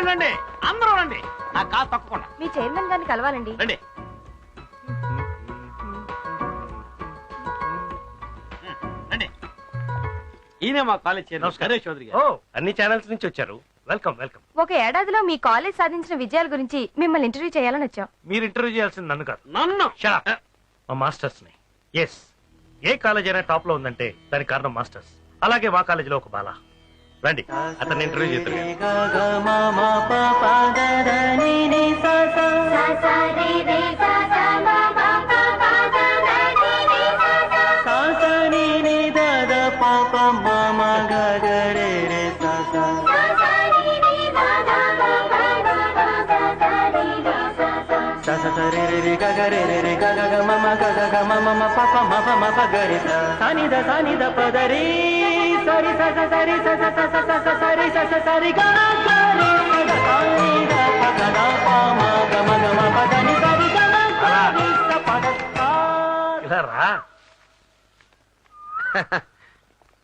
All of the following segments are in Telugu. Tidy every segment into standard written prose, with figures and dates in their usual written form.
రండి అందరూ రండి. నా కాలు తప్పకుండా మీ చైర్మన్ గారిని కలవాలండి. రండి. రండి. ఈయనే మా కాలేజ్ చైర్మన్ గణేష్ చౌదరి గారు. అన్ని ఛానల్స్ నుంచి వచ్చారు. Welcome welcome. ఒక ఏడాదిలో మీ కాలేజ్ సాధించిన విజయాల గురించి మిమ్మల్ని ఇంటర్వ్యూ చేయాలని వచ్చాం. మీరు ఇంటర్వ్యూ చేయాల్సింది నన్ను కాదు, నన్ను. మా మాస్టర్స్ ని. ఎస్, ఏ కాలేజ్ అయినా టాప్ లో ఉందంటే దానికి కారణం మాస్టర్స్. అలాగే మా కాలేజీలో ఒక బాల. రండి, అతన్ని ఇంటర్వ్యూ చేద్దరు.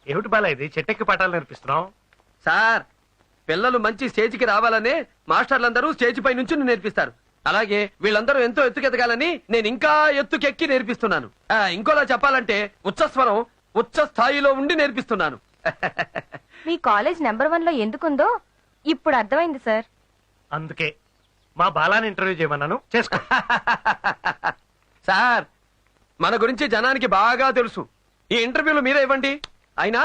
ఏమిటి బాలా ఇది? చెట్టెక్కి పాఠాలు నేర్పిస్తున్నావు సార్? పిల్లలు మంచి స్టేజ్ కి రావాలనే మాస్టర్లందరూ స్టేజ్ పై నుంచి నేర్పిస్తారు. అలాగే వీళ్ళందరూ ఎంతో ఎత్తుకెదగాలని నేను ఇంకా ఎత్తుకెక్కి నేర్పిస్తున్నాను. ఇంకోలా చెప్పాలంటే ఉచ్చస్వరం ఉచ్చ స్థాయిలో ఉండి నేర్పిస్తున్నాను. మీ కాలేజ్ నెంబర్ 1 లో ఎందుకుందో ఇప్పుడు అర్థమైంది సార్. అందుకే మా బాలాని ఇంటర్వ్యూ చేయమన్నాను. చేసుకో. సార్, మన గురించి జనానికి బాగా తెలుసు. ఈ ఇంటర్వ్యూలు మీరే ఇవ్వండి. అయినా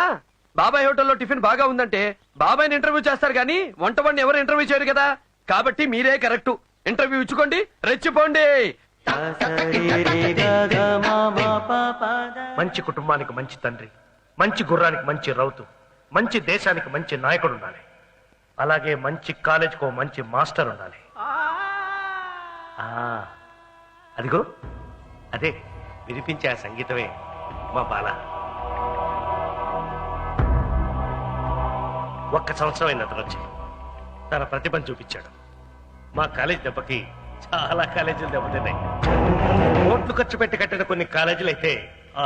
బాబాయ్ హోటల్లో టిఫిన్ బాగా ఉందంటే బాబాయ్ని ఇంటర్వ్యూ చేస్తారు గానీ వంటవాడిని ఎవరు ఇంటర్వ్యూ చేయరు కదా. కాబట్టి మీరే కరెక్ట్. ఇంటర్వ్యూ ఇచ్చుకోండి, రెచ్చిపోండి. మంచి కుటుంబానికి మంచి తండ్రి, మంచి గుర్రానికి మంచి రౌతు, మంచి దేశానికి మంచి నాయకుడు ఉండాలి. అలాగే మంచి కాలేజ్కో మంచి మాస్టర్ ఉండాలి. అదిగో అదే వినిపించే ఆ సంగీతమే మా బాల. ఒక్క సంవత్సరం అయింది అతను వచ్చి తన ప్రతిభను చూపించాడు. మా కాలేజ్ దెబ్బకి చాలా కాలేజీలు దెబ్బతిన్నాయి. కోట్లు ఖర్చు పెట్టి కట్టిన కొన్ని కాలేజీలు అయితే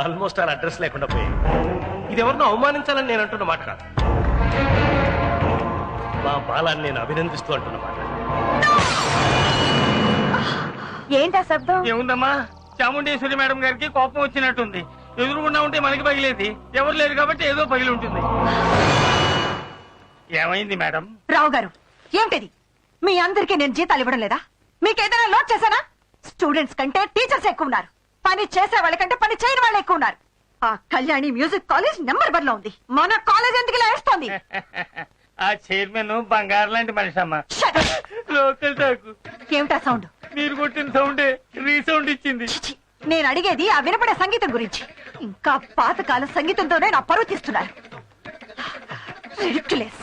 ఆల్మోస్ట్ వాళ్ళ అడ్రస్ లేకుండా పోయాయి. ఇది ఎవరినో అవమానించాలని నేను అంటున్న మాట కాదు, మా బాలాన్ని నేను అభినందిస్తూ అంటున్న మాట. ఏంటా శబ్దం? ఏముందమ్మా, చాముండేశ్వరి మేడం గారికి కోపం వచ్చినట్టుంది. ఎదురుగుండా ఉంటే మనకి పగిలేది, ఎవరు లేరు కాబట్టి ఏదో పగిలి ఉంటుంది. ఏమైంది మేడం? రావు గారు, ఏంటిది? మీ అందరికీ నేను జీతాలు ఇవ్వడం లేదా? మీకేదైనా లోడ్ చేశానా? స్టూడెంట్స్ కంటే టీచర్స్ ఎక్కువ ఉన్నారు. పని చేసే వాళ్ళకంటే పని చేయని వాళ్ళు ఎక్కువ ఉన్నారు. ఆ కళ్యాణి మ్యూజిక్ కాలేజ్ నెంబర్ 1 లో ఉంది. మన కాలేజ్ ఎందుకు ఇలా ఏడుస్తోంది? ఆ చైర్మన్ బంగారు లాంటి మనిషి అమ్మా. Local talk. ఏమిటా సౌండ్? మీరు కొట్టిన సౌండే రీసౌండ్ ఇచ్చింది. నేను అడిగేది ఆ వినపడే సంగీతం గురించి. ఇంకా పాతకాల సంగీతంతోనే నా పరువు తీస్తున్నారు. రిడిక్యులస్.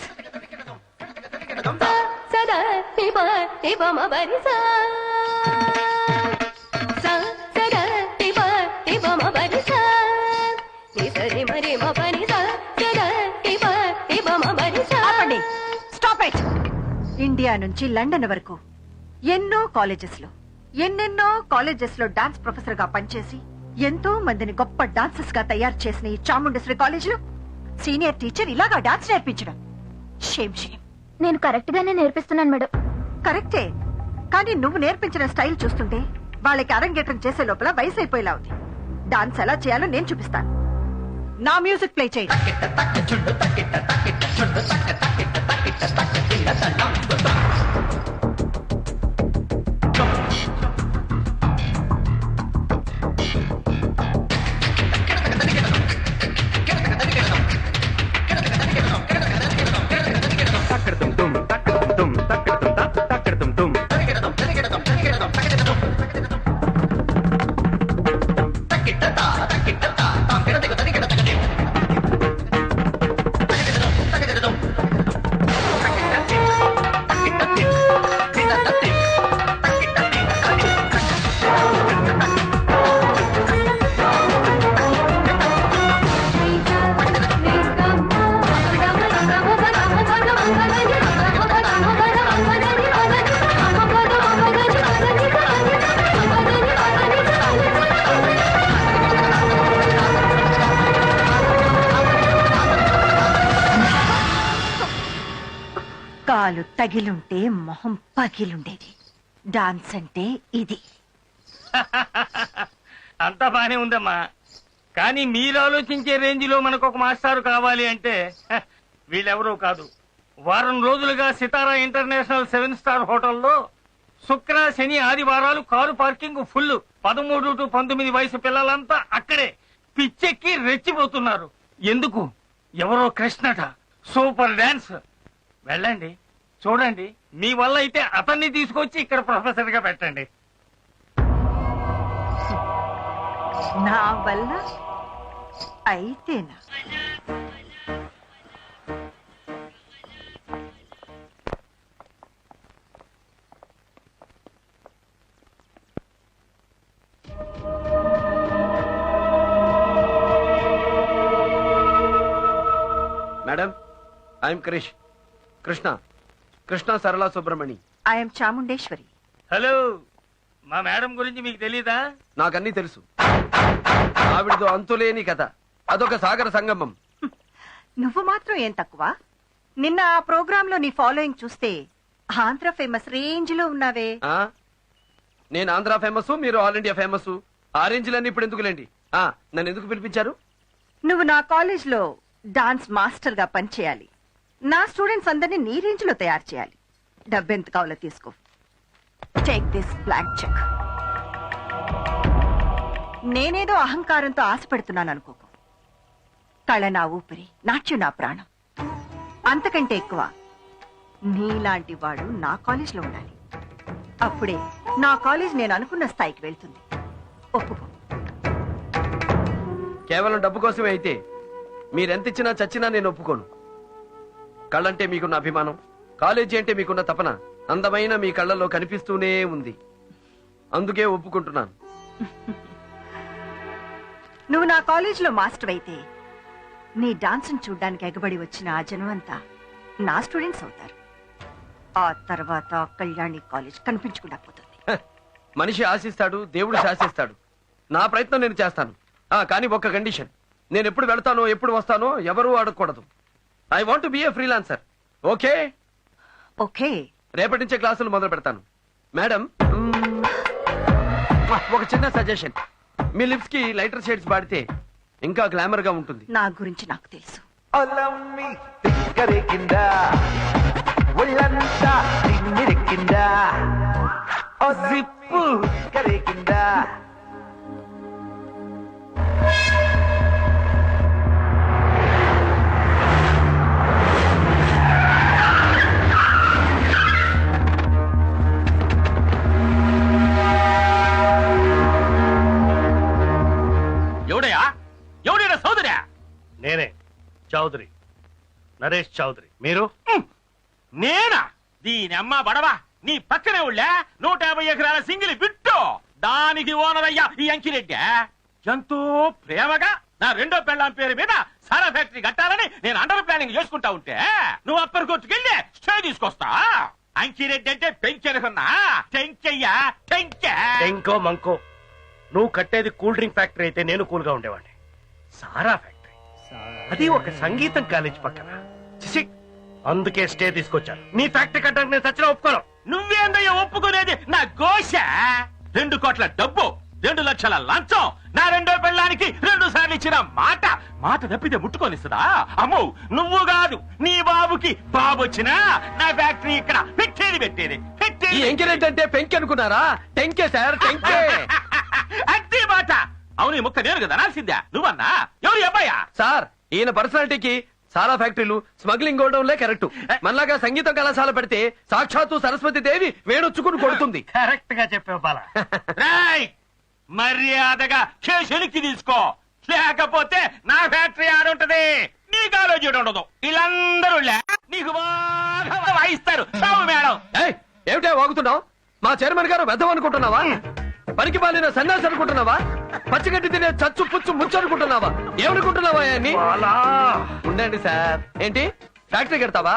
Stop it. ఇండియా నుంచి లండన్ వరకు ఎన్నో కాలేజెస్ లో డాన్స్ ప్రొఫెసర్ గా పనిచేసి ఎంతో మందిని గొప్ప డాన్సర్స్ గా తయారు చేసిన ఈ చాముండేశ్వరి కాలేజ్ లో సీనియర్ టీచర్ ఇలాగా డాన్స్ నేర్పించడం షేమ్ షేమ్. నేను కరెక్ట్ గానే నేర్పిస్తున్నాను మేడం. కరెక్టే, కానీ నువ్వు నేర్పించిన స్టైల్ చూస్తుంటే వాళ్ళకి అరంగేట్రం చేసే లోపల వయసు అయిపోయేలా ఉంది. డాన్స్ ఎలా చేయాలో నేను చూపిస్తాను. నా మ్యూజిక్ ప్లే చేయి. కాలు తగిలుంటే మొహం పగిలుండేది. డాన్స్ అంటే ఇది. అంతా బానే ఉందమ్మా, కానీ మీరు ఆలోచించే రేంజ్ లో మనకు ఒక మాస్టారు కావాలి అంటే వీళ్ళెవరూ కాదు. వారం రోజులుగా సితారా ఇంటర్నేషనల్ 7 స్టార్ హోటల్లో శుక్ర శని ఆదివారాలు కారు పార్కింగ్ ఫుల్. 13 to 19 వయసు పిల్లలంతా అక్కడే పిచ్చెక్కి రెచ్చిపోతున్నారు. ఎందుకు? ఎవరో కృష్ణట సూపర్ డాన్స్. వెళ్ళండి, చూడండి. మీ వల్ల అయితే అతన్ని తీసుకొచ్చి ఇక్కడ ప్రొఫెసర్ గా పెట్టండి. నా వల్ల అయితేనా? Madam, I'm Krishna Sarala Subramani. I'm Chamundeshwari. Hello, మా మేడం గురించి మీకు తెలీదా? నాకన్నీ తెలుసు. ఆవిడతో అంతులేని కథ, అదొక సాగర సంగమం. నువ్వు మాత్రం ఏం తక్కువ. నిన్న ఆ ప్రోగ్రామ్ లో నీ ఫాలోయింగ్ చూస్తే ఆంధ్ర ఫేమస్ రేంజ్ లో ఉన్నావే. ఆ? నేను ఆంధ్ర ఫేమస్, మీరు ఆల్ ఇండియా ఫేమస్. ఆ రేంజ్లన్నీ ఇప్పుడు ఎందుకులేండి. నన్ను ఎందుకు పిలిపించారు? నువ్వు నా కాలేజ్ లో డాన్స్ మాస్టర్ గా పనిచేయాలి. నా స్టూడెంట్స్ అందరినీ నీ రేంజ్ లో తయారు చేయాలి. డబ్బెంత కావాలో తీసుకో. Take this blank cheque. నేనేదో అహంకారంతో ఆశపడుతున్నాను అనుకోకు. కళ నా ఊపిరి, నాట్యం నా ప్రాణం. అంతకంటే ఎక్కువ నీలాంటి వాడు నా కాలేజ్ లో ఉండాలి. అప్పుడే నా కాలేజ్ నేను అనుకున్న స్థాయికి వెళ్తుంది. ఒప్పుకో. కేవలం డబ్బు కోసమే అయితే మీరెంత ఇచ్చినా చచ్చినా నేను ఒప్పుకోను. కళ్ళంటే మీకున్న అభిమానం, కాలేజీ అంటే మీకున్న తపన అందమైన మీ కళ్ళల్లో కనిపిస్తూనే ఉంది. అందుకే ఒప్పుకుంటున్నాను. నువ్వు నా కాలేజ్ లో మాస్టర్ అయితే నీ డాన్స్ చూడ్డానికి ఎగబడి వచ్చిన ఆ జనం అంతా నా స్టూడెంట్స్ అవుతారు. ఆ తర్వాత కళ్యాణి కాలేజ్ కనిపించకుండా పోతుంది. మనిషి ఆశిస్తాడు, దేవుడు శాసిస్తాడు. నా ప్రయత్నం నేను చేస్తాను. కానీ ఒక్క కండిషన్. నేను ఎప్పుడు వెళ్తానో ఎప్పుడు వస్తానో ఎవరూ అడగకూడదు. I want be A freelancer. Okay? Okay. రేపటి నుంచే క్లాసులు మొదలు పెడతాను. మేడం, ఒక చిన్న సజెషన్. మీ లిప్స్ కి లైటర్ షేడ్స్ వాడితే ఇంకా గ్లామర్ గా ఉంటుంది. నా గురించి నాకు తెలుసు. ఒలమ్మి తిక్కరేకిందా ఒళ్ళంతా తిమ్మిరెక్కిందా జిప్పు తిక్కరేకిందా ఎవడయా? ఎవడైనా సోదరా? నేనే, చౌదరి, నరేష్ చౌదరి. మీరు? నేనా? దీని అమ్మ బడవా, నీ పక్కనే ఉళ్ళా 150 ఎకరాల సింగిలి బిట్టు. దానికి ఓనర్ అయ్యా ఈ అంకిరెడ్డి. ఎంతో ప్రేమగా నా రెండో పెళ్ళాం పేరు మీద సారా ఫ్యాక్టరీ కట్టాలని నేను అండర్ ప్లానింగ్ చేసుకుంటా ఉంటే నువ్వు అప్పర్ కోర్టుకెళ్ళి స్టే తీసుకొస్తా. అంకిరెడ్డి అంటే పెంచెనుకున్నా టెంకయ్యా టెంకె. టెంకో మంకో, నువ్వు కట్టేది కూల్ డ్రింక్ ఫ్యాక్టరీ అయితే నేను కూల్ గా ఉండేవాడిని. సారా ఫ్యాక్టరీ, అది ఒక సంగీతం కాలేజ్ పక్కన. చిసి, అందుకే స్టే తీసుకొచ్చాను. నీ ఫ్యాక్టరీ కట్టడానికి నేను చచ్చిన ఒప్పుకోను. నువ్వేందయ్యా ఒప్పుకునేది నా ఘోష? 2 కోట్ల డబ్బు, 2 లక్షల లంచం, నా రెండో పెళ్ళానికి 2 సార్లు ఇచ్చిన మాట తప్పితే ముట్టుకొనిస్తుందా? అమ్మో, నువ్వు కాదు నీ బాబుకి బాబు వచ్చినా నా ఫ్యాక్టరీ ఇక్కడ పెట్టేది ఈ ఎంకరేజ్ అంటే పెంకి అనుకున్నారా? టెంకే సార్, టెంకే. అంతే మాట. అవును, ఈ ముక్క నేను కదా నాల్సిందా? నువ్వన్నా? ఎవరు అబ్బాయా? సార్, ఈయన పర్సనాలిటీకి చాలా ఫ్యాక్టరీలు స్మగ్లింగ్ గోడౌన్లే కరెక్ట్. మనలాగా సంగీత కళాశాల పెడితే సాక్షాత్తు సరస్వతి దేవి వేడొచ్చుకుని కొడుతుంది. కరెక్ట్ గా చెప్పావు బాలా. రేయ్, మర్యాదగా కేసులకి తీసుకో, లేకపోతే నా ఫ్యాక్టరీ ఆడుంటది, నీ కాలేజీ ఉండదు. వీళ్ళందరూ నీకు బాగా వాయిస్తారు. చావు మేడం. ఏయ్, ఏమిటే వాగుతున్నావు? మా చైర్మన్ గారు వెధం అనుకుంటున్నావా? పనికి మాలిన సన్యాసి అనుకుంటున్నావా? పచ్చిగడ్డి తినే చచ్చు పుచ్చు ముచ్చు అనుకుంటున్నావా? ఏమనుకుంటున్నావా ఆయన్ని? ఉండండి సార్. ఏంటి ఫ్యాక్టరీ కడతావా?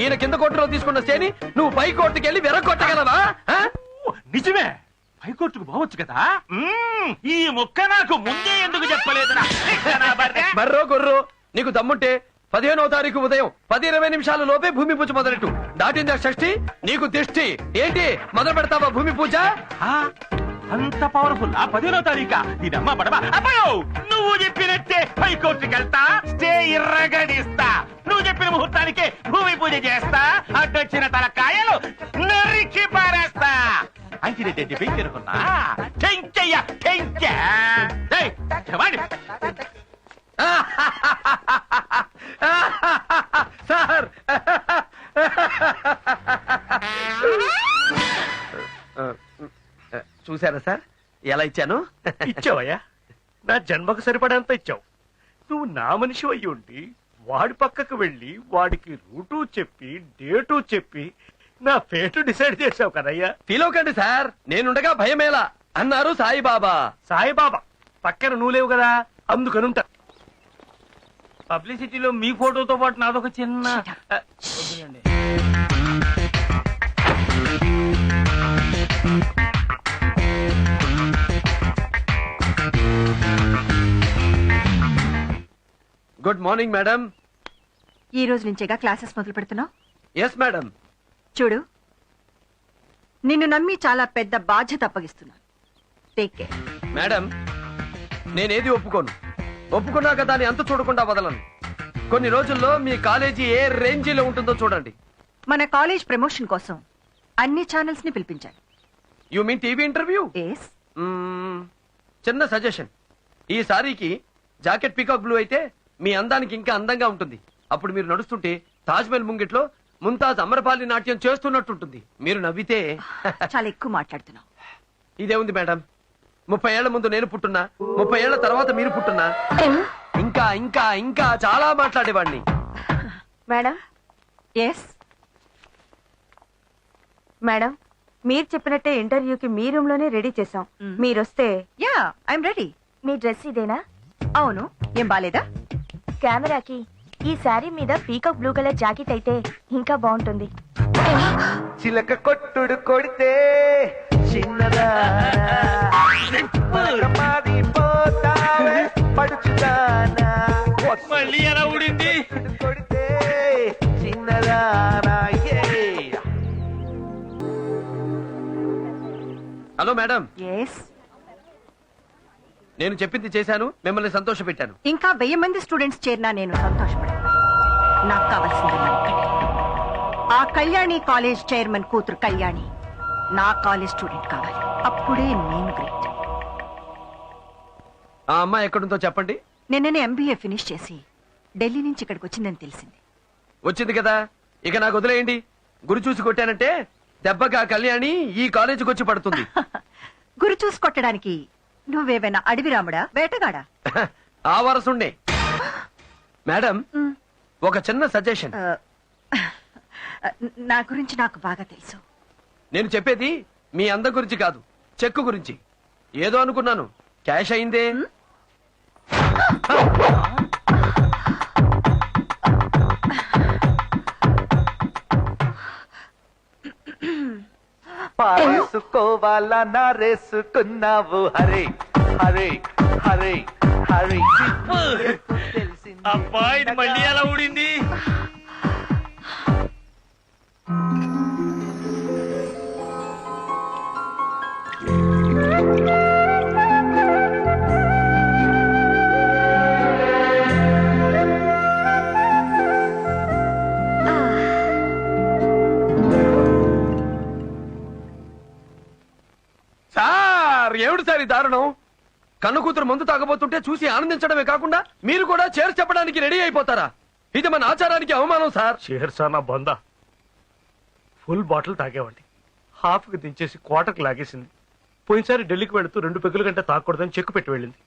ఈయన కింద కోర్టులో తీసుకున్న స్టేని నువ్వు పై కోర్టుకి వెళ్ళి వెరగొట్టగలవా? నిజమే, హైకోర్టుకు పోవచ్చు కదా. ఈ ముక్క నాకు ముందే ఎందుకు చెప్పలేదురా? బర్రో గొర్రో, నీకు దమ్ముంటే 15వ తారీఖు ఉదయం 10-20 నిమిషాల లోపే భూమి పూజ మొదలెట్టు. దాటిందా షష్ఠి, నీకు దిష్టి. ఏంటి మొదలు పెడతావా భూమి పూజ? అంత పవర్ఫుల్. ఆ 15వ తారీఖు దీనమ్మ పడవా? అబ్బో, నువ్వు చెప్పినట్టే హైకోర్టుకి వెళ్తా, స్టే ఇర్రగడిస్తా. నువ్వు చెప్పిన ముహూర్తానికి భూమి పూజ చేస్తా, అడ్డొచ్చిన తలకాయలు నరికి పారేస్తా. అంకిరెడ్డి పెంకెరుకున్నా టెంకయ్య టెంక. సార్, చూసారా సార్ ఎలా ఇచ్చాను? ఇచ్చావయ్యా, నా జన్మకు సరిపడంత ఇచ్చావు. నువ్వు నా మనిషి అయ్యి ఉండి వాడి పక్కకు వెళ్ళి వాడికి రూటు చెప్పి డేటు చెప్పి నా పేటు డిసైడ్ చేసావు కదయ్యా. ఫీల్ అవ్వకండి సార్, నేనుండగా భయమేలా అన్నారు సాయిబాబా. సాయిబాబా పక్కన నువ్వు లేవు కదా, అందుకనుంటా. పబ్లిసిటీలో మీ ఫోటోతో పాటు నాదొక చిన్న వద్దులేండి. Good morning madam. ఈ రోజు నుంచేగా క్లాసెస్ మొదలు పెడుతున్నావు. Yes madam. చూడు, నిన్ను నమ్మి చాలా పెద్ద బాధ్యత అప్పగిస్తున్నాను. Take care. మేడం, నేనేది ఒప్పుకున్నాక దాన్ని అంత చూడకుండా వదలను. కొన్ని రోజుల్లో మీ కాలేజీ ఏ రేంజీలో ఉంటుందో చూడండి. మన కాలేజ్ ప్రమోషన్ కోసం అన్ని ఛానల్స్ ని పిలిపించాను. You mean TV interview? Yes. చిన్న సజెషన్, ఈ సారీకి జాకెట్ పీకాక్ బ్లూ అయితే మీ అందానికి ఇంకా అందంగా ఉంటుంది. అప్పుడు మీరు నడుస్తుంటే తాజ్మహల్ ముంగిట్లో ముంతాజ్ అమరపాలి నాట్యం చేస్తున్నట్టుంటుంది. మీరు నవ్వితే చాలా ఎక్కువ మాట్లాడుతున్నావు. ఇదే ఉంది మేడం, 30 ఏళ్ల ముందు నేను పుట్టున్నా, 30 ఏళ్ల తర్వాత మీరు పుట్టున్నా, ఇంకా ఇంకా ఇంకా చాలా మాట్లాడేవాడిని. మేడం. ఎస్. మేడం, మీరు చెప్పినట్టే ఇంటర్వ్యూకి మీ రూమ్ లోనే రెడీ చేసాం. మీరొస్తే. Yeah, I'm ready. మీ డ్రెస్ ఇదేనా? అవును. ఏం బాలేదా? కెమెరాకి ఈ శారీ మీద పీకాక్ బ్లూ కలర్ జాకెట్ అయితే ఇంకా బాగుంటుంది. చిలక కొట్టుడు కొడితే పడుచుదానా మళ్ళీ ఎలా ఊడింది? కొడితే చిన్నదానా. Hello madam. ఎస్. నేను చెప్పింది చేశాను, మిమ్మల్ని సంతోష పెట్టాను. ఇంకా 1000 మంది స్టూడెంట్స్ చేరినా నేను సంతోషపడను. నాకు కావాల్సింది ఒక్కటే. ఆ కళ్యాణి కాలేజ్ చైర్మన్ కూతురు కళ్యాణి నా కాలేజ్ స్టూడెంట్ కావాలి. అప్పుడే నేను గ్రేట్. ఆ అమ్మాయి ఎక్కడుందో చెప్పండి. నిన్ననే MBA ఫినిష్ చేసి ఢిల్లీ నుంచి ఇక్కడికి వచ్చిందని తెలిసింది. వచ్చింది కదా, ఇక నాకు వదిలేయండి. గురి చూసి కొట్టానంటే దెబ్బగా కళ్యాణి ఈ కాలేజీకి వచ్చి పడుతుంది. గురి చూసి కొట్టడానికి నువ్వేమైనా అడవి రాముడా, వేటగాడా? ఆ వరసుండే. మేడం, ఒక చిన్న సజెషన్. నా గురించి నాకు బాగా తెలుసు. నేను చెప్పేది మీ అందం గురించి కాదు, చెక్కు గురించి. ఏదో అనుకున్నాను, క్యాష్ అయిందే. పారేసుకోవాలా నారేసుకున్నావు. హరే హరే హరే హరే. అబ్బా, ఇది మళ్ళీ ఎలా ఊడింది? సార్ ఏమిటి సార్ ఈ దారుణం? కన్ను కూతురు మందు తాగబోతుంటే చూసి ఆనందించడమే కాకుండా మీరు కూడా చేర్చి చెప్పడానికి రెడీ అయిపోతారా? ఇది మన ఆచారానికి అవమానం సార్. చేర్సా నా బొంద. ఫుల్ బాటిల్ తాగేవండి, హాఫ్కి దించేసి క్వార్టర్కి లాగేసింది. పోయినసారి ఢిల్లీకి వెళుతూ 2 పెగ్గుల కంటే తాగకూడదని చెక్కు పెట్టి వెళ్ళింది.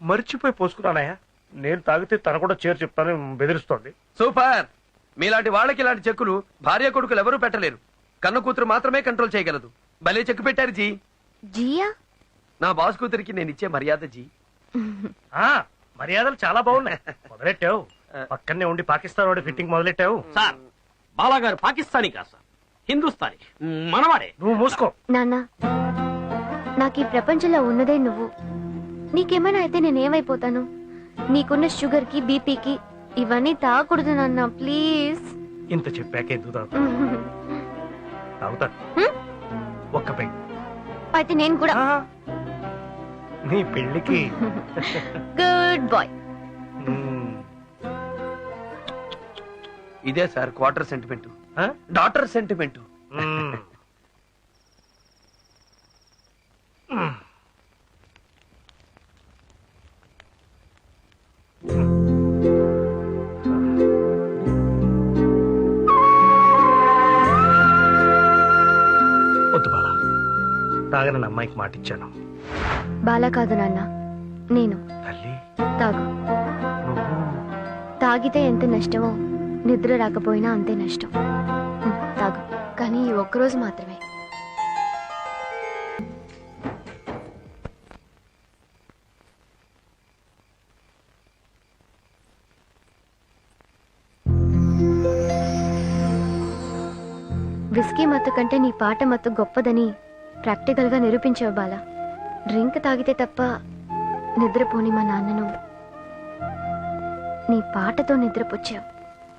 మర్చిపోయి పోసుకున్నానయ్యా. నేను తాగితే తన కూడా చేరు చెప్తానని బెదిరిస్తోంది. సూపర్. మీలాంటి వాళ్ళకి ఇలాంటి చెక్కులు భార్య కొడుకులు ఎవరూ పెట్టలేరు. కన్ను కూతురు మాత్రమే కంట్రోల్ చేయగలదు. భలే చెక్కు పెట్టారు జీ. జియా నా బాస్ కూతురికి నేను ఇచ్చే మర్యాద జీ. మర్యాదలు చాలా బాగున్నాయి. మొదలెట్టావు. పక్కనే ఉండి పాకిస్తాన్ వాడి ఫిట్టింగ్ మొదలెట్టావు. సార్ బాలాగారు పాకిస్తానీ కాదు సార్, హిందుస్థానీ, మనవాడే. నువ్వు మూసుకో. నాన్న, నాకు ఈ ప్రపంచంలో ఉన్నదే నువ్వు. నీకేమైనా అయితే నేనేమైపోతాను? నీకున్న షుగర్ కి, బీపీకి ఇవన్నీ తాగకూడదు నాన్న, ప్లీజ్. ఇంత చెప్పాక ఎందుకు తాగుతాను? ఒక్క పెగ్. అయితే నేను కూడా. నీ పెళ్లికి. Good boy. ఇదే sir quarter sentiment, daughter sentiment. వద్దు బాలా, తాగనని అమ్మాయికి మాటిచ్చాను. బాలా కాదు నాన్న, నేను. తల్లి తాగు. తాగితే ఎంత నష్టమో నిద్ర రాకపోయినా అంతే నష్టం. తాగు, కానీ ఈ ఒక్కరోజు మాత్రమే. విస్కీ మత్తు కంటే నీ పాట మత్తు గొప్పదని ప్రాక్టికల్ గా నిరూపించావు బాలా. డ్రింక్ తాగితే తప్ప నిద్రపోని మా నాన్నను నీ పాటతో నిద్రపుచ్చావు.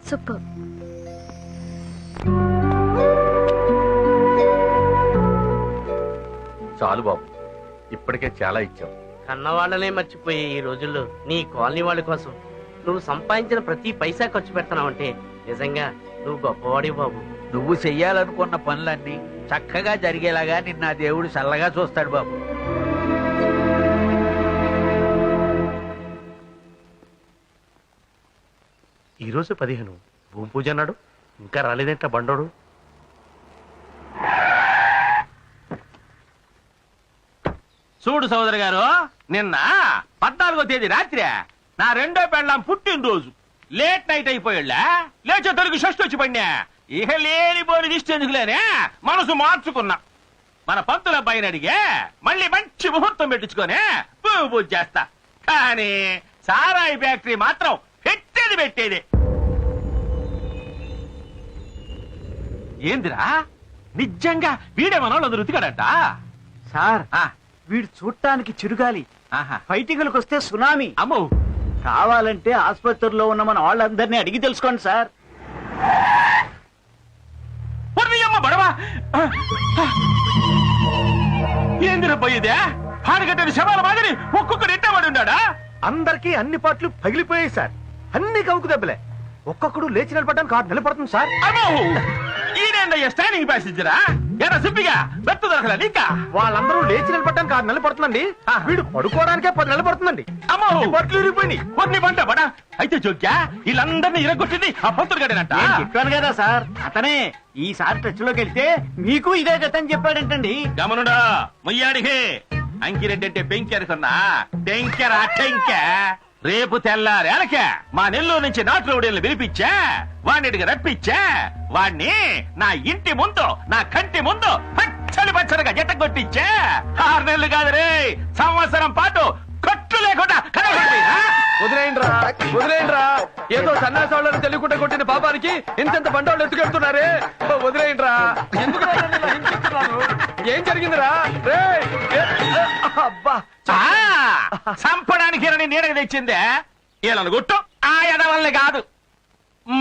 సూపర్. చాలు బాబు, ఇప్పటికే చాలా ఇచ్చావు. కన్నవాళ్ళనే మర్చిపోయే ఈ రోజుల్లో నీ కాలనీ వాళ్ళ కోసం నువ్వు సంపాదించిన ప్రతి పైసా ఖర్చు పెడుతున్నావంటే నిజంగా నువ్వు గొప్పవాడి బాబు. నువ్వు చెయ్యాలనుకున్న పనులన్నీ చక్కగా జరిగేలాగా నిన్న దేవుడు చల్లగా చూస్తాడు బాబు. ఈ రోజు 15 భూమి పూజ అన్నాడు, ఇంకా రాలేదేంట బండోడు. చూడు సోదరు గారు, నిన్న 14వ తేదీ రాత్రి నా రెండో పెళ్ళాం పుట్టినరోజు. లేట్ నైట్ అయిపోయాళ్ళా, లేచే తొలగి షష్టి వచ్చి పడినా. ఇక లేనిపోని దిష్టి ఎందుకులేనే మనసు మార్చుకున్నా. మన పంతుల అబ్బాయిని అడిగే మళ్ళీ మంచి ముహూర్తం పెట్టించుకొని భూమి పూజ చేస్తా. కానీ సారాయి ఫ్యాక్టరీ మాత్రం పెట్టేది. ఏందిరా, నిజంగా వీడే మనోళ్ళందరూ రుతికాడట సార్, వీడు చూడటానికి చిరుగాలి, ఫైటింగ్లకు వస్తే సునామీ. అమ్మో, కావాలంటే ఆసుపత్రిలో ఉన్న మన వాళ్ళందరినీ అడిగి తెలుసుకోండి సార్. అమ్మ బడవా, ఏందిరా పోయేదే? హాడగట్టని శవాల మాదిరి ఒక్కొక్కడు ఎట్టబడి ఉన్నాడా? అందరికీ అన్ని పాటలు పగిలిపోయాయి సార్. అన్ని కవుకు దెబ్బలే. ఒక్కొక్కడు లేచి నిలబడడానికి 6 నెలలు పడుతుంది సార్. అమ్మో, ఈయనేందయ్యా స్టాండింగ్ ప్యాసింజరా? ఎరా సిప్పిగా బెత్తు దొరకలేదు ఇంకా. వాళ్ళందరూ లేచి నిలబడడానికి 6 నెలలు పడుతుందండి. వీడు పడుకోవడానికే 10 నెలలు పడుతుందండి. అమ్మో, బట్టలు ఇరిగిపోయినాయి. కొన్ని పంట బడా అయితే జోక్యా వీళ్ళందరినీ ఇరగొట్టింది ఆ పంతులు గడనంట. చెప్పాను కదా సార్, అతనే. ఈసారి టచ్ లోకి వెళ్తే మీకు ఇదే గతని చెప్పాడంటండి. గమనుడా మొయ్యాడికి అంకిరెడ్డి అంటే పెంకి అనుకున్నా. టెంకెరా టెంకె. రేపు తెల్లారేలకే మా నెల్లూరు నుంచి నాటు రౌడీలను పిలిపించా, వాడిని రప్పించా. వాణ్ణి నా ఇంటి ముందు, నా కంటి ముందు పచ్చడిగా జట్ట కొట్టించా. 6 నెలలు కాదు రే, సంవత్సరం పాటు కట్టు లేకుండా వదిలేయండిరా. ఏదో సన్నాసాలను తెలియకుండా కొట్టిన పాపానికి ఇంత బండోళ్ళు ఎత్తుకెడుతున్నారే. వదిలేయండిరా. ఎందుకు ఏం జరిగిందిరా? అబ్బా, చంపడానికి నీడకు తెచ్చిందే వీళ్ళను గుట్టు. ఆ ఎడవల్ని కాదు,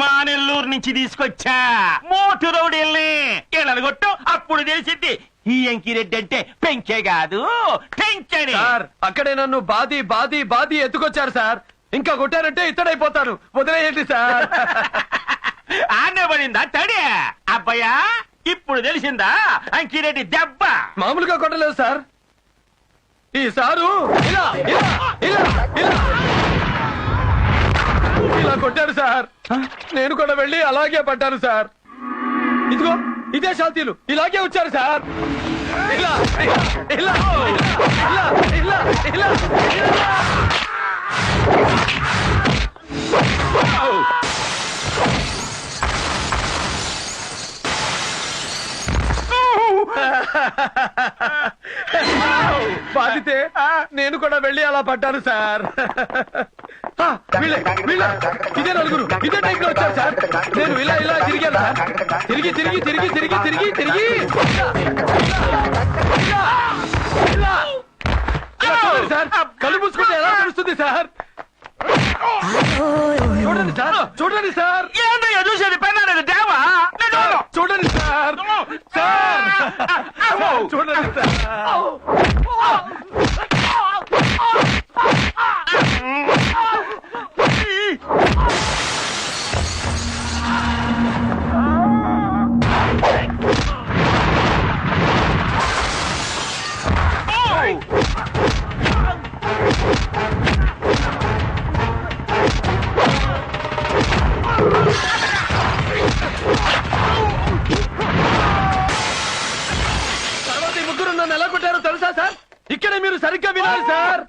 మా నెల్లూరు నుంచి తీసుకొచ్చా మోటు రౌడీల్ని. వీళ్ళను గుట్టు. అప్పుడు తెలిసింది ఈ అంకిరెడ్డి అంటే పెంకే కాదు టెంకెని. సార్, అక్కడే నన్ను బాది ఎత్తుకొచ్చారు సార్. ఇంకా కొట్టారంటే ఇత్తడైపోతాను. వదిలేయండి సార్. ఆనే పడిందా తడి? అబ్బయ్యా, ఇప్పుడు తెలిసిందా అంకిరెడ్డి దెబ్బ? మామూలుగా కొట్టలేదు సార్, ఈ సారు ఇలా ఇలా ఇలా ఇలా ఇలా కొట్టాడు సార్. నేను కూడా వెళ్ళి అలాగే పడ్డాను సార్. ఇదిగో ఇదే శాంతిలు ఇలాగే వచ్చారు సార్. ఇలా ఇలా ఇలా ఇలా ఇలా ఇలా ఇలా. బాధితే నేను కూడా వెళ్ళి అలా పడ్డాను సార్. ఇదే నలుగురు ఇదే టైప్ లో వచ్చారు సార్. నేను ఇలా ఇలా తిరిగాను సార్. తిరిగి తిరిగి తిరిగి తిరిగి తిరిగి తిరిగి సార్. కళ్ళు మూసుకుంటే ఎలా తెలుస్తుంది సార్? చూడండి సార్, చూడండి సార్. ఏంటయ్యా చూసేది? పెన్నాడు దేవా. చూడండి సార్, సార్ చూడండి సార్. తర్వాత ఈ ముగ్గురు నన్ను ఎలా కొట్టారో తెలుసా సార్? ఇక్కడే మీరు సరిగ్గా వినాలి సార్.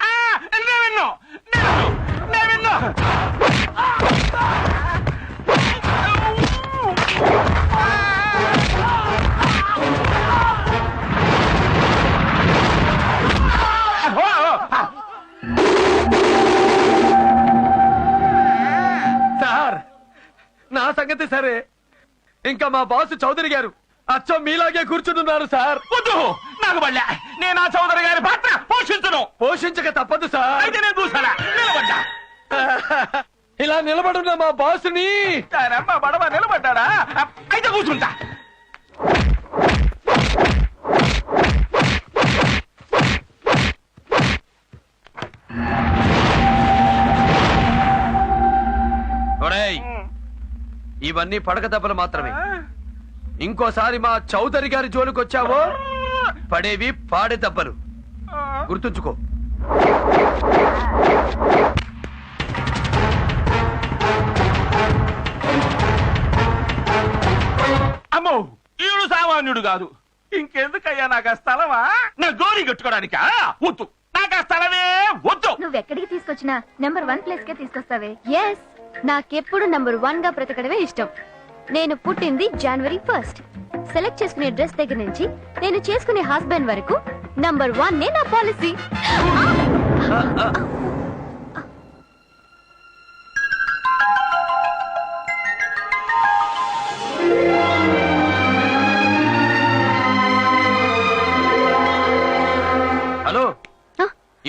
సార్ నా సంగతి సరే, ఇంకా మా బాస్ చౌదరి గారు అచ్చం మీలాగే కూర్చుంటున్నారు సార్. వద్దు, నాకు బళ్ళా. నేను ఆ చౌదరి గారి పాత్ర పోషించను. పోషించక తప్పదు సార్. అయితే నేను చూసానా నిలబడ్డా. ఇలా నిలబడున్న మా బాసుని బడవ నిలబడ్డా. అయితే కూర్చుంటా. ఒరేయ్, ఇవన్నీ పడక దెబ్బలు మాత్రమే. ఇంకోసారి మా చౌదరి గారి జోలికొచ్చావో పడేవి పాడే దెబ్బలు. గుర్తుంచుకో. అమ్మో, ఈడు సామాన్యుడు కాదు. ఇంకెందుకయ్యా నాకు ఆ స్థలమా? నా గోరి కట్టుకోవడానికా? వద్దు, నాకు ఆ స్థలమే వద్దు. నువ్వెక్కడికి తీసుకొచ్చినా నెంబర్ 1 ప్లేస్ కే తీసుకొస్తావే. ఎస్, నాకెప్పుడు నంబర్ 1 గా బ్రతకడమే ఇష్టం. నేను పుట్టింది January 1st. సెలెక్ట్ చేసుకునే డ్రెస్ దగ్గర నుంచి నేను చేసుకునే హస్బెండ్ వరకు నంబర్ 1 నే నా పాలసీ. హలో,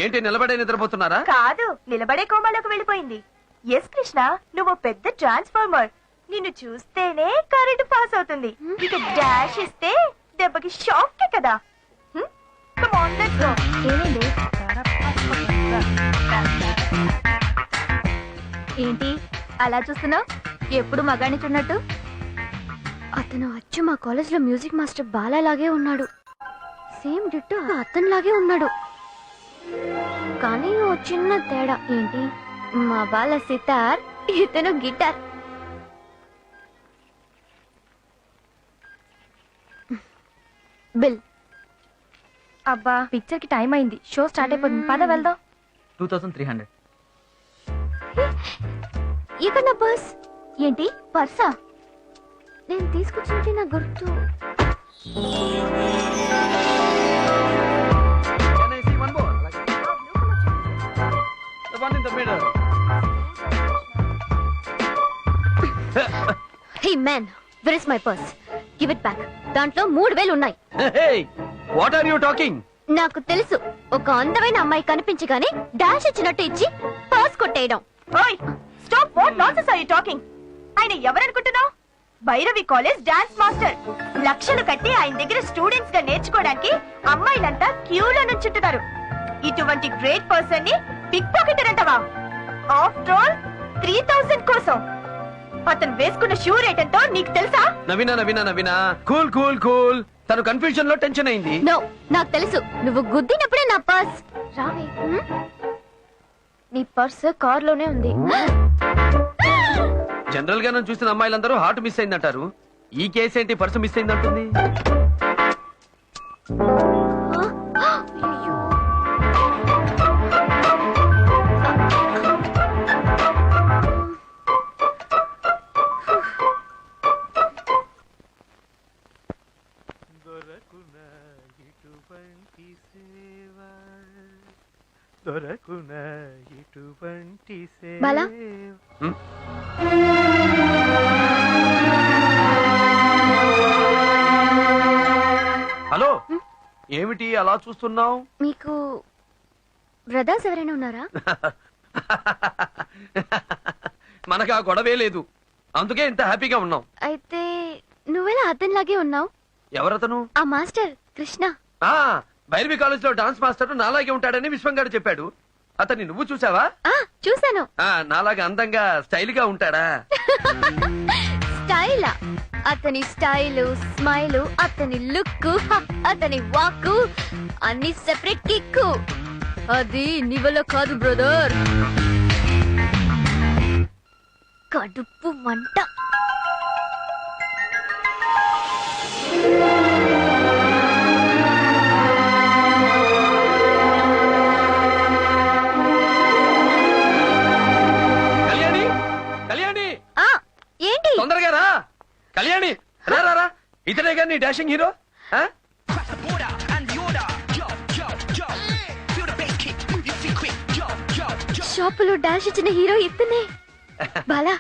ఏంటి నిలబడే నిద్రపోతున్నారా? కాదు, నిలబడే కోమాలోకి వెళ్ళిపోయింది. ఎస్ కృష్ణ, నువ్వు పెద్ద ట్రాన్స్ఫార్మర్. నిన్ను చూస్తేనే కరెంట్ పాస్ అవుతుంది. ఇక డాష్ ఇస్తే దెబ్బకి షాక్ కదా. Come on, let's go. ఏమైంది? ఏంటి అలా చూస్తున్నావు? ఎప్పుడు మగాన్ని చూడనట్టు. అతను అచ్చు మా కాలేజ్ లో మ్యూజిక్ మాస్టర్ బాలాలాగే ఉన్నాడు. సేమ్ డిట్టో అతనిలాగే ఉన్నాడు. కానీ ఓ చిన్న తేడా. ఏంటి? మా బాల సితార్, ఇతను గిటార్. బిల్. అబ్బా, పిక్చర్ కి టైం అయింది. షో స్టార్ట్ అయిపోతుంది. పద వెళ్దాం. 2300. ఇక్కడ నా పర్స్. ఏంటి పర్సా? నేను తీసుకొచ్చింది నా గుర్తు. Can I see one more? The one in the middle. Hey man, where is my purse? Give it back. దాంట్లో 3000 ఉన్నాయి. Hey, what are you talking? నాకు తెలుసు, ఒక అందమైన అమ్మాయి కనిపించగానే డాష్ ఇచ్చినట్టు ఇచ్చి పర్స్ కొట్టేయడం. ఓయ్, stop. What nonsense are you talking? ఆయన ఎవరనుకుంటున్నావు? Bhairavi college dance master. లక్షలు కట్టి ఆయన దగ్గర స్టూడెంట్స్ గా నేర్చుకోవడానికి అమ్మాయిలంతా క్యూలో నుంచుంటున్నారు. ఇటువంటి గ్రేట్ పర్సన్ ని పిక్ పాకెటర్ అంటావా? ఆఫ్టర్ ఆల్ 3000 కోసం. అతను వేసుకున్న షూ రేట్ ఎంతో నీకు తెలుసా? Naveena, Naveena, Naveena, cool cool cool. తను కన్ఫ్యూజన్ లో టెన్షన్ అయింది. నో, నాకు తెలుసు నువ్వు గుద్దినప్పుడే నా పర్స్ రావే. నీ పర్స్ కార్ లోనే ఉంది. జనరల్ గా నన్ను చూసిన అమ్మాయిలందరూ హార్ట్ మిస్ అయిందంటారు. ఈ కేసు ఏంటి పర్సు మిస్ అయిందంటుంది? అయ్యో. బాలా, హలో, ఏమిటి అలా చూస్తున్నావు? మీకు బ్రదర్స్ ఎవరైనా ఉన్నారా? మనకు ఆ గొడవే లేదు, అందుకే ఇంత హ్యాపీగా ఉన్నాం. అయితే నువ్వెలా అతనిలాగే ఉన్నావు? ఎవరతను? ఆ మాస్టర్ కృష్ణ. ఆ భైరవి కాలేజ్ లో డాన్స్ మాస్టర్ నాలాగే ఉంటాడని విశ్వం గారు చెప్పాడు. అతన్ని నువ్వు చూసావా? చూశాను. నాలాగా అందంగా స్టైల్ గా ఉంటాడా? స్టైలా? అతని స్టైలు, స్మైలు, అతని లుక్, అతని వాక్ అన్ని సెపరేట్ కిక్కు. అది నీ వల్ల కాదు బ్రదర్. కడుపు మంట. కళ్యాణి, కళ్యాణి, ఏంటి? తొందరగా రా. కళ్యాణి, రా రా రా. ఇతనే గాని నీ డాషింగ్ హీరో. షాపులో డాన్స్ ఇచ్చిన హీరో ఇతనే. బాలా,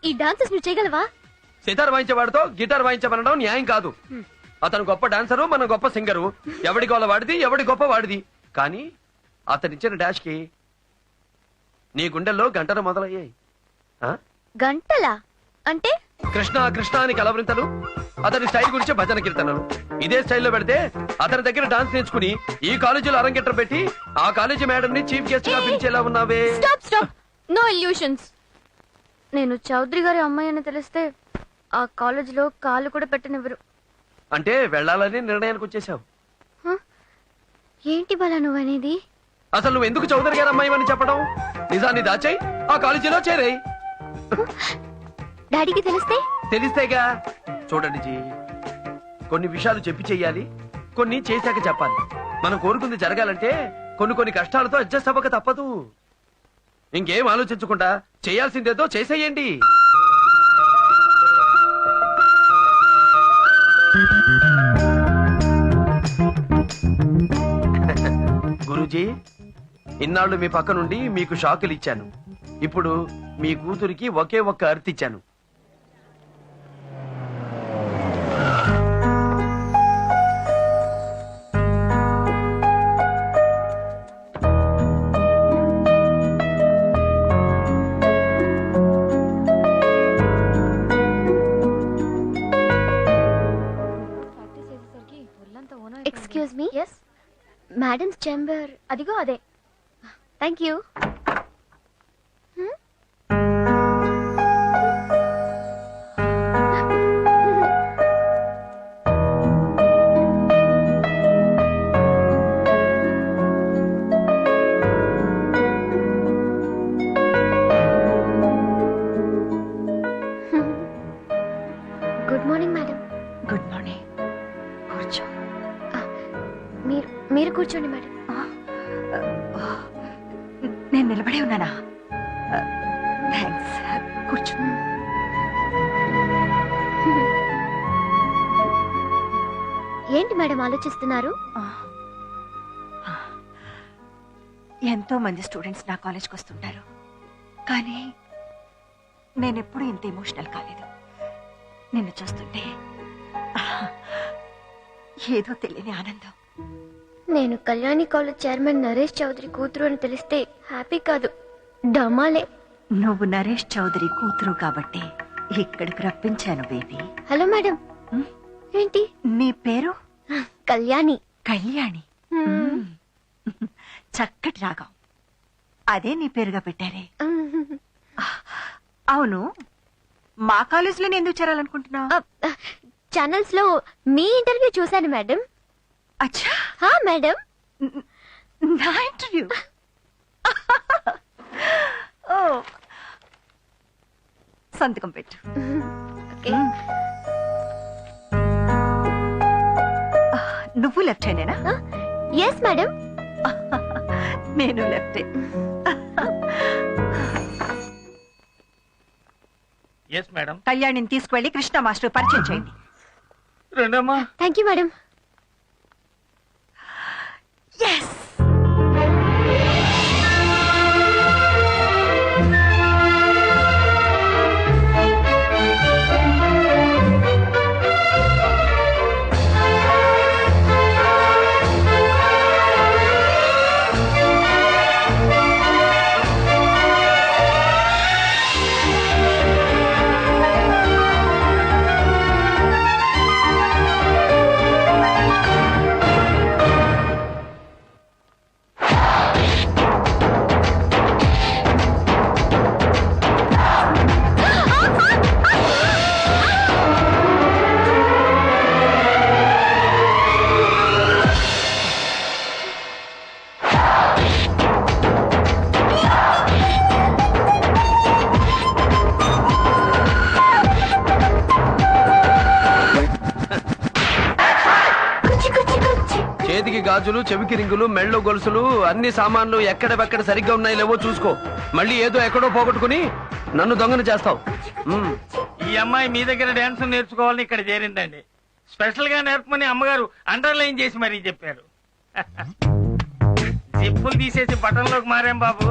ఈ డాన్సెస్ నువ్వు చేయగలవా? సితార్ వాయించేవాడితో గిటార్ వాయించమనడం న్యాయం కాదు. అతను గొప్ప డాన్సరు, మన గొప్ప సింగరు. ఎవడి గోల వాడిది, ఎవడి గొప్ప వాడిది. కానీ అతనిచ్చిన డాష్ కి నీ గుండెల్లో గంటలు మొదలయ్యాయి. గంటలా? అంటే కృష్ణ కృష్ణ అని కలవరింతలు, అతని స్టైల్ గురించి భజన కీర్తనలు. ఇదే స్టైల్లో పెడితే అతని దగ్గర డాన్స్ నేర్చుకుని ఈ కాలేజీలో అరంగేట్రం పెట్టి ఆ కాలేజీ మేడం ని చీఫ్ గెస్ట్ గా పిలిచేలా ఉన్నావే. Stop stop. No illusions. నేను చౌదరి గారి అమ్మాయి అని తెలిస్తే ఆ కాలేజీలో కాలు కూడా పెట్టనివ్వరు. అంటే వెళ్ళాలని నిర్ణయానికి వచ్చేసావు? ఏంటి బాలా నువ్వనేది? అసలు నువ్వు ఎందుకు చౌదరి గారి అమ్మాయి అని చెప్పడం? నిజాన్ని దాచాయి ఆ కాలేజీలో చేరాయి. డాడీకి తెలిస్తే? తెలిస్తేగా. చూడండి జీ, కొన్ని విషయాలు చెప్పి చెయ్యాలి, కొన్ని చేశాక చెప్పాలి. మనం కోరుకుంది జరగాలంటే కొన్ని కష్టాలతో అడ్జస్ట్ అవ్వక తప్పదు. ఇంకేం ఆలోచించకుండా చేయాల్సిందేదో చేసేయండి. గురూజీ, ఇన్నాళ్ళు మీ పక్క నుండి మీకు షాకులు ఇచ్చాను. ఇప్పుడు మీ కూతురికి ఒకే ఒక్క అర్తిచ్చాను. Excuse me. Yes, madam's chamber అదిగో అదే. Thank you. Good morning madam. Good morning. కూర్చో. మీరు కూర్చోండి మేడం. నేను నిలబడే ఉన్నానా? థ్యాంక్స్. కూర్చో. ఏంటి మేడం ఆలోచిస్తున్నారు? ఎంతో మంది స్టూడెంట్స్ నా కాలేజ్కి వస్తుంటారు, కానీ నేనెప్పుడు ఇంత ఎమోషనల్ కాలేదు. నిన్ను చూస్తుంటే ఏదో తెలియని ఆనందం. నేను కళ్యాణి కాలేజ్ చైర్మన్ నరేష్ చౌదరి కూతురు అని తెలిస్తే హ్యాపీ కాదు, డమాలే. నువ్వు నరేష్ చౌదరి కూతురు కాబట్టి ఇక్కడికి రప్పించాను బేబీ. Hello madam. ఏంటి నీ పేరు? కళ్యాణి. కళ్యాణి. చక్కటి రాగం. అదే నీ పేరుగా పెట్టారే. అవును, మా కాలేజీలో ఎందుకు చేరాలనుకుంటున్నావు? ఛానల్స్ లో మీ ఇంటర్వ్యూ చూశాను మేడం. అచ్చా, హా మేడం. నా ఇంటర్వ్యూ. ఓ, సంతకం పెట్టు. ఓకే. నువ్వు లెఫ్ట్ హ్యాండేనా? Yes madam. నేను లెఫ్ట్. Yes madam. కళ్యాణిని తీసుకువెళ్ళి కృష్ణ మాస్టర్ పరిచయం చేయండి. రెండమ్మా. Thank you madam. ఎస్. చేతికి గాజులు, చెవికి రింగులు, మెళ్ళో గొలుసులు, అన్ని సామాన్లు ఎక్కడెక్కడ సరిగ్గా ఉన్నాయి లేవో చూసుకో. మళ్ళీ ఏదో ఎక్కడో పోగొట్టుకుని నన్ను దొంగను చేస్తావు. ఈ అమ్మాయి మీ దగ్గర డాన్స్ నేర్చుకోవాలని ఇక్కడ చేరిందండి. స్పెషల్ గా నేర్పమని అమ్మగారు అండర్లైన్ చేసి మరీ చెప్పారు. జిప్పులు తీసేసి బటన్లోకి మారాం బాబు.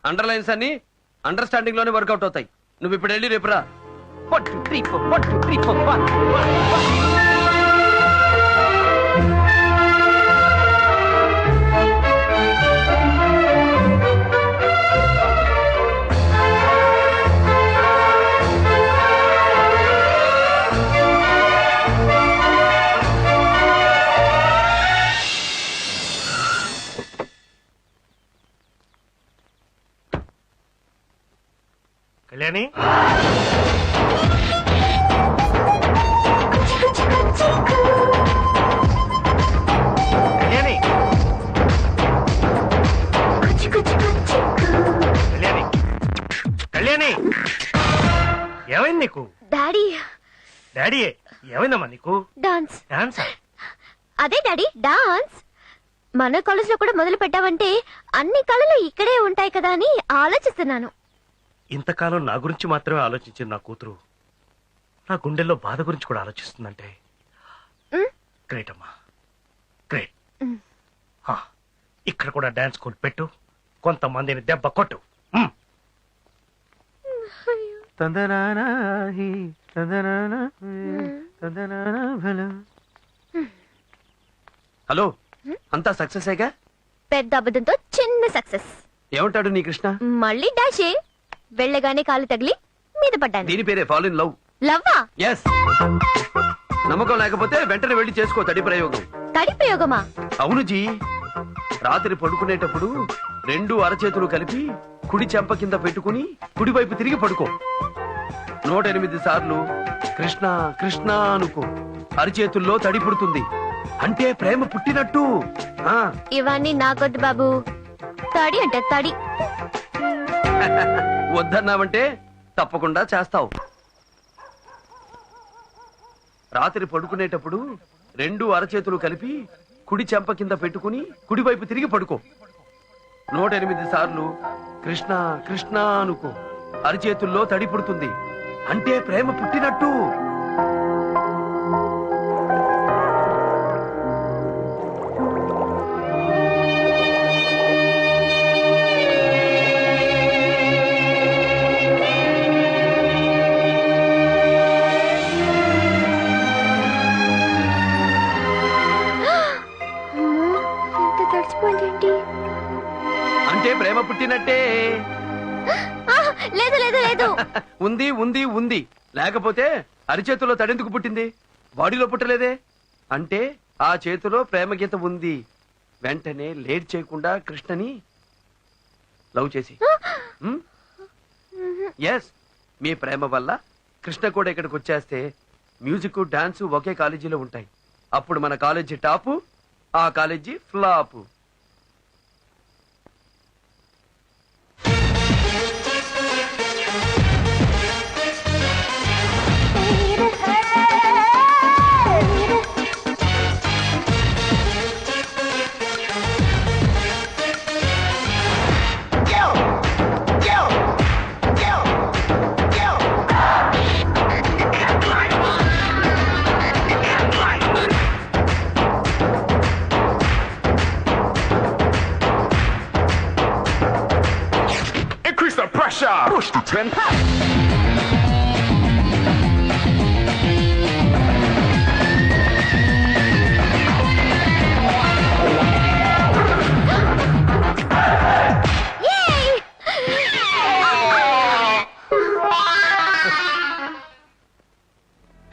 అండర్లైన్స్ అన్ని అండర్స్టాండింగ్ లోనే వర్కౌట్ అవుతాయి. నువ్వు ఇప్పుడు వెళ్ళి రేపు రా. కళ్యాణి, కళ్యాణి, కళ్యాణి, కళ్యాణి, ఏమైంది నీకు? డాడీ. డాడీ ఏమైందమ్మా నీకు? డాన్స్. డాన్సా? అదే డాడీ, డాన్స్. మన కాలేజ్ లో కూడా మొదలు పెట్టావంటే అన్ని కళలు ఇక్కడే ఉంటాయి కదా అని ఆలోచిస్తున్నాను. ఇంతకాలం నా గురించి మాత్రమే ఆలోచించింది నా కూతురు నా గుండెల్లో బాధ గురించి కూడా ఆలోచిస్తుందంటే గ్రేట్ అమ్మా, గ్రేట్. ఇక్కడ కూడా డాన్స్ స్కూల్ పెట్టు, కొంతమందిని దెబ్బ కొట్టు. హలో, అంతా సక్సెసేగా? పెద్ద అబద్ధంతో చిన్న సక్సెస్. ఏమంటాడు నీ కృష్ణ? మళ్ళీ డాషే. వెళ్ళగానే కాలు తగిలి మీద పడ్డాను. దీని పేరే ఫాల్ ఇన్ లవ్. లవ్వా? ఎస్. నమ్మకం లేకపోతే వెంటనే వెళ్ళి చేసుకో తడి ప్రయోగం. తడి ప్రయోగమా? అవును జీ. రాత్రి పడుకునేటప్పుడు రెండు అరచేతులు కలిపి కుడి చెంప కింద పెట్టుకుని కుడివైపు తిరిగి పడుకో. 108 సార్లు కృష్ణ కృష్ణ అనుకో. అరచేతుల్లో తడి పుడుతుంది, అంటే ప్రేమ పుట్టినట్టు. ఇవన్నీ నాకొద్దు బాబు. తడి అంటే తడి. వద్దన్నావంటే తప్పకుండా చేస్తావు. రాత్రి పడుకునేటప్పుడు రెండు అరచేతులు కలిపి కుడి చెంప కింద పెట్టుకుని కుడివైపు తిరిగి పడుకో. 108 సార్లు కృష్ణ కృష్ణ అనుకో. అరచేతుల్లో తడి పుడుతుంది, అంటే ప్రేమ పుట్టినట్టు. అంటే ప్రేమ పుట్టినట్టే. లేదు లేదు లేదు. ఉంది ఉంది ఉంది. లేకపోతే అరిచేతిలో తడెందుకు పుట్టింది? బాడీలో పుట్టలేదే. అంటే ఆ చేతిలో ప్రేమ గీత ఉంది. వెంటనే లేట్ చేయకుండా కృష్ణని లవ్ చేసి ఎస్ మీ ప్రేమ వల్ల కృష్ణ కూడా ఇక్కడికి వచ్చేస్తే మ్యూజిక్ డాన్స్ ఒకే కాలేజీలో ఉంటాయి. అప్పుడు మన కాలేజీ టాపు, ఆ college flop. Increase the pressure. Push to 10.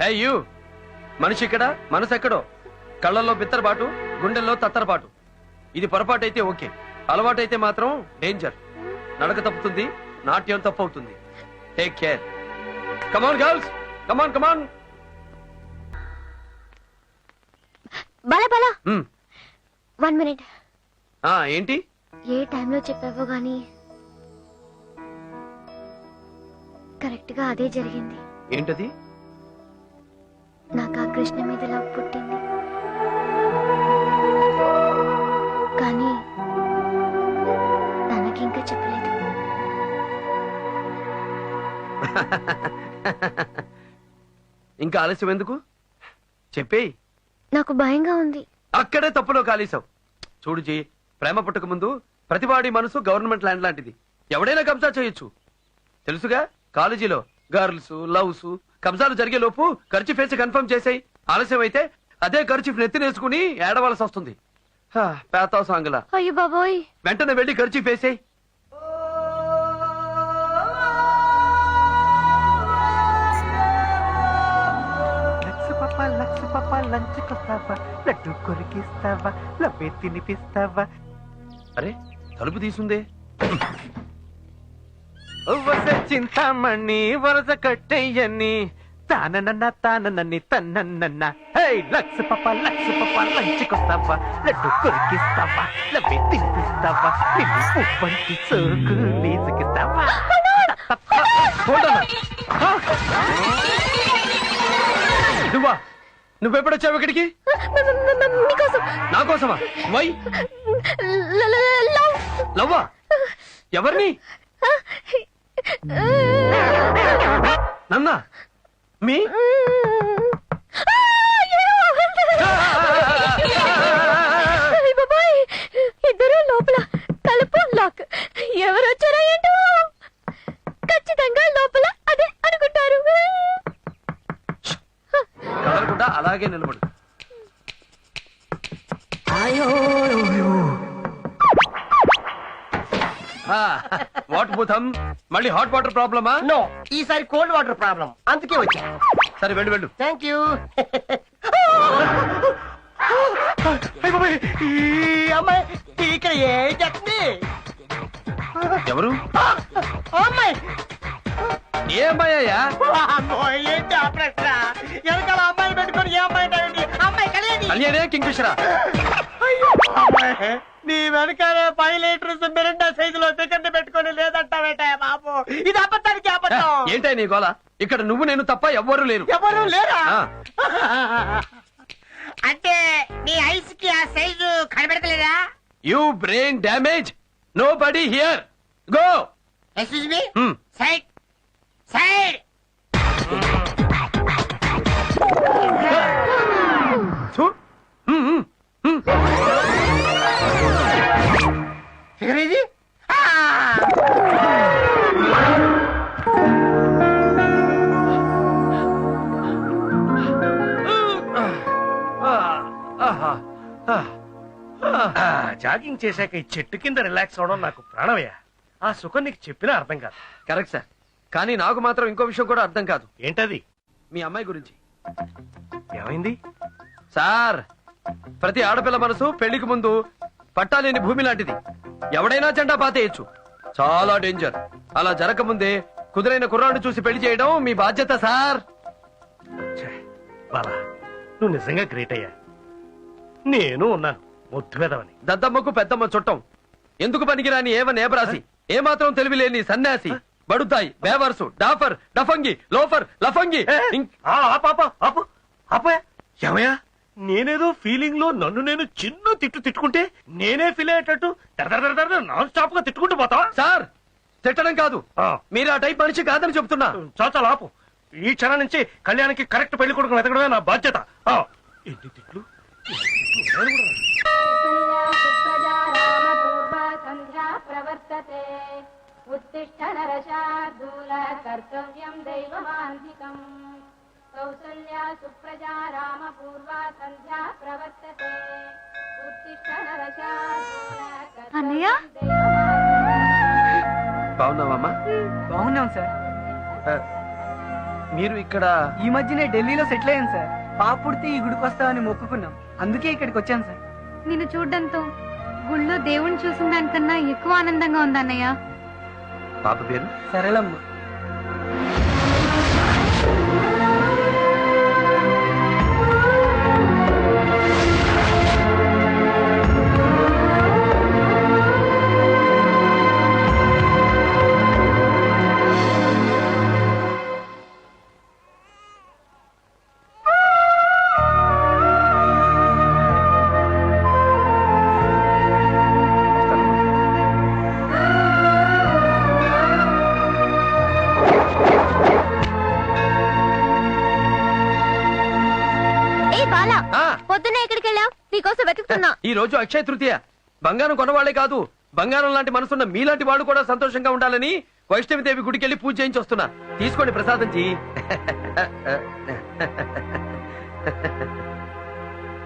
Hey you, మనిషి ఇక్కడ మనసు ఎక్కడో. కళ్ళల్లో బిత్తరపాటు, గుండెల్లో తత్తరపాటు. ఇది పొరపాటు అయితే ఓకే, అలవాటైతే మాత్రం డేంజర్. నడక తప్పుతుంది, నాట్యం తప్పు అవుతుంది. Take care. కమాన్ గర్ల్స్, కమాన్ కమాన్. బాలా బాలా 1 minute. ఏంటి? ఏ టైంలో చెప్పావో గానీ కరెక్ట్ గా అదే జరిగింది. ఏంటది? నాకు ఆ కృష్ణ మీద లవ్ పుట్టింది, కానీ తనకింకా చెప్పలేదు. ఇంకా ఆలస్యం ఎందుకు? చెప్పేయ్. నాకు భయంగా ఉంది. అక్కడే తప్పులో కాలేసావు. చూడు జీ, ప్రేమ పుట్టక ముందు ప్రతివాడి మనసు గవర్నమెంట్ ల్యాండ్ లాంటిది. ఎవడైనా కబ్జా చేయొచ్చు. తెలుసుగా, కాలేజీలో గర్ల్స్ లవ్స్ కబ్జాలు జరిగే లోపు ఖర్చు ఫేసి కన్ఫర్మ్ చేసాయి. ఆలస్యం అయితే అదే ఖర్చు నెత్తినేసుకుని ఏడవలసి వస్తుంది. పేతావు సాంగులా. అయ్యో బాబోయ్. వెంటనే వెళ్ళి ఖర్చు ఫేసాయి. లక్స్ పాప లంచ్ కొస్తావా, లడ్డు కొరికిస్తావా, లవ్వే తినిపిస్తావా. అరే తలుపు తీసుందే. చింతామణి వరస కట్టయ్యని తాననన్న తన్నన్న. హే లక్స్ పాప లంచ్ కొస్తావా, లడ్డు కొరికిస్తావా, లవ్వే తినిపిస్తావా, నిన్ను ఉప్పంటి సోకు నీసుకిస్తావా. నువ్వా? నువ్వెప్పుడొచ్చావు ఇక్కడికి? నా కోసమా? వై లవ్వా? ఎవరిని? నన్నా? మీ ఇద్దరు లోపల, తలుపు లాక్. ఎవరు వచ్చారా ఏంటో, ఖచ్చితంగా లోపల అదే అనుకుంటారు. కదలకుండా అలాగే నిలబడు. వాట్ భూతం, మళ్ళీ హాట్ వాటర్ ప్రాబ్లమా? నో, ఈసారి కోల్డ్ వాటర్ ప్రాబ్లం, అందుకే వచ్చా. సరే వెళ్ళు వెళ్ళు. Thank you. ఈ అమ్మాయి ఇక్కడ ఏం చెప్తుంది? ఎవరు? అమ్మాయి ఏ అమ్మాయ్యా? ఏంటి ఆ ప్రశ్న? వెనకాల అమ్మాయిని పెట్టుకొని ఏ అమ్మాయి అంటావేంటి? అమ్మాయి కలియండి. కళ్యాణే కింగ్ఫిషరా? నీ వెనకాలే 5 లీటర్స్ మిరిండా సైజులో సెకండ్ పెట్టుకొని లేదంటావేట బాబు. ఇది అబద్ధానికి అబద్ధం. ఏంటై నీ గోల? ఇక్కడ నువ్వు నేను తప్ప ఎవ్వరూ లేరు. ఎవరు లేరా? ఆ. అంటే నీ ఐస్ కి ఆ సైజు కనబడతలేదా? You brain damage. Nobody here. Go. Excuse me. Side side. Figure ఇది. జాగింగ్ చేశాక ఈ చెట్టు కింద రిలాక్స్ అవడం నాకు ప్రాణమయ్యా. ఆ సుఖం నీకు చెప్పినా అర్థం కాదు. కరెక్ట్ సార్, కానీ నాకు మాత్రం ఇంకో విషయం కూడా అర్థం కాదు. ఏంటది? మీ అమ్మాయి గురించి. ఏమైంది సార్, ప్రతి ఆడపిల్ల మనసు పెళ్లికి ముందు పట్టాలేని భూమి లాంటిది. ఎవడైనా జెండా పాతేయచ్చు. చాలా డేంజర్. అలా జరగకముందే కుదురైన కుర్రాడు చూసి పెళ్లి చేయడం మీ బాధ్యత సార్. బాలా నువ్వు నిజంగా గ్రేట్ అయ్యా. నేను ఉన్నాను ముద్దు పెదవని. దద్దమ్మకు పెద్దమ్మ చుట్టం. ఎందుకు పనికిరాని ఏవనేబరాసి, ఏమాత్రం తెలివిలేని సన్యాసి, బడుతాయి, బేవర్సు, డాఫర్, డఫంగి, లోఫర్, లఫంగి. ఏమయ్యా నేనేదో ఫీలింగ్ లో నన్ను నేను చిన్న తిట్టుకుంటే నేనే ఫీల్ అయ్యేటట్టు నాన్ స్టాప్ గా తిట్టుకుంటూ పోతావా? సార్ తిట్టడం కాదు, మీరు ఆ టైప్ మనిషి కాదని చెప్తున్నా. చాచా లాపు. ఈ క్షణం నుంచి కళ్యాణ్కి కరెక్ట్ పెళ్లి కొడుకు వెతకడమే నా బాధ్యత. ఎన్ని తిట్లు ఉత్తిష్ట నరశార్దూల కర్తవ్యం దైవమాంధికం కౌసల్యా సుప్రజా రామ పూర్వా సంధ్యా ప్రవర్తతే ఉత్తిష్ట నరశార్దూల అన్నయ్య బాగున్నావమ్మా? బాగున్నాం సార్. మీరు ఇక్కడ ఈ మధ్యనే ఢిల్లీలో సెటిల్ అయ్యాం సార్. పాపుడితే ఈ గుడికి వస్తామని మొక్కుకున్నాం, అందుకే ఇక్కడికి వచ్చాను సార్. నిన్ను చూడ్డంతో గుళ్ళో దేవుణ్ణి చూసిన దానికన్నా ఎక్కువ ఆనందంగా ఉందన్నయ్య. పాప పేరు సరళమ్మ. పొద్దున్న ఎక్కడికి వెళ్ళావు? నీకోసం వెతుకుతున్నా. ఈ రోజు అక్షయ తృతీయ. బంగారం కొనవాళ్లే కాదు, బంగారం లాంటి మనసున్న మీలాంటి వాళ్ళు కూడా సంతోషంగా ఉండాలని వైష్ణవిదేవి గుడికెళ్ళి పూజ చేయించి వస్తున్నా. తీసుకోండి ప్రసాదం ji.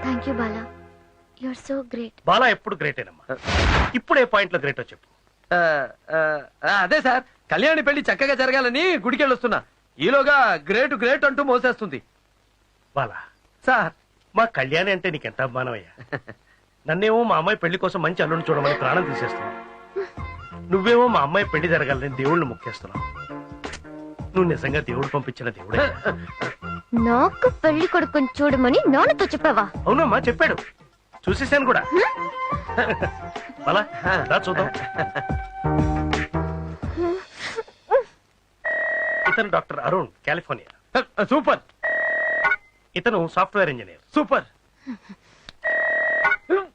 Thank you Bala, you are so great. Bala ఎప్పుడు గ్రేటేనమ్మా. ఇప్పుడు ఏ పాయింట్ లో గ్రేట్ చెప్పు. అదే సార్, కళ్యాణి పెళ్లి చక్కగా జరగాలని గుడికెళ్ళి వస్తున్నా. ఈలోగా గ్రేట్ గ్రేట్ అంటూ మోసేస్తుంది. బాలా సార్ మా కళ్యాణి అంటే నీకెంత అభిమానమయ్యా. నన్నేమో మా అమ్మాయి పెళ్లి కోసం మంచి అల్లుని చూడమని ప్రాణం తీసేస్తున్నావు. నువ్వేమో మా అమ్మాయి పెళ్లి జరగాలని దేవుళ్ళని మొక్కేస్తున్నావు. నువ్వు నిజంగా దేవుడు పంపించిన దేవుడే. నాకు పెళ్లి కొడుకుని చూడమని నాన్నతో చెప్పావా? అవునమ్మా చెప్పాడు, చూసేసాను కూడా. బాలా రా చూద్దాం. ఇతను డాక్టర్ అరుణ్, కాలిఫోర్నియా. సూపర్. ఇతను సాఫ్ట్వేర్ ఇంజనీర్. సూపర్.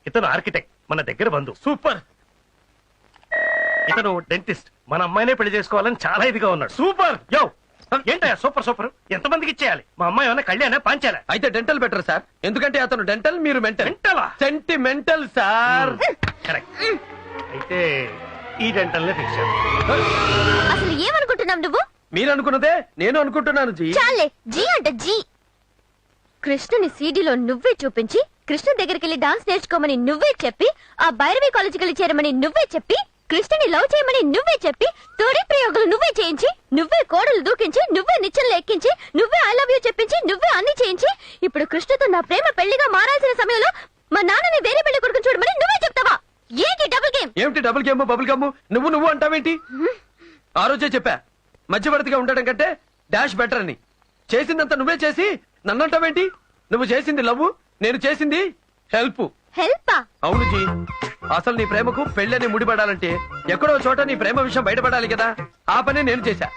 ఇతను ఆర్కిటెక్ట్, మన దగ్గర బంధు. సూపర్. ఇతను డెంటిస్ట్, మన అమ్మాయినే పెళ్లి చేసుకోవాలని చాలా ఇదిగా ఉన్నాడు. సూపర్. యో ఏంటయ్యా సూపర్ సూపర్. ఎంతమందికి ఇచ్చేయాలి? మా అమ్మాయి ఏమన్నా కళ్యాణ పాంచాలా? అయితే డెంటల్ బెటర్ సార్, ఎందుకంటే అతను డెంటల్, మీరు మెంటల్. మెంటలా? Sentimental sir. కరెక్ట్. అయితే ఈ డెంటల్ నే ఫిక్స్ చేద్దాం. అసలు ఏమనుకుంటున్నావు నువ్వు? మీరు అనుకున్నదే నేను అనుకుంటున్నాను జీ. చాలే జీ అంట జీ. కృష్ణని సీడీలో నువ్వే చూపించి, కృష్ణ దగ్గరికి వెళ్ళి డాన్స్ నేర్చుకోమని నువ్వే చెప్పి, ఆ భైరవి కాలేజీకి వెళ్ళి చేరమని నువ్వే చెప్పి, కృష్ణని లవ్ చేయమని నువ్వే చెప్పి, తోడి ప్రయోగాలు నువ్వే చేయించి, నువ్వే కోడలు దూకించి, నువ్వే నిచ్చెనలు ఎక్కించి, నువ్వే ఐ లవ్ యూ చెప్పించి, నువ్వే అన్ని చేయించి, ఇప్పుడు కృష్ణతో నా ప్రేమ పెళ్లిగా మారాల్సిన సమయంలో మా నాన్నని వేరే పెళ్లి కొడుకుని చూడమని నువ్వే చెప్తావా? ఏంటి డబుల్ గేమ్? ఏమిటి డబుల్ గేమ్ బబుల్ గమ్? నువ్వు అంటావేంటి? ఆ రోజే చెప్పా, మధ్యవర్తిగా ఉండడం కంటే డాష్ బెటర్ అని. చేసిందంతా నువ్వే చేసి నన్నంటావేంటి? నువ్వు చేసింది లవ్, నేను చేసింది హెల్ప్. హెల్పా? అవును జీ. అసలు నీ ప్రేమకు పెళ్ళని ముడిపడాలంటే ఎక్కడో చోట నీ ప్రేమ విషయం బయటపడాలి కదా. ఆ పనే నేను చేశా.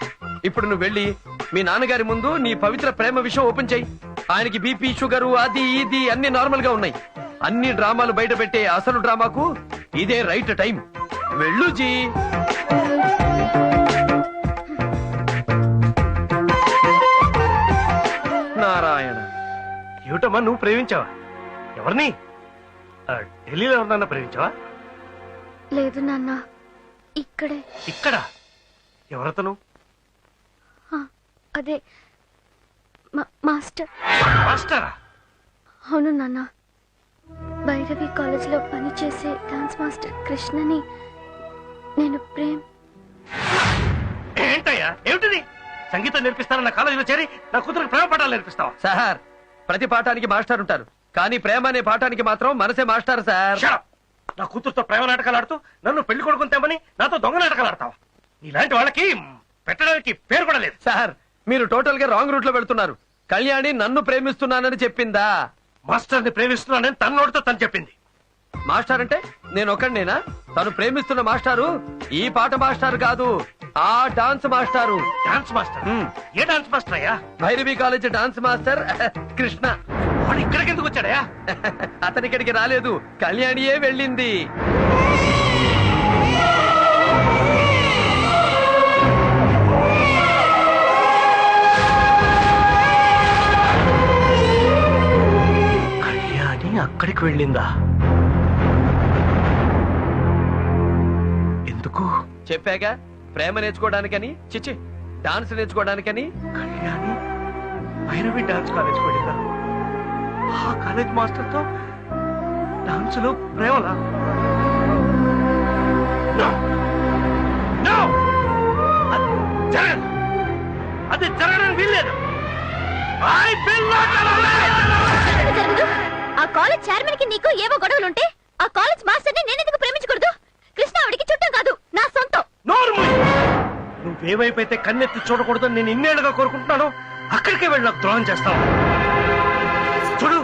ఇప్పుడు నువ్వు వెళ్ళి మీ నాన్నగారి ముందు నీ పవిత్ర ప్రేమ విషయం ఓపెన్ చెయ్యి. ఆయనకి బీపీ, షుగరు, అది ఇది అన్ని నార్మల్ గా ఉన్నాయి. అన్ని డ్రామాలు బయట పెట్టే అసలు డ్రామాకు ఇదే రైట్ టైం. వెళ్ళు జీ. నారాయణ. ఏమిటమ్మా నువ్వు ప్రేమించావా? ఎవరిని? ఢిల్లీలో ఎవరినన్నా ప్రేమించావా? లేదు నాన్న, ఇక్కడే. ఇక్కడ? ఎవరతను? అదే మాస్టర్. మాస్టరా? అవును నాన్న, భైరవి కాలేజ్ లో పనిచేసే డాన్స్ మాస్టర్ కృష్ణని నేను ఏంటయ్యా ఏమిటిది? సంగీతం నేర్పిస్తానన్న కాలేజీలో చేరి నా కూతురికి ప్రేమ పాఠాలు నేర్పిస్తావా? సార్, ప్రతి పాఠానికి మాస్టర్ ఉంటారు, కానీ ప్రేమ అనే పాఠానికి మాత్రం మనసే మాస్టర్ సార్. నా కూతురుతో ప్రేమ నాటకాలు ఆడుతూ నన్ను పెళ్లి కొడుకుని తెమ్మని నాతో దొంగ నాటకాలు ఆడతావా? ఇలాంటి వాళ్ళకి పెట్టడానికి పేరు కూడా లేదు. సార్ మీరు టోటల్ గా రాంగ్ రూట్ లో పెడుతున్నారు. కళ్యాణి నన్ను ప్రేమిస్తున్నానని చెప్పిందా? మాస్టర్ని ప్రేమిస్తున్నానని తన నోటితో తను చెప్పింది. మాస్టర్ అంటే నేను ఒకడినేనా? తను ప్రేమిస్తున్న మాస్టారు ఈ పాట మాస్టర్ కాదు, ఆ డాన్స్ మాస్టారు. Dance master? ఏ డాన్స్ మాస్టర్ అయ్యా? Bhairavi college dance master Krishna. వాడు ఇక్కడికి ఎందుకు వచ్చాడయా? అతని ఇక్కడికి రాలేదు, కళ్యాణియే వెళ్ళింది. కళ్యాణి అక్కడికి వెళ్ళిందా? ఎందుకు? చెప్పాగా, ప్రేమ నేర్చుకోవడానికని. చిచ్చి, డాన్స్ నేర్చుకోవడానికని. కళ్యాణి భైరవి డాన్స్ కాలేజ్ వెళ్ళిందా? ఆ కాలేజ్ మాస్టర్ తో డాన్స్ లో ప్రేమలా? అది జరగడానికి వీల్లేదు. ఆ కాలేజ్ చైర్మన్ కి నీకు ఏవో గొడవలుంటే ఆ కాలేజ్ మాస్టర్ ని నేనెందుకు ప్రేమించకూడదు? కృష్ణ ఆవిడికి చుట్టం కాదు, నా సొంతం. నువ్వేవైపోతే కన్నెత్తి చూడకూడదని నేను ఇన్నేళ్లుగా కోరుకుంటున్నాను, అక్కడికే వెళ్ళి నాకు ద్రోహం చేస్తావు. చూడు,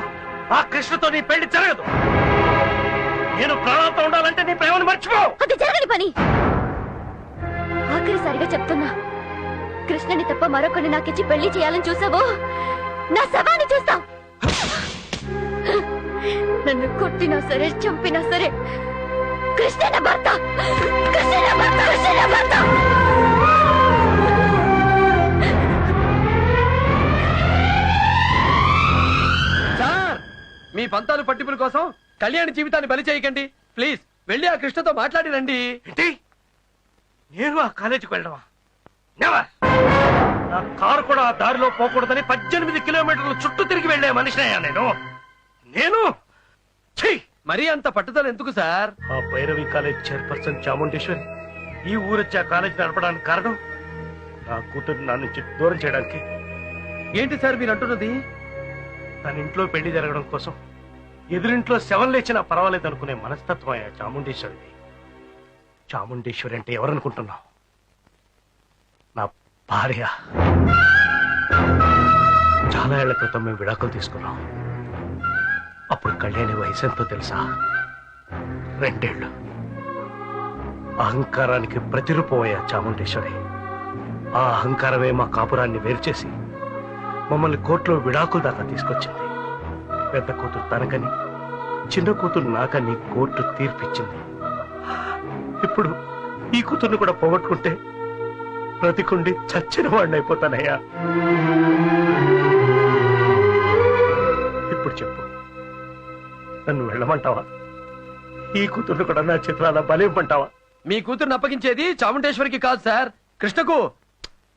ఆ కృష్ణతో నీ పెళ్లి జరగదు. నేను ప్రాణాలతో ఉండాలంటే నీ ప్రేమను మర్చిపో. అది జరగని పని. ఆఖరిసారిగా చెప్తున్నా, కృష్ణని తప్ప మరొకరిని నాకిచ్చి పెళ్లి చేయాలని చూసావో నా శవాన్ని చూస్తావు. నన్ను కొట్టినా సరే, చంపినా సరే, కృష్ణ నా భర్త, కృష్ణ నా భర్త, కృష్ణ నా భర్త. సార్, మీ పంతాలు పట్టింపుల కోసం కళ్యాణి జీవితాన్ని బలి చేయకండి ప్లీజ్. వెళ్ళి ఆ కృష్ణతో మాట్లాడి రండి. ఏంటి? నేను ఆ కాలేజీకి వెళ్ళడమా? నెవర్. నా కారు కూడా ఆ దారిలో పోకూడదని 18 కిలోమీటర్లు చుట్టూ తిరిగి వెళ్లే మనిషినయ్యా నేను. మరీ అంత పట్టుదల ఎందుకు సార్? ఆ భైరవి కాలేజ్ చైర్పర్సన్ చాముండేశ్వరి ఈ ఊరొచ్చి ఆ కాలేజ్ నడపడానికి కారణం నా కూతురు నా నుంచి దూరం చేయడానికి. ఏంటి సార్ మీరు అంటున్నది? తన ఇంట్లో పెళ్లి జరగడం కోసం ఎదురింట్లో శవం లేచినా పర్వాలేదు అనుకునే మనస్తత్వం అయ్యా చాముండేశ్వరిది. చాముండేశ్వరి అంటే ఎవరనుకుంటున్నావు? నా భార్య. చాలా ఏళ్ల క్రితం మేము విడాకులు తీసుకున్నాం. అప్పుడు కళ్యాణి వయసు ఎంతో తెలుసా? 2 ఏళ్ళు. అహంకారానికి ప్రతిరూపమయ్యా చాముండేశ్వరి. ఆ అహంకారమే మా కాపురాన్ని వేరు చేసి మమ్మల్ని కోర్టులో విడాకుల దాకా తీసుకొచ్చింది. పెద్ద కూతురు తనకని, చిన్న కూతురు నాకని కోర్టు తీర్పిచ్చింది. ఇప్పుడు ఈ కూతుర్ని కూడా పోగొట్టుకుంటే బ్రతికుండి చచ్చిన వాడిని అయిపోతానయ్యా. ఇప్పుడు చెప్పు, నన్ను వెళ్ళమంటావా? ఈ కూతుర్ని కూడా నా చిత్రాల బలివ్వమంటావా? మీ కూతురుని అప్పగించేది చాముండేశ్వరికి కాదు సార్, కృష్ణకు.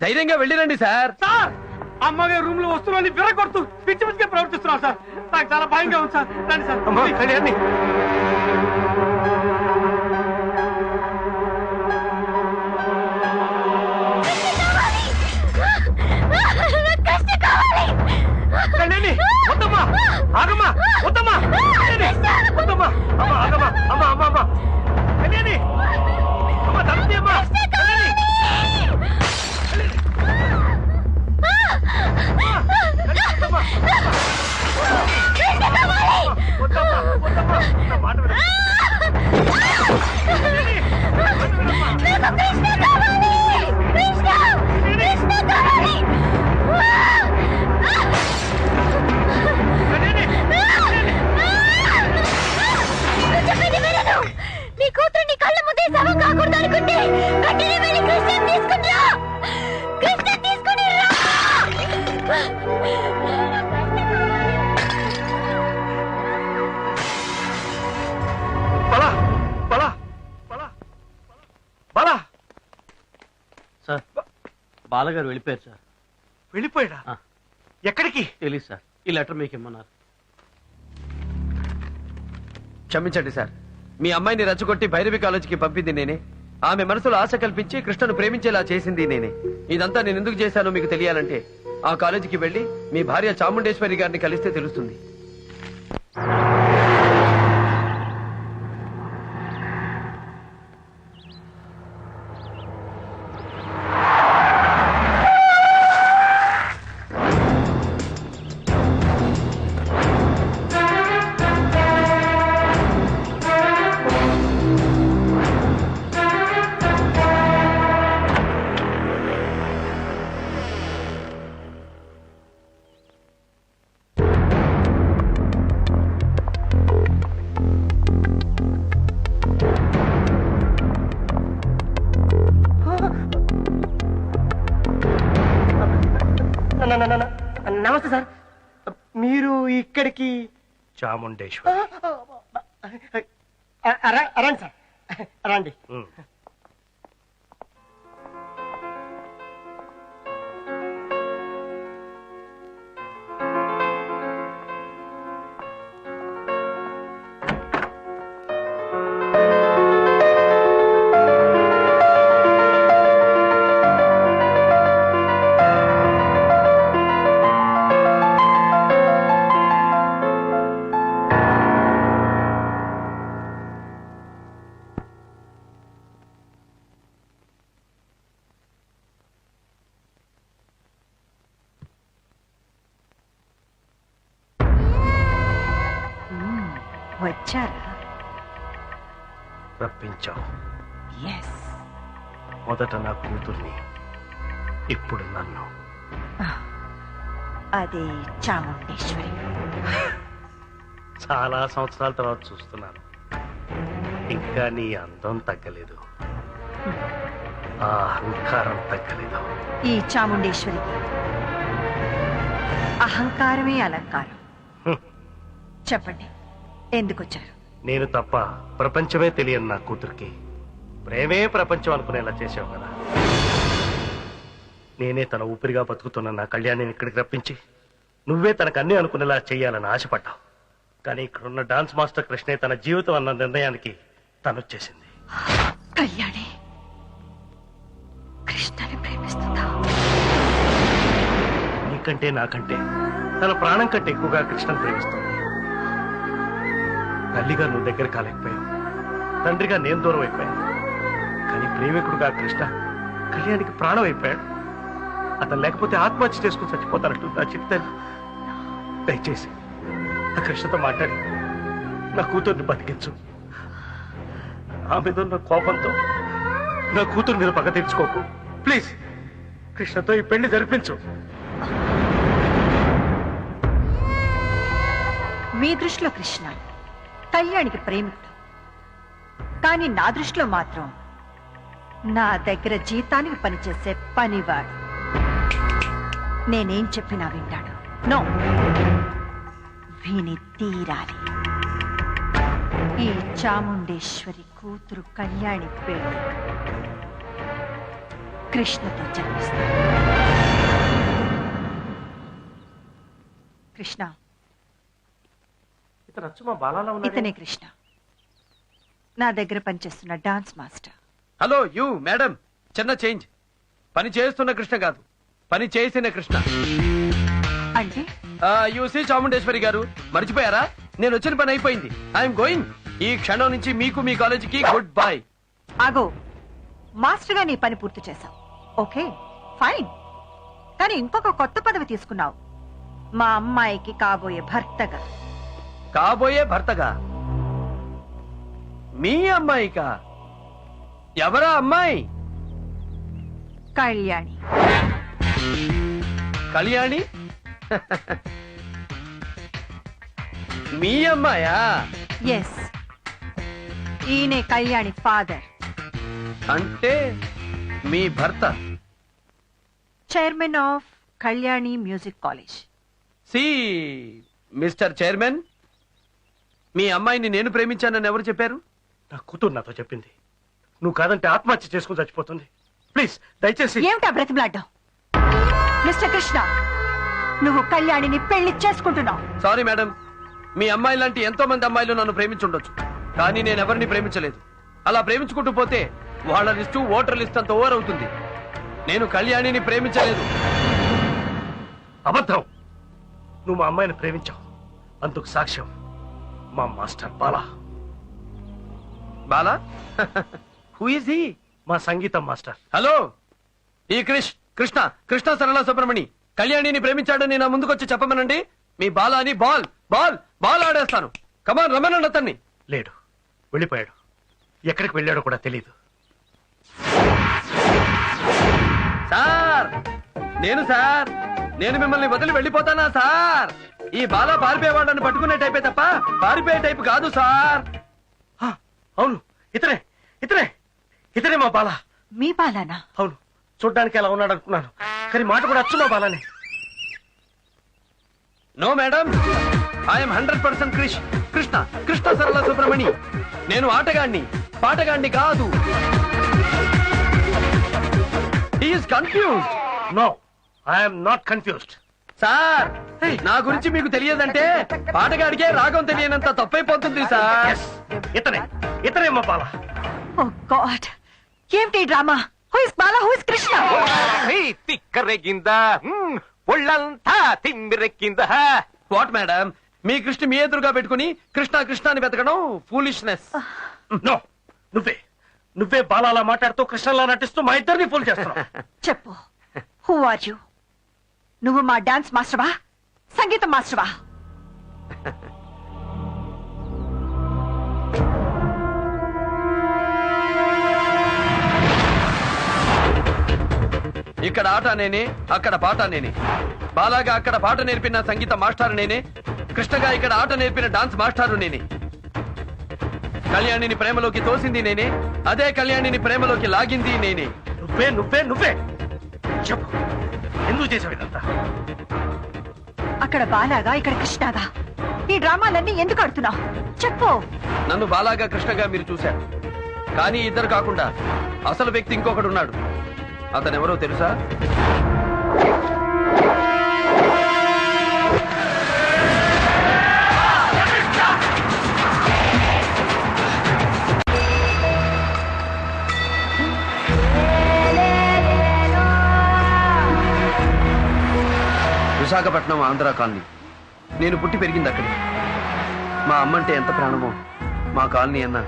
ధైర్యంగా వెళ్ళిరండి సార్. అమ్మగారు రూమ్ లో వస్తున్నా విరగొడుతూ పిచ్చి పిచ్చిగా ప్రవర్తిస్తున్నావు సార్. నాకు చాలా భయంగా ఉంది సార్. రండి సార్. అమ్మా కళ్యాణి, కళ్యాణి వద్దమ్మా, ఆగమ్మా, వద్దమ్మా, వద్దమ్మా, అమ్మా ఆగమ్మా, అమ్మా అమ్మా అమ్మా కళ్యాణి, అమ్మా తప్పి అమ్మా కళ్యాణి, వద్దమ్మా, వద్దమ్మా, నా మాట వినమ్మా. నీ కూతురు నీ కళ్ళ ముందే శవం కాకూడదు అనుకుంటే వెంటనే వెళ్ళి కృష్ణ తీసుకుంటా. కృష్ణ తీసుకుని రా. బలా బలా బలా బలా. సార్, బాలగారు వెళ్ళిపోయారు సార్. వెళ్ళిపోయాడా? ఎక్కడికి తెలీదు సార్. ఈ లెటర్ మీకు ఇమ్మన్నారు. క్షమించండి సార్, మీ అమ్మాయిని రెచ్చగొట్టి భైరవి కాలేజీకి పంపింది నేనే. ఆమె మనసులో ఆశ కల్పించి కృష్ణను ప్రేమించేలా చేసింది నేనే. ఇదంతా నేను ఎందుకు చేశానో మీకు తెలియాలంటే ఆ కాలేజీకి వెళ్లి మీ భార్య చాముండేశ్వరి గారిని కలిస్తే తెలుస్తుంది. నమస్తే సార్, మీరు ఇక్కడికి చాముండేశ్వరి. రండి సార్, రండి. వచ్చారా? రప్పించావు. ఎస్. మొదట నా కూతుర్ని, ఇప్పుడు నన్ను. అది చాముండేశ్వరి. చాలా సంవత్సరాల తర్వాత చూస్తున్నాను. ఇంకా నీ అందం తగ్గలేదు, ఆ అహంకారం తగ్గలేదు. ఈ చాముండేశ్వరికి అహంకారమే అలంకారం. చెప్పండి, ఎందుకు వచ్చారు? నేను తప్ప ప్రపంచమే తెలియని నా కూతురికి ప్రేమే ప్రపంచం అనుకునేలా చేసావు కదా. నేనే తన ఊపిరిగా బతుకుతున్న నా కళ్యాణిని ఇక్కడికి రప్పించి నువ్వే తనకు అన్ని అనుకునేలా చెయ్యాలని ఆశపడ్డావు. కానీ ఇక్కడున్న డాన్స్ మాస్టర్ కృష్ణే తన జీవితం అన్న నిర్ణయానికి తనొచ్చేసింది. కళ్యాణి కృష్ణని ప్రేమిస్తుందా? నీకంటే నాకంటే తన ప్రాణం కంటే ఎక్కువగా కృష్ణను ప్రేమిస్తుంది. తల్లిగా నువ్వు దగ్గర కాలేకపోయావు, తండ్రిగా నేను దూరం అయిపోయాను. కానీ ప్రేమికుడుగా కృష్ణ కళ్యాణికి ప్రాణం అయిపోయాడు. అతను లేకపోతే ఆత్మహత్య చేసుకుని చచ్చిపోతానంటూ నా చిత్తాన్ని. దయచేసి ఆ కృష్ణతో మాట్లాడి నా కూతుర్ని బతికించు. ఆ మీద ఉన్న కోపంతో నా కూతురు మీద పగ తెచ్చుకోకు ప్లీజ్. కృష్ణతో ఈ పెళ్లి జరిపించు. మీ దృష్టిలో కృష్ణ కళ్యాణికి ప్రేమికుడు, కానీ నా దృష్టిలో మాత్రం నా దగ్గర జీతానికి పనిచేసే పనివాడు. నేనేం చెప్పినా వింటాడు. నో, విని తీరాలి. ఈ చాముండేశ్వరి కూతురు కళ్యాణి పెళ్లి కృష్ణతో జరిపిస్తాడు. కృష్ణ, ఇతనే కృష్ణ, నా దగ్గర పనిచేస్తున్న dance master. Hello you madam, చిన్న చేంజ్. పని చేస్తున్న కృష్ణ కాదు, పని చేసిన కృష్ణ. అంటే యూసీ చాముండేశ్వరి గారు, మర్చిపోయారా? నేను వచ్చిన పని అయిపోయింది. I'm going. ఈ క్షణం నుంచి మీకు మీ కాలేజీకి గుడ్ బై. ఆగో, మాస్టర్ గా నీ పని పూర్తి చేశావు, ఓకే ఫైన్. కానీ ఇంకొక కొత్త పదవి తీసుకున్నావు, మా అమ్మాయికి కాబోయే భర్తగా. కాబోయే భర్తగా? మీ అమ్మాయికా? ఎవరా అమ్మాయి? కళ్యాణి. కళ్యాణి? మీ అమ్మాయా? ఎస్, ఈయనే కళ్యాణి ఫాదర్. అంటే మీ భర్త chairman of Kalyani music college. See mister chairman, మీ అమ్మాయిని నేను ప్రేమించానని ఎవరు చెప్పారు? నా కూతురు నాతో చెప్పింది. నువ్వు కాదంటే ఆత్మహత్య చేసుకుని చచ్చిపోతుంది. ప్లీజ్ దయచేసి. ఏమిటా బ్రతిమలాడ్డావు? మిస్టర్ కృష్ణ, నువ్వు కళ్యాణిని పెళ్లి చేసుకుంటున్నావు. సారీ మేడం, మీ అమ్మాయి లాంటి ఎంతో మంది అమ్మాయిలు నన్ను ప్రేమించుండొచ్చు, కానీ నేను ఎవరిని ప్రేమించలేదు. అలా ప్రేమించుకుంటూ పోతే వాళ్ళ లిస్టు ఓటర్ లిస్ట్ అంత ఓవర్ అవుతుంది. నేను కళ్యాణిని ప్రేమించలేదు. అబద్ధం. నువ్వు మా అమ్మాయిని ప్రేమించావు. అందుకు సాక్ష్యం మా master Bala. Bala? Who is he? మా సంగీతం మాస్టర్. హలో, ఈ కృష్ణ కృష్ణ సరళ సుబ్రమణి కళ్యాణిని ప్రేమించాడని నా ముందుకొచ్చి చెప్పమనండి. మీ బాలాని బాల్ బాల్ బాల్ ఆడేస్తాను. కమాన్, రమ్మనండి అతన్ని. లేడు, వెళ్ళిపోయాడు. ఎక్కడికి వెళ్ళాడో కూడా తెలీదు. సార్, నేను మిమ్మల్ని వదిలి వెళ్ళిపోతానా సార్? ఈ బాలా పారిపోయేవాళ్ళని పట్టుకునే టైపే తప్ప పారిపోయే టైపు కాదు సార్. అవును, ఇతనే మా బాలా. మీ బాలానా? అవును, చూడ్డానికి ఎలా ఉన్నాడు అనుకున్నాను, కానీ మాట కూడా అచ్చు మా బాలానే. No madam, I'm 100% Krishna Krishna Sarala Subramani. నేను ఆటగాణ్ణి, పాటగాణ్ణి కాదు. He's confused. No, I'm not confused. Sir, నా గురించి మీకు తెలియదంటే పాటగాడికే రాగం తెలియనంత తప్పైపోతుంది సార్. ఇతనే మా బాల. ఓ గాడ్, ఏంటి drama? Who is Bala, who is Krishna? తిక్కరెగిందా, ఒళ్ళంతా తిమ్మిరెక్కిందా. వాట్ మేడం, మీ కృష్ణ మీ ఎదురుగా పెట్టుకుని కృష్ణ కృష్ణ అని వెతకడం ఫూలిష్నెస్. నో, నువ్వే బాలాలా మాట్లాడుతూ కృష్ణలా నటిస్తూ మా ఇద్దరిని ఫుల్ చేస్తున్నావు. చెప్పు, హూ ఆర్ యు? నువ్వు మా డాన్స్ మాస్టర్వా, సంగీతం మాస్టర్వా? ఇక్కడ ఆట నేనే, అక్కడ పాట నేనే. బాలాగా అక్కడ పాట నేర్పిన సంగీత మాస్టారు నేనే, కృష్ణగా ఇక్కడ ఆట నేర్పిన డాన్స్ మాస్టారు నేనే. కళ్యాణిని ప్రేమలోకి తోసింది నేనే, అదే కళ్యాణిని ప్రేమలోకి లాగింది నేనే. నువ్వే చెప్పు, ఎందుకు చేసావు ఇదంతా? అక్కడ బాలాగా, ఇక్కడ కృష్ణగా. ఈ డ్రామాలన్నీ ఎందుకు ఆడుతున్నావు? చెప్పు. నన్ను బాలాగా కృష్ణగా మీరు చూశారు, కానీ ఇద్దరు కాకుండా అసలు వ్యక్తి ఇంకొకడు ఉన్నాడు. అతనెవరో తెలుసా? విశాఖపట్నం ఆంధ్ర కాలనీ. నేను పుట్టి పెరిగింది అక్కడే. మా అమ్మంటే ఎంత ప్రాణమో మా కాలనీ అన్నా,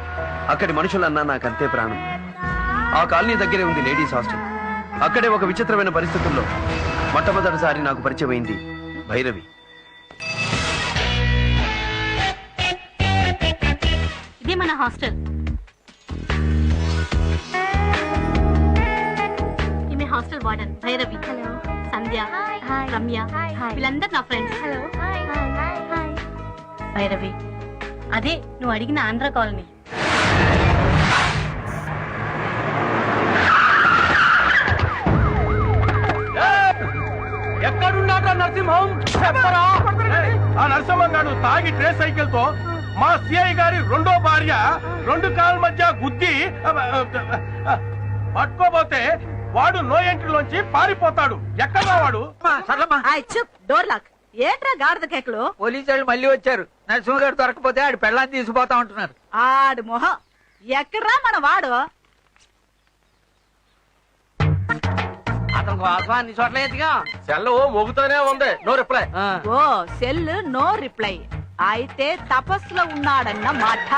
అక్కడి మనుషులన్నా నాకంతే ప్రాణం. ఆ కాలనీ దగ్గరే ఉంది లేడీస్ హాస్టల్. అక్కడే ఒక విచిత్రమైన పరిస్థితుల్లో మొట్టమొదటిసారి నాకు పరిచయం అయింది భైరవి. ఇది మన హాస్టల్. ఈమె హాస్టల్ వార్డెన్ భైరవి. హలో. సంధ్య, రమ్య, వీళ్ళందరూ నా ఫ్రెండ్స్. హలో. భైరవి, అదే నువ్వు అడిగిన ఆంధ్ర కాలనీ. ఎక్కడున్నాడు నరసింహం? ఆ నరసింహం గారు తాగి ట్రే సైకిల్ తో మా సిఐ గారి రెండో భార్య రెండు కాళ్ళ మధ్య గుద్ది పట్టుకోబోతే వాడు నో ఎంట్రీలోంచి పారిపోతాడు. ఎక్కడా వాడు? Door lock. ఏంట్రా గాడిద కేకలు? పోలీసు వాళ్ళు మళ్ళీ వచ్చారు. నరసింహ గారు దొరకపోతే ఆడు పెళ్ళాన్ని తీసుకుపోతా ఉంటున్నారు. ఆడు మొహం. ఎక్కడ్రా మన వాడు? అతని కోసం అన్ని చోట్ల ఎత్తిగా సెల్ మోగుతూనే ఉంది. No reply. Oh cell no reply. అయితే తపస్సులో ఉన్నాడన్న మాట.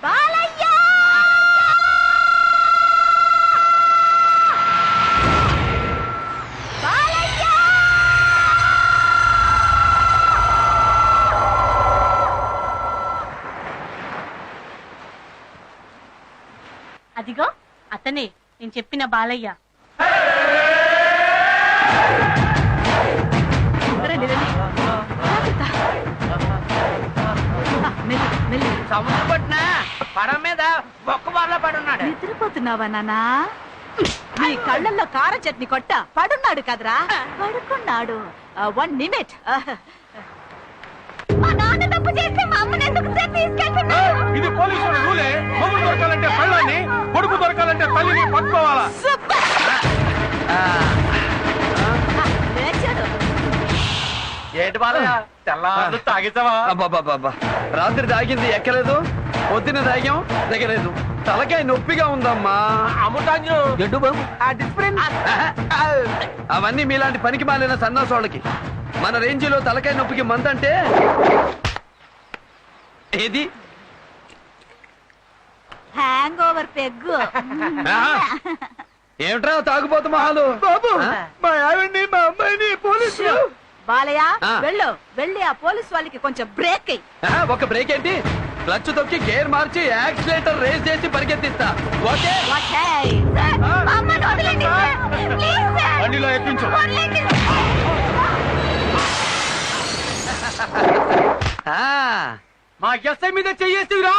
బాలయ్య! బాలయ్య! అదిగో అతనే నేను చెప్పిన బాలయ్య. రండి, రండి. మెల్లి, మెల్లి. సముద్రం పట్టిన పడవ మీద బొక్క బార్లో పడున్నాడు. నిద్రపోతున్నావా నాన్నా? నీ కళ్ళల్లో కార చట్నీ కొట్ట. పడున్నాడు కదరా? పడుకున్నాడు. 1 నిమిట్. మా నాన్న తప్పు చేస్తే మా అమ్మని ఎందుకు తీసుకెళ్తున్నాడు? ఇది పోలీసుల రూలే. మొగుడు దొరకాలంటే పళ్ళని, కొడుకు దొరకాలంటే తల్లిని పట్టుకోవాలా? ఏంటి బాలయ్య తెల్లారు తాగిస్తావా? అబ్బాబాబా, రాత్రి తాగింది ఎక్కలేదు, పొద్దున తాగాం దిగలేదు. తలకాయ నొప్పిగా ఉందమ్మా. అమ్ముతాంజు జడ్డు బాబు అవన్నీ మీలాంటి పనికి మాలిన సన్నాసోళ్ళకి. మన రేంజిలో తలకాయ నొప్పికి మందంటే ఏది? Hang over peg. ఏమిట్రా తాగుపోతు మహాలు? మా ఆవిడ్ని మా అమ్మాయిని పోలీసు. బాలయ్య, ఆ. వెళ్ళు. వెళ్ళి ఆ పోలీస్ వాళ్ళకి కొంచెం బ్రేక్ అయ్యి. ఒక బ్రేక్ ఏంటి? క్లచ్ తొక్కి గేర్ మార్చి యాక్సిలేటర్ రేస్ చేసి పరిగెత్తిస్తా. ఓకే? బండిలో ఎక్కించు. మా ఎస్ఐ మీద చెయ్యేసిరా.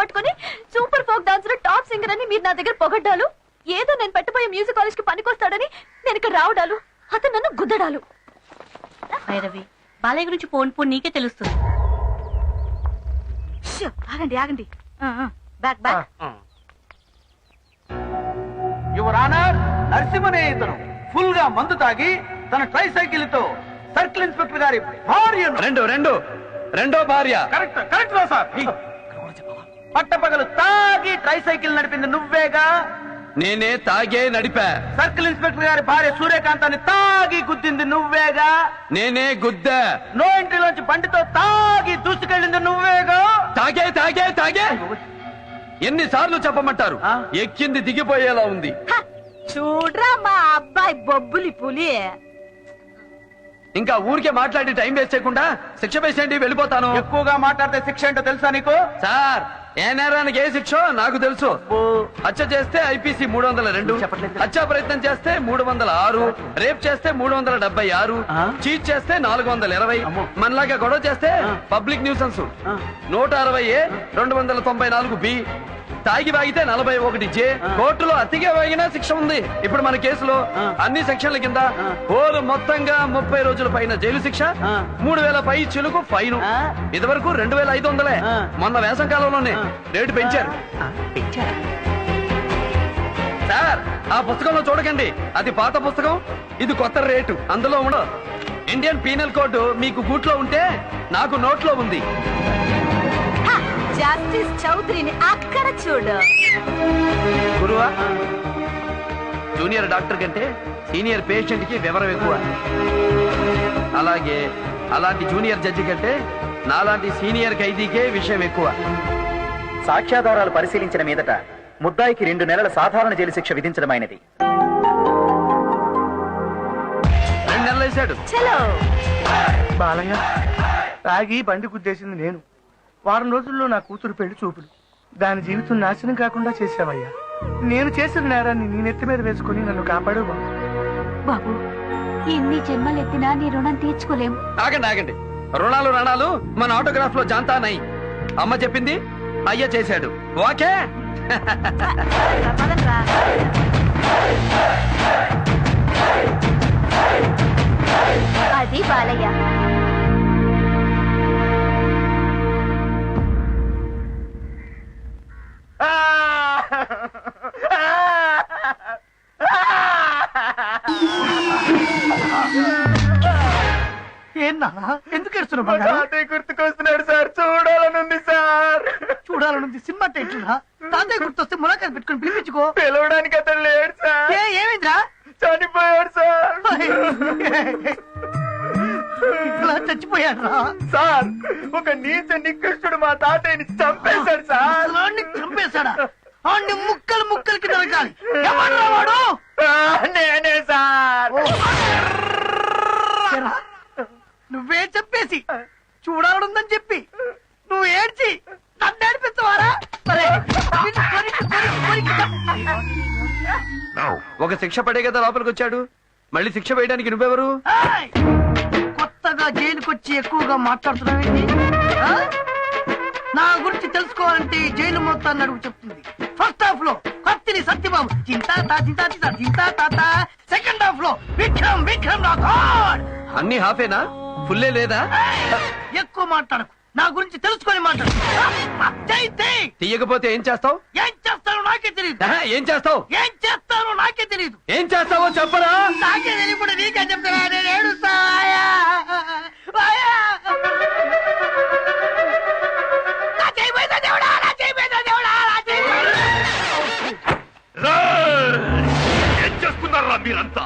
పట్టుకొని super folk dancer top singer అని మీరు నా దగ్గర పొగడ్డాలు, ఏదో నేను పెట్టబోయే మ్యూజిక్ కాలేజ్ కి పనికొస్తాడని నేను ఇక్కడ రావడాలు, అతను నన్ను గుద్దడాలు. భైరవి, బాలయ్య గురించి పోను నీకే తెలుస్తుంది. ష్యో, ఆగండి ఆగండి. Back back. యువర్ ఆనర్, నరసింహనే ఇతను ఫుల్ గా మందు తాగి తన ట్రై సైకిల్ తో సర్కిల్ ఇన్స్పెక్టర్ గారి భార్య రెండో భార్య. కరెక్ట్ కరెక్ట్ రా సార్. పట్టపగలు తాగి ట్రై సైకిల్ నడిపింది నువ్వేగా? నేనే తాగే నడిపా. సర్కిల్ ఇన్స్పెక్టర్ గారి భార్య సూర్యకాంతాన్ని తాగి గుద్దింది నువ్వేగా? నేనే గుద్దా. నో ఎంట్రీలోంచి బండితో తాగి దూసుకెళ్ళింది నువ్వేగా? తాగే తాగే తాగే ఎన్నిసార్లు చెప్పమంటారు? ఎక్కింది దిగిపోయేలా ఉంది. చూడ్రా మా అబ్బాయి బొబ్బులి పులి. ఇంకా ఊరికే మాట్లాడి టైం వేస్ట్ చేయకుండా శిక్ష వేసేయండి, వెళ్ళిపోతాను. ఎక్కువగా మాట్లాడితే శిక్ష ఏంటో తెలుసా నీకు? సార్, ఏ నేరానికి ఏ శిక్ష నాకు తెలుసు. హత్య చేస్తే ఐపీసీ 302, హత్యా ప్రయత్నం చేస్తే 306, రేప్ చేస్తే 376, చీట్ చేస్తే 420, మనలాగా గొడవ చేస్తే పబ్లిక్ న్యూసెన్స్ 160A, 294B, తాగి వాగితే 41J, కోర్టులో అతిగా వాగినా శిక్ష ఉంది. ఇప్పుడు మన కేసులో అన్ని సెక్షన్ల కింద ఓరు మొత్తంగా 30 రోజుల పైన జైలు శిక్ష, 3000 పై చిలుకు ఫైన్. ఇదివరకు 2500. మొన్న వేసవ కాలంలోనే రేటు పెంచారు. సార్, ఆ పుస్తకంలో చూడకండి, అది పాత పుస్తకం, ఇది కొత్త రేటు. అందులో ఉండదు. ఇండియన్ పీనల్ కోడ్ మీకు గూట్లో ఉంటే నాకు నోట్లో ఉంది. జస్టిస్ చౌదరిని అక్కడ చూడు. గురువా, జూనియర్ డాక్టర్ కంటే సీనియర్ పేషెంట్ కి వివరం ఎక్కువ. అలాగే అలాంటి జూనియర్ జడ్జి కంటే నాలాంటి సీనియర్ ఖైదీకే విషయం ఎక్కువ. సాక్ష్యాధారాలు పరిశీలించిన మీదట ముద్దాయికి 2 నెలల సాధారణ జైలు శిక్ష విధించడమైనది. 2 నెలలు వేశాడు. బాలయ్య, తాగి బండి గుద్దేసింది నేను. వారం రోజుల్లో నా కూతురు పెళ్లి చూపులు. దాని జీవితం నాశనం కాకుండా చేశావయ్యా. నేను చేసిన నేరాన్ని నీ నెత్తి మీద వేసుకుని నన్ను కాపాడు బాబు. ఎన్ని జన్మలెత్తినా నీ రుణం తీర్చుకోలేము. ఆగండి ఆగండి, రుణాలు మన ఆటోగ్రాఫ్ లో జాంతా నై. అమ్మ చెప్పింది, అయ్య చేశాడు. ఓకే. అది బాలయ్య. ఏన్నా ఎందుకు ఏడుస్తున్నావు? గుర్తుకొస్తున్నాడు సార్, చూడాలనుంది సార్. చూడాలనుంది సినిమా టైటిల్. తాతయ్య గుర్తొస్తే ములాఖాత్ పెట్టుకుని పిలిపించుకో. పిలవడానికి అతను లేడు సార్. ఏమైందిరా? చనిపోయాడు సార్. ఇట్లా చచ్చిపోయాడు రా సార్. ఒక నీచ నికృష్టుడు మా తాతయ్యని చంపేశాడు సార్. చంపేశాడా? అన్ని ముక్కలు ముక్కలకి నరకాలి. ఎవడ్రా వాడు? నేనే సార్. నువ్వే చెప్పేసి చూడాలనుందని చెప్పి నువ్వు ఏడ్చి నన్ను ఏడిపించవారా? ఒక శిక్ష పడే కదా లోపలికి వచ్చాడు, మళ్ళీ శిక్ష వేయడానికి నువ్వెవరు? కొత్తగా జైలుకొచ్చి ఎక్కువగా మాట్లాడుతున్నావేంటి? నా గురించి తెలుసుకోవాలంటే జైలు మొత్తాన్ని అడుగు చెప్తుంది. ఫస్ట్ హాఫ్ లో కత్తిని సత్యబాబు చింతా తాత, సెకండ్ హాఫ్ లో విక్రమ్ నా గాడ్. అన్ని హాఫేనా, ఫుల్లే లేదా? ఎక్కువ మాట్లాడకు, నా గురించి తెలుసుకొని మాట్లాడు. తీయకపోతే ఏం చేస్తావు? ఏం చేస్తానో నాకే తెలియదు. ఏం చేస్తావు? ఏం చేస్తానో నాకే తెలియదు. ఏం చేస్తావో చెప్పరా? నాకే తెలియకుండా నీకే చెప్తారా? నేను ఏడుస్తా. ఏం చేస్తున్నారా మీరంతా?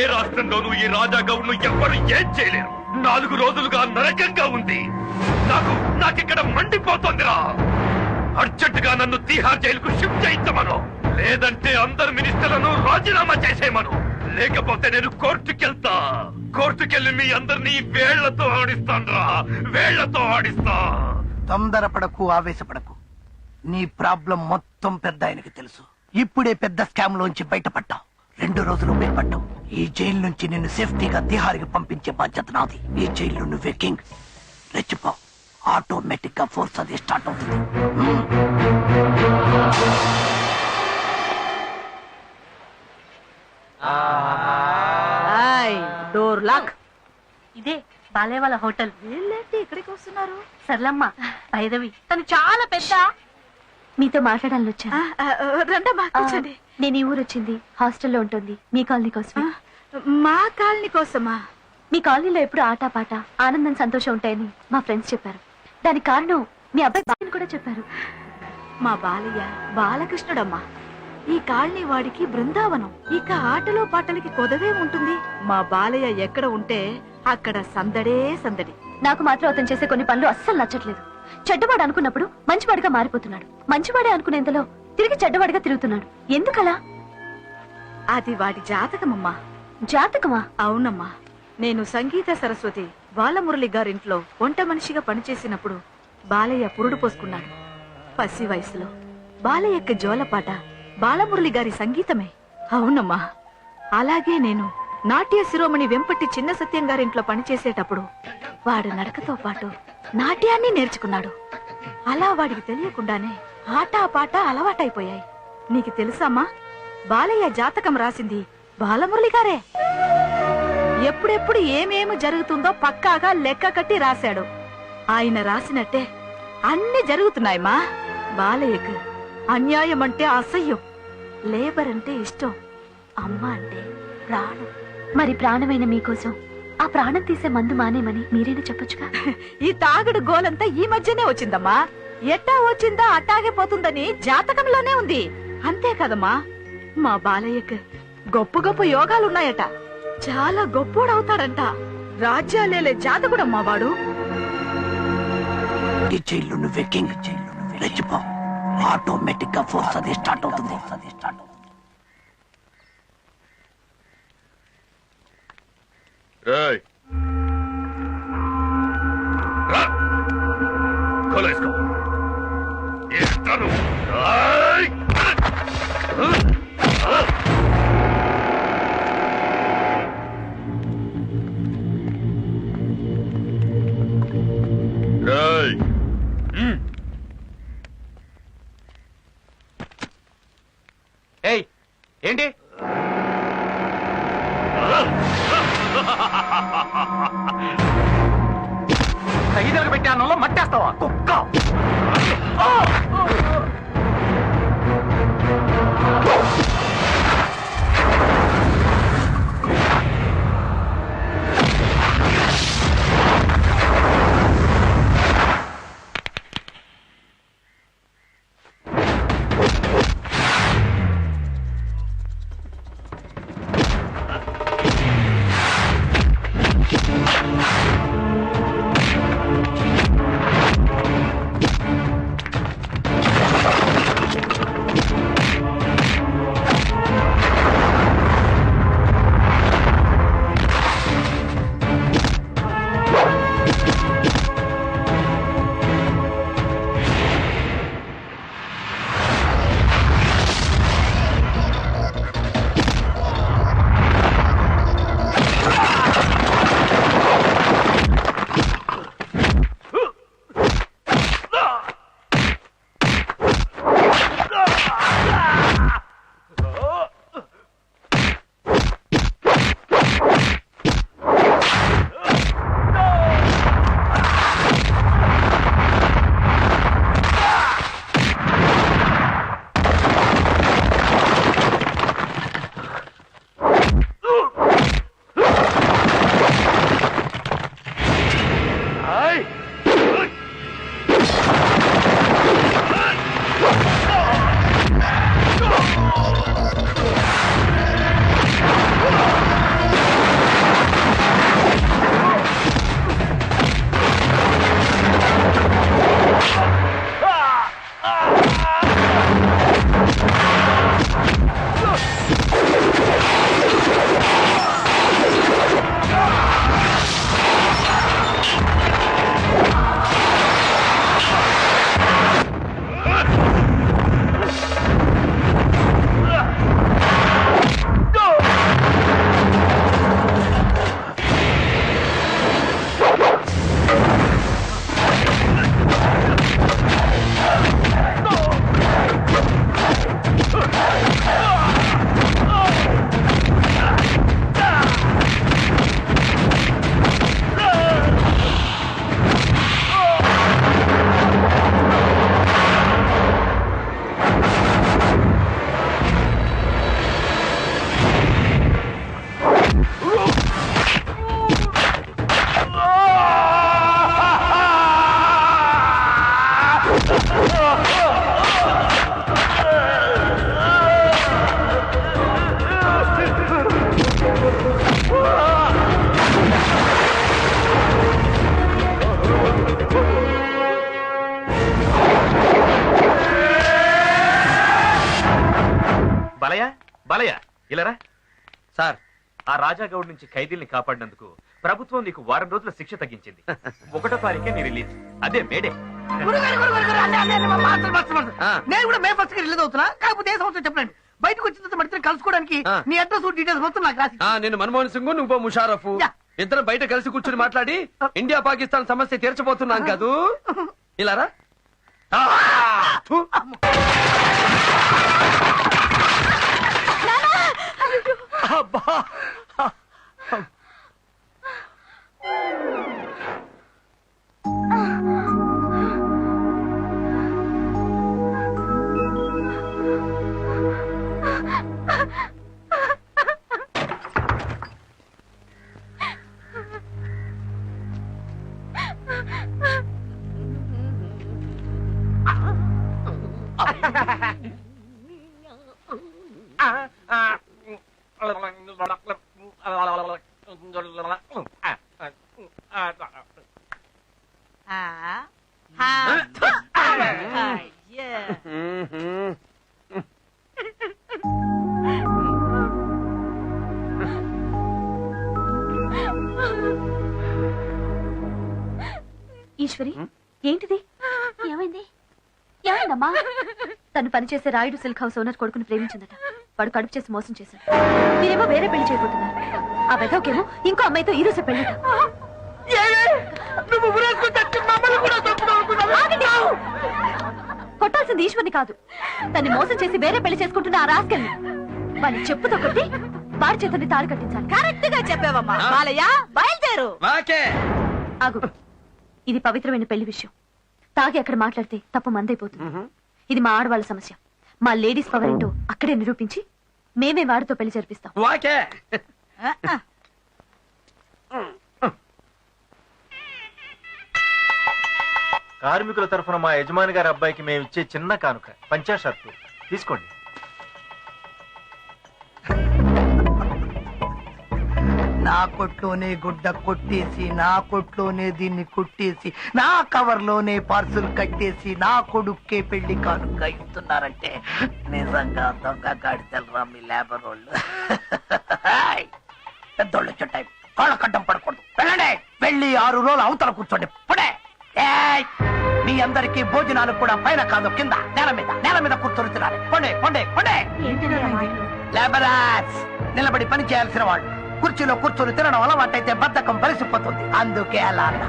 ఏ రాష్ట్రంలోనూ ఈ రాజా గౌడ్ను ఎవ్వరు ఏం చేయలేరు. 4 రోజులుగా నరకంగా ఉంది. నాకిక్కడ మండిపోతోందిరా. అర్జెంటుగా నన్ను తీహార్ జైలుకు షిఫ్ట్ చేయించమను, లేదంటే అందరు మినిస్టర్లను రాజీనామా చేసేయమను. లేకపోతే నేను కోర్టుకెళ్ళి మీ అందరినీ వేళ్లతో ఆడిస్తా. తొందరపడకు, ఆవేశపడకు. నీ ప్రాబ్లం మొత్తం పెద్ద ఆయనకి తెలుసు. ఇప్పుడే పెద్ద స్కామ్ లోంచి బయటపడ్డావు. 2 రోజులు బయటపడ్డావు. ఈ జైలు నుంచి నిన్ను సేఫ్టీగా తిహార్కి పంపించే బాధ్యత నాది. ఈ జైల్లో నువ్వే కింగ్. రెచ్చిపో, ఆటోమేటిక్ గా ఫోర్స్ అది స్టార్ట్ అవుతుంది. Door lock. ఇదే బాలయ్య వాళ్ళ హోటల్. వీళ్ళేంటి ఇక్కడికి వస్తున్నారు? సర్లమ్మ, భైరవి తను చాలా పెద్ద. మీతో మాట్లాడాలని వచ్చా. రండమ్మా కూర్చోండి. నేను ఈ ఊరు వచ్చింది హాస్టల్లో ఉంటుంది మీ కాలనీ కోసం. మా కాలనీ కోసమా? మీ కాలనీలో ఎప్పుడు ఆటపాట ఆనందం సంతోషం ఉంటాయని మా ఫ్రెండ్స్ చెప్పారు. దానికి కారణం మీ అబ్బాయి బాలని కూడా చెప్పారు. మా బాలయ్య బాలకృష్ణుడమ్మా. ఈ కాలనీ వాడికి బృందావనం. ఇక ఆటలో పాటలకి కొదవే ఉంటుంది. మా బాలయ్య ఎక్కడ ఉంటే అక్కడ సందడే సందడి. నాకు మాత్రం అతను చేసే కొన్ని పనులు అస్సలు నచ్చట్లేదు. చెడ్డవాడు అనుకున్నప్పుడు మంచివాడిగా మారిపోతున్నాడు. మంచివాడే అనుకునేంతలో తిరిగి చెడ్డవాడిగా తిరుగుతున్నాడు. ఎందుకలా? అది వాడి జాతకమమ్మా. జాతకమా? అవునమ్మా. నేను సంగీత సరస్వతి బాలమురళి గారింట్లో వంట మనిషిగా పనిచేసినప్పుడు బాలయ్య పురుడు పోసుకున్నాడు. పసి వయసులో బాలయ్యకి జోలపాట బాలమురళి గారి సంగీతమే. అవునమ్మా. అలాగే నేను నాట్య శిరోమణి వెంపటి చిన్న సత్యం గారింట్లో పనిచేసేటప్పుడు వాడు నడకతో పాటు నాట్యాన్ని నేర్చుకున్నాడు. అలా వాడికి తెలియకుండానే ఆట పాట అలవాటైపోయాయి. నీకు తెలుసామ్మా, బాలయ్య జాతకం రాసింది బాలమురళి గారే. ఎప్పుడెప్పుడు ఏమేమి జరుగుతుందో పక్కాగా లెక్క కట్టి రాశాడు. ఆయన రాసినట్టే అన్ని జరుగుతున్నాయమ్మా. బాలయ్యకు అన్యాయం అంటే అసహ్యం, లేబర్ అంటే ఇష్టం, అమ్మ అంటే ప్రాణం. మరి ప్రాణమైన మీకోసం ఆ ప్రాణం తీసే మందు మానేమని మీరేనా చెప్పొచ్చుగా? ఈ తాగుడు గోలంతా ఈ మధ్యనే వచ్చిందమ్మా. ఎట్టా వచ్చిందా అట్టాగే పోతుందని జాతకంలోనే ఉంది. అంతే కదమ్మా. మా బాలయ్యకు గొప్ప గొప్ప యోగాలున్నాయట. చాలా గొప్పోడవుతాడంట. రాజ్యాలేలే జాతకుడమ్మా వాడు. ఈ జైలు నువ్వే కింగ్. రెచ్చిపో. ఆటోమేటిక్ గా ఫోర్స్ అది స్టార్ట్ అవుతుంది. ఏయ్ ఏంటి? ఖైదీలకు పెట్టే అన్నంలో మట్టేస్తావా కుక్క? బాలయ్య బాలయ్య ఇలారా. సార్, ఆ రాజాగౌడ్ నుంచి ఖైదీల్ని కాపాడినందుకు ప్రభుత్వం నీకు వారం రోజుల శిక్ష తగ్గించింది. 1వ తారీఖే నీ రిలీజ్. అదే మేడే. నేను కూడా మే ఫస్ట్ రిలీజ్ అవుతున్నా. కాకపోతే ఏ సంవత్సరం చెప్పండి. బయటకు వచ్చిన తర్వాత మళ్ళీ కలుసుకోవడానికి నీ అడ్రస్ డీటెయిల్స్ మొత్తం నాకు రాసి. నేను మన్మోహన్ సింగ్, నువ్వు ముషారఫ్, ఇద్దరు బయట కలిసి కూర్చుని మాట్లాడి ఇండియా పాకిస్తాన్ సమస్య తీర్చబోతున్నాం కాదు. ఇలారా. ఈశ్వరి, ఏంటిది? ఏమైంది? ఏమైందమ్మా? తను పనిచేసే రాయుడు సిల్క్ హౌస్ ఓనర్ కొడుకుని ప్రేమించిందట. వాడు కడుపు చేసి మోసం చేశాడు. మీరేమో వేరే పెళ్లి చేయబోతున్నారు. ఆ వెదవకేమో ఇంకో అమ్మాయితో ఈ రోజు పెళ్లిట. కొట్టాల్సింది ఈశ్వర్ని కాదు, తన్ని మోసం చేసి వేరే పెళ్లి చేసుకుంటున్న ఆ రాస్కెల్ని. వాడిని చెప్పుతో కొట్టి వాడి చేతుల్ని తాడు కట్టించాలి. కరెక్ట్ గా చెప్పావమ్మా. బాలయ్య, బయలుదేరు. ఆగు, ఇది పవిత్రమైన పెళ్లి విషయం. తాగి అక్కడ మాట్లాడితే తప్పు మందైపోతుంది. ఇది మా ఆడవాళ్ళ సమస్య. మా లేడీస్ పవర్ ఏంటో అక్కడే నిరూపించి మేమే వాడితో పెళ్లి జరిపిస్తాం. కార్మికుల తరఫున మా యజమాని గారి అబ్బాయికి మేము ఇచ్చే చిన్న కానుక 50 షర్ట్లు తీసుకోండి. నా కొట్లోనే గుడ్డ కొట్టేసి, నా కొట్లోనే దీన్ని కుట్టేసి, నా కవర్లోనే పార్సుల్ కట్టేసి, నా కొడుక్కే పెళ్లి కానుక ఇస్తున్నారంటే నిజంగా దొంగ గాడితెలరా మీ లేబర్ వాళ్ళు. పెద్దోళ్ళు చుట్టాయి, కాళ్ళ కడ్డం పడకూడదు. వెళ్ళండి, వెళ్ళి 6 రోజులు అవతల కూర్చోండి. పుడే మీ అందరికీ భోజనాలు కూడా పైన కాదు, కింద నేల మీద కూర్చొని తినాలి. పొండే పొండే పొండే. లేబరర్స్, నిలబడి పని చేయాల్సిన వాళ్ళు కుర్చీలో కూర్చొని తినడం అలవాటైతే బద్ధకం బలిసిపోతుంది. అందుకే అలా అన్నా.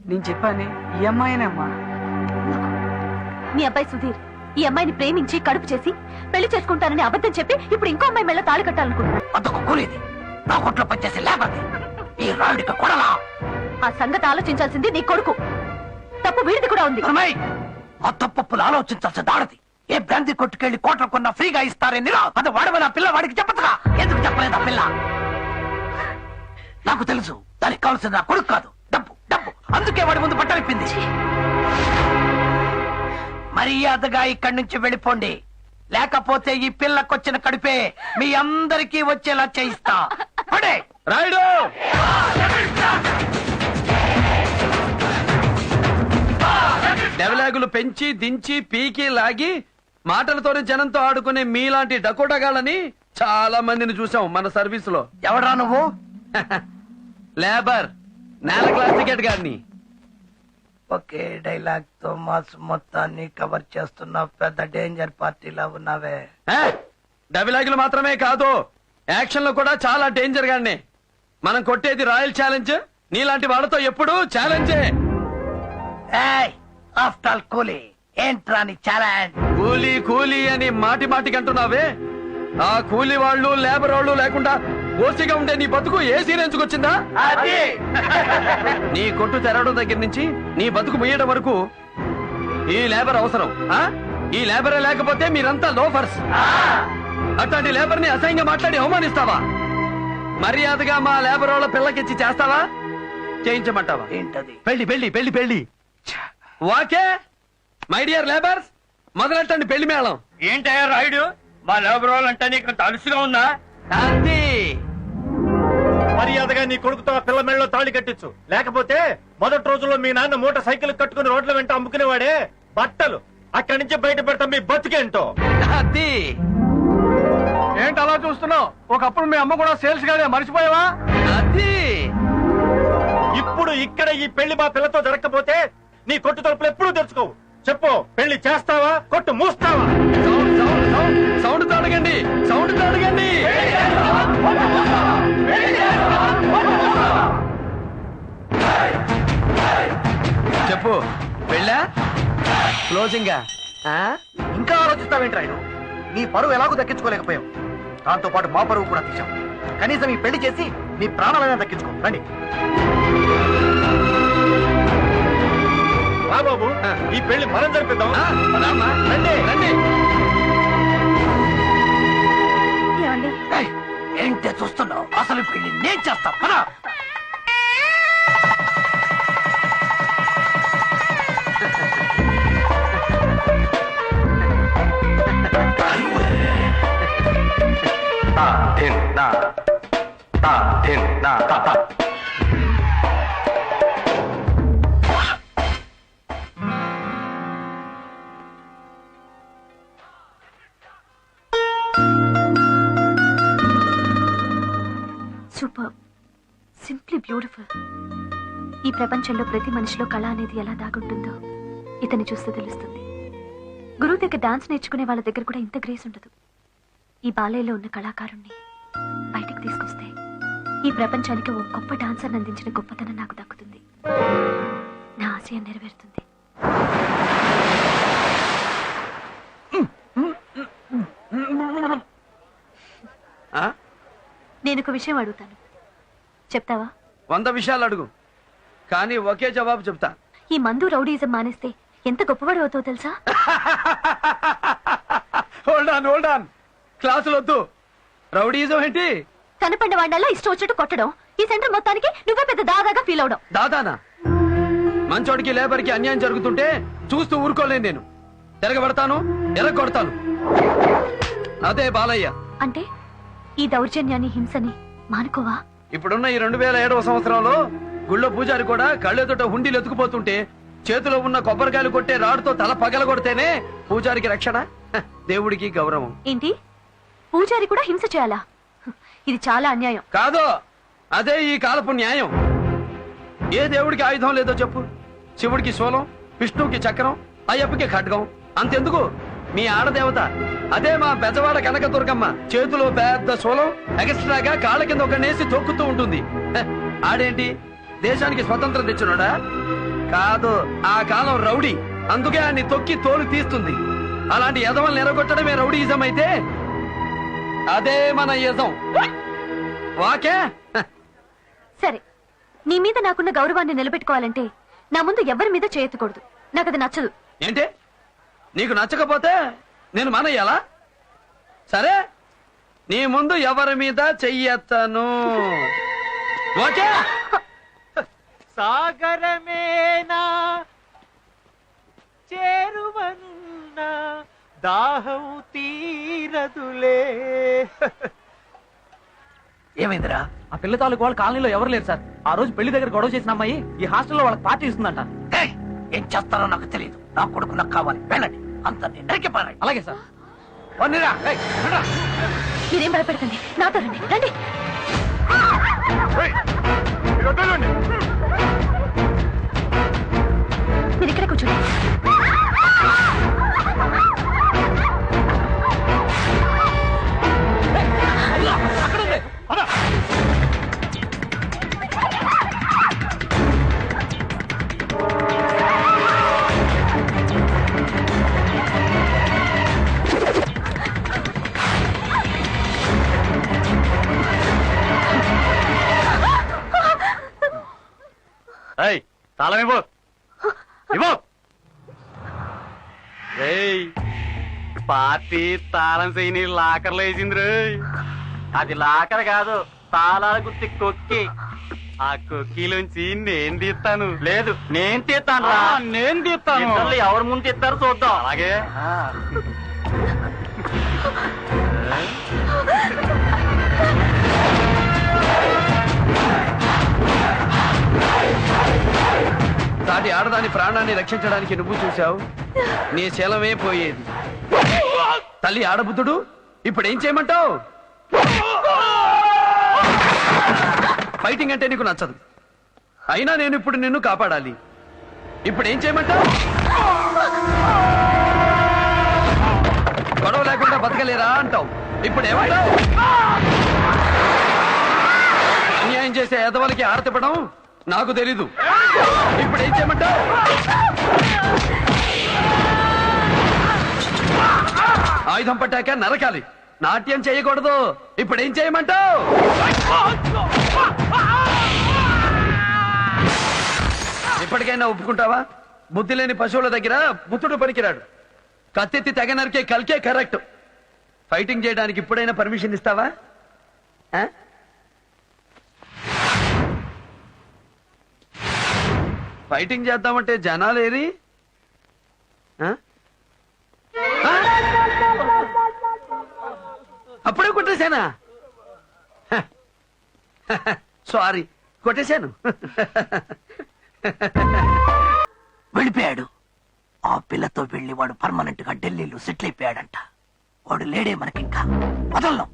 నేను చెప్పాను, ఈ అమ్మాయినమ్మా. మీ అబ్బాయి సుధీర్ ఈ అమ్మాయిని ప్రేమించి కడుపు చేసి పెళ్లి చేసుకుంటానని అబద్ధం చెప్పి ఇప్పుడు ఇంకో అమ్మాయి మెళ్ళ తాళి కట్టాలనుకుంటున్నాను. అదొక కూలీది, నా కొట్లో పనిచేసే లేబర్ది. ఈ రాయుడికి కొడలా. ఆ సంగతి ఆలోచించాల్సింది నీ కొడుకు. తప్పు వీడిది కూడా ఉంది. ఆ తప్పులు ఆలోచించాల్సి దాడది. ఏ బ్రాంతి కొట్టుకెళ్లి కోట్ల కొన్న ఫ్రీగా ఇస్తారని అది వాడమని పిల్ల వాడికి చెప్పదుగా. ఎందుకు చెప్పలేదు ఆ పిల్ల? నాకు తెలుసు, దానికి కావాల్సింది నా కొడుకు కాదు, డబ్బు డబ్బు. అందుకే వాడి ముందు పట్టలిప్పింది. మర్యాదగా ఇక్కడి నుంచి వెళ్ళిపోండి, లేకపోతే ఈ పిల్లకొచ్చిన కడుపే మీ అందరికీ వచ్చేలా చేయిస్తా. రాయుడు, డెవలాగులు పెంచి దించి పీకి లాగి మాటలతోనే జనంతో ఆడుకునే మీలాంటి డకోటగాళ్ళని చాలా మందిని చూసాం మన సర్వీస్ లో. ఎవడ్రా నువ్వు? లేబర్, నేల క్లాస్ టికెట్ గారిని. ఒకే డైలాగ్ తో మాస్ మొత్తాన్ని కవర్ చేస్తున్న పెద్ద డేంజర్ పార్టీలా ఉన్నావే. డైలాగులు మాత్రమే కాదు, యాక్షన్ లో కూడా చాలా డేంజర్ గానే. మనం కొట్టేది రాయల్ ఛాలెంజ్. నీలాంటి వాళ్ళతో ఎప్పుడు ఛాలెంజే. ఆఫ్టర్ ఆల్ కూలీ ఏంట్రా నీ ఛాలెంజ్? కూలీ కూలీ అని మాటి మాటికి అంటున్నావే. ఆ కూలీ వాళ్ళు లేబర్ వాళ్ళు లేకుండా ఓసిగా ఉండే నీ బతుకు ఏ సీరియన్స్కి వచ్చిందా? నీ కొట్టు తెరవడం దగ్గర నుంచి నీ బతుకు ముయ్యడం వరకు ఈ లేబర్ అవసరం. ఈ లేబరే లేకపోతే మీరంతా లోఫర్స్. అట్లాంటి లేబర్ ని అసహ్యంగా మాట్లాడి అవమానిస్తావా? మర్యాదగా మా లేబర్ వాళ్ళ పిల్లకిచ్చి చేస్తావా, చేయించమంటావా? ఏంటది? పెళ్లి పెళ్లి పెళ్లి పెళ్లి. వాకే మై డియర్ లేబర్స్, మొదలెట్టండి పెళ్లి మేళం. ఏంటయ్యా రాయుడు, మా లేబర్ వాళ్ళంటే నీకు అంత అలుసుగా ఉందా? మర్యాదగా నీ కొడుకుతో ఆ పిల్ల మెళ్ళలో తాళి కట్టించు. లేకపోతే మొదటి రోజుల్లో మీ నాన్న మోటార్ సైకిల్ కట్టుకుని రోడ్ల వెంట అమ్ముకునేవాడే బట్టలు, అక్కడి నుంచి బయట పెడతాం మీ బతుకేంటో. అది ఏంటి అలా చూస్తున్నావు? ఒకప్పుడు మీ అమ్మ కూడా సేల్స్ గానే మర్చిపోయావా? అది ఇప్పుడు ఇక్కడ ఈ పెళ్లి మా పిల్లతో జరగకపోతే నీ కొట్టు తలుపులు ఎప్పుడూ తెరుచుకోవు. చెప్పు, పెళ్లి చేస్తావా, కొట్టు మూస్తావా? సౌండ్ తో అడగండి, సౌండ్ తో అడగండి. చెప్పు, పెళ్ళా క్లోజింగా? ఇంకా ఆలోచిస్తావేంట్రాయను? నీ పరువు ఎలాగో దక్కించుకోలేకపోయావు, దాంతో పాటు మా పరువు కూడా తీసాం. కనీసం ఈ పెళ్లి చేసి నీ ప్రాణాలైనా దక్కించుకో. రండి రా బాబు, ఈ పెళ్లి మనం జరిపిద్దాం. రండి రండి. ఏంటే చూస్తున్నావు? అసలు పెళ్లి నేను చేస్తా. Super, simply beautiful. ఈ ప్రపంచంలో ప్రతి మనిషిలో కళ అనేది ఎలా దాగుంటుందో ఇతన్ని చూస్తే తెలుస్తుంది. గురువు దగ్గర డాన్స్ నేర్చుకునే వాళ్ళ దగ్గర కూడా ఇంత గ్రేస్ ఉండదు. ఈ బాలయ్యలో ఉన్న కళాకారుణ్ణి బయటికి తీసుకొస్తే ఈ ప్రపంచానికి ఓ గొప్ప డాన్సర్ని అందించిన గొప్పతనం నాకు దక్కుతుంది. నా ఆశయం నెరవేరుతుంది. నేను ఒక విషయం అడుగుతాను, చెప్తావా? 100 విషయాలు అడుగు, కానీ ఒకే జవాబు చెప్తా. ఈ మందు రౌడీజం మానేస్తే ఎంత గొప్పవాడు అవుతావు తెలుసా? హోల్డ్ ఆన్, క్లాసులు వద్దు. రౌడీజం ఏంటి? కనపడిన వాడినల్లా ఇష్టం వచ్చినట్టు కొట్టడం. ఈ సెంటర్ మొత్తానికి నువ్వే పెద్ద దాదాగా ఫీల్ అవడం. దాదానా? మంచోడికి లేబర్కి అన్యాయం జరుగుతుంటే చూస్తూ ఊరుకోలేను నేను. తిరగబడతాను, ఎరగొడతాను. అదే బాలయ్య అంటే. ఈ దౌర్జన్యాన్ని, హింసని మానుకోవా? ఇప్పుడున్న ఈ 2007వ సంవత్సరంలో గుళ్ళో పూజారి కూడా కళ్ళెదుట హుండీలు ఎత్తుకుపోతుంటే చేతిలో ఉన్న కొబ్బరికాయలు కొట్టే రాడుతో తల పగల కొడితేనే పూజారికి రక్షణ, దేవుడికి గౌరవం. ఏంటి, పూజారి కూడా హింస చేయాలా? ఇది చాలా అన్యాయం. కాదు, అదే ఈ కాలపు న్యాయం. ఏ దేవుడికి ఆయుధం లేదో చెప్పు? శివుడికి శూలం, విష్ణువుకి చక్రం, అయ్యప్పకి ఖడ్గం. అంతెందుకు, మీ ఆడదేవత అదే మా బెజవాడ కనకదుర్గమ్మ చేతిలో పెద్ద శూలం, ఎక్స్ట్రాగా కాళ్ళ కింద ఒక నేసి తొక్కుతూ ఉంటుంది. ఆడేంటి, దేశానికి స్వతంత్రం తెచ్చినోడా? కాదు, ఆ కాలం రౌడీ, అందుకే ఆయన్ని తొక్కి తోలు తీస్తుంది. అలాంటి యజమానులు ఎరగొట్టడమే రౌడీయిజం అయితే అదే మన యజం. వాకే సరే, నీ మీద నాకున్న గౌరవాన్ని నిలబెట్టుకోవాలంటే నా ముందు ఎవరి మీద చేయెత్తకూడదు. నాకు అది నచ్చదు. ఏంటి, నీకు నచ్చకపోతే నేను మానేయాలా? సరే, నీ ముందు ఎవరి మీద చెయ్యెత్తను. ఓకే? సాగరమేనా చేరువనున్నా దాహం తీరదులే. ఏమైందిరా? ఆ పిల్ల తాలూకు వాళ్ళ కాలనీలో ఎవరు లేరు సార్. ఆ రోజు పెళ్లి దగ్గర గొడవ చేసిన అమ్మాయి ఈ హాస్టల్లో వాళ్ళకి పార్టీ ఇస్తుందంట. ఏం చేస్తారో నాకు తెలియదు. నా కొడుకు నాకు కావాలి. వెళ్ళండి, అంత నరికి పారాయి. అలాగే సార్. మీరేం భయపడకండి, నాతో రండి. రండి, మీరు ఇక్కడ కూర్చోండి. తాళం ఇవ్వు. పార్టీ తాళం చేయని లాకర్లో వేసింది రే. అది లాకర్ కాదు, తాళాల గుర్తి కొక్కి. ఆ కొక్కిలోంచి నేను తీస్తాను. లేదు, నేను తీస్తాను రా. నేను తీస్తాను. ఎవరు ముందు తీస్తారో చూద్దాం. అలాగే. సాటి ఆడ ఆడదాని ప్రాణాన్ని రక్షించడానికి నువ్వు చూశావు, నీ శీలమే పోయేది. తల్లి ఆడబుద్ధుడు, ఇప్పుడేం చేయమంటావు? ఫైటింగ్ అంటే నీకు నచ్చదు, అయినా నేను ఇప్పుడు నిన్ను కాపాడాలి. ఇప్పుడేం చేయమంటావు? గొడవ లేకుండా బతకలేరా అంటావు, ఇప్పుడేమంటావు? అన్యాయం చేసే ఎదవలకి ఆడతిప్పడం నాకు తెలీదు, ఇప్పుడేం చేయమంటావు? ఆయుధం పట్టాక నరకాలి, నాట్యం చేయకూడదు, ఇప్పుడేం చేయమంటావు? ఇప్పటికైనా ఒప్పుకుంటావా? బుద్ధి లేని పశువుల దగ్గర బుద్ధుడు పనికిరాడు, కత్తెత్తి తెగ నరికే కల్కే కరెక్ట్. ఫైటింగ్ చేయడానికి ఇప్పుడైనా పర్మిషన్ ఇస్తావా? ఫైటింగ్ చేద్దామంటే జనాలేరి? అప్పుడే కొట్టేశానా? సారీ, కొట్టేశాను. వెళ్ళిపోయాడు. ఆ పిల్లతో వెళ్ళి వాడు పర్మనెంట్ గా ఢిల్లీలో సెటిల్ అయిపోయాడంట. వాడు లేడే మనకింకా. వదలను.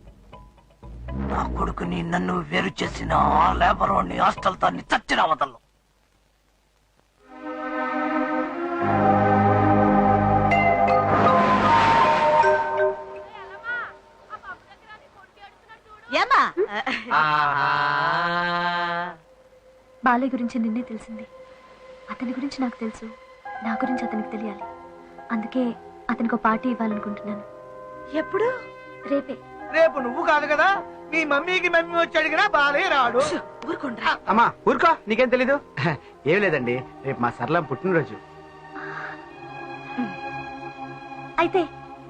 నా కొడుకుని నన్ను వేరు చేసిన ఆ లేబరోని హాస్టల్ తాన్ని చచ్చినా వదలను. ఏమా బాలయ్య గురించి నిన్నే తెలిసింది. అతని గురించి నాకు తెలుసు, నా గురించి అతనికి తెలియాలి. అందుకే అతనికి ఒక పార్టీ ఇవ్వాలనుకుంటున్నాను. ఎప్పుడు? రేపే. రేపు నువ్వు కాదు కదా, మీ మమ్మీకి మమ్మీ వచ్చి అడిగినా బాలే రాడు. ఊరుకుండ్రా. అమ్మా ఊరుకో, నీకేం తెలీదు. ఏం లేదండి, రేపు మా సరళ పుట్టినరోజు. అయితే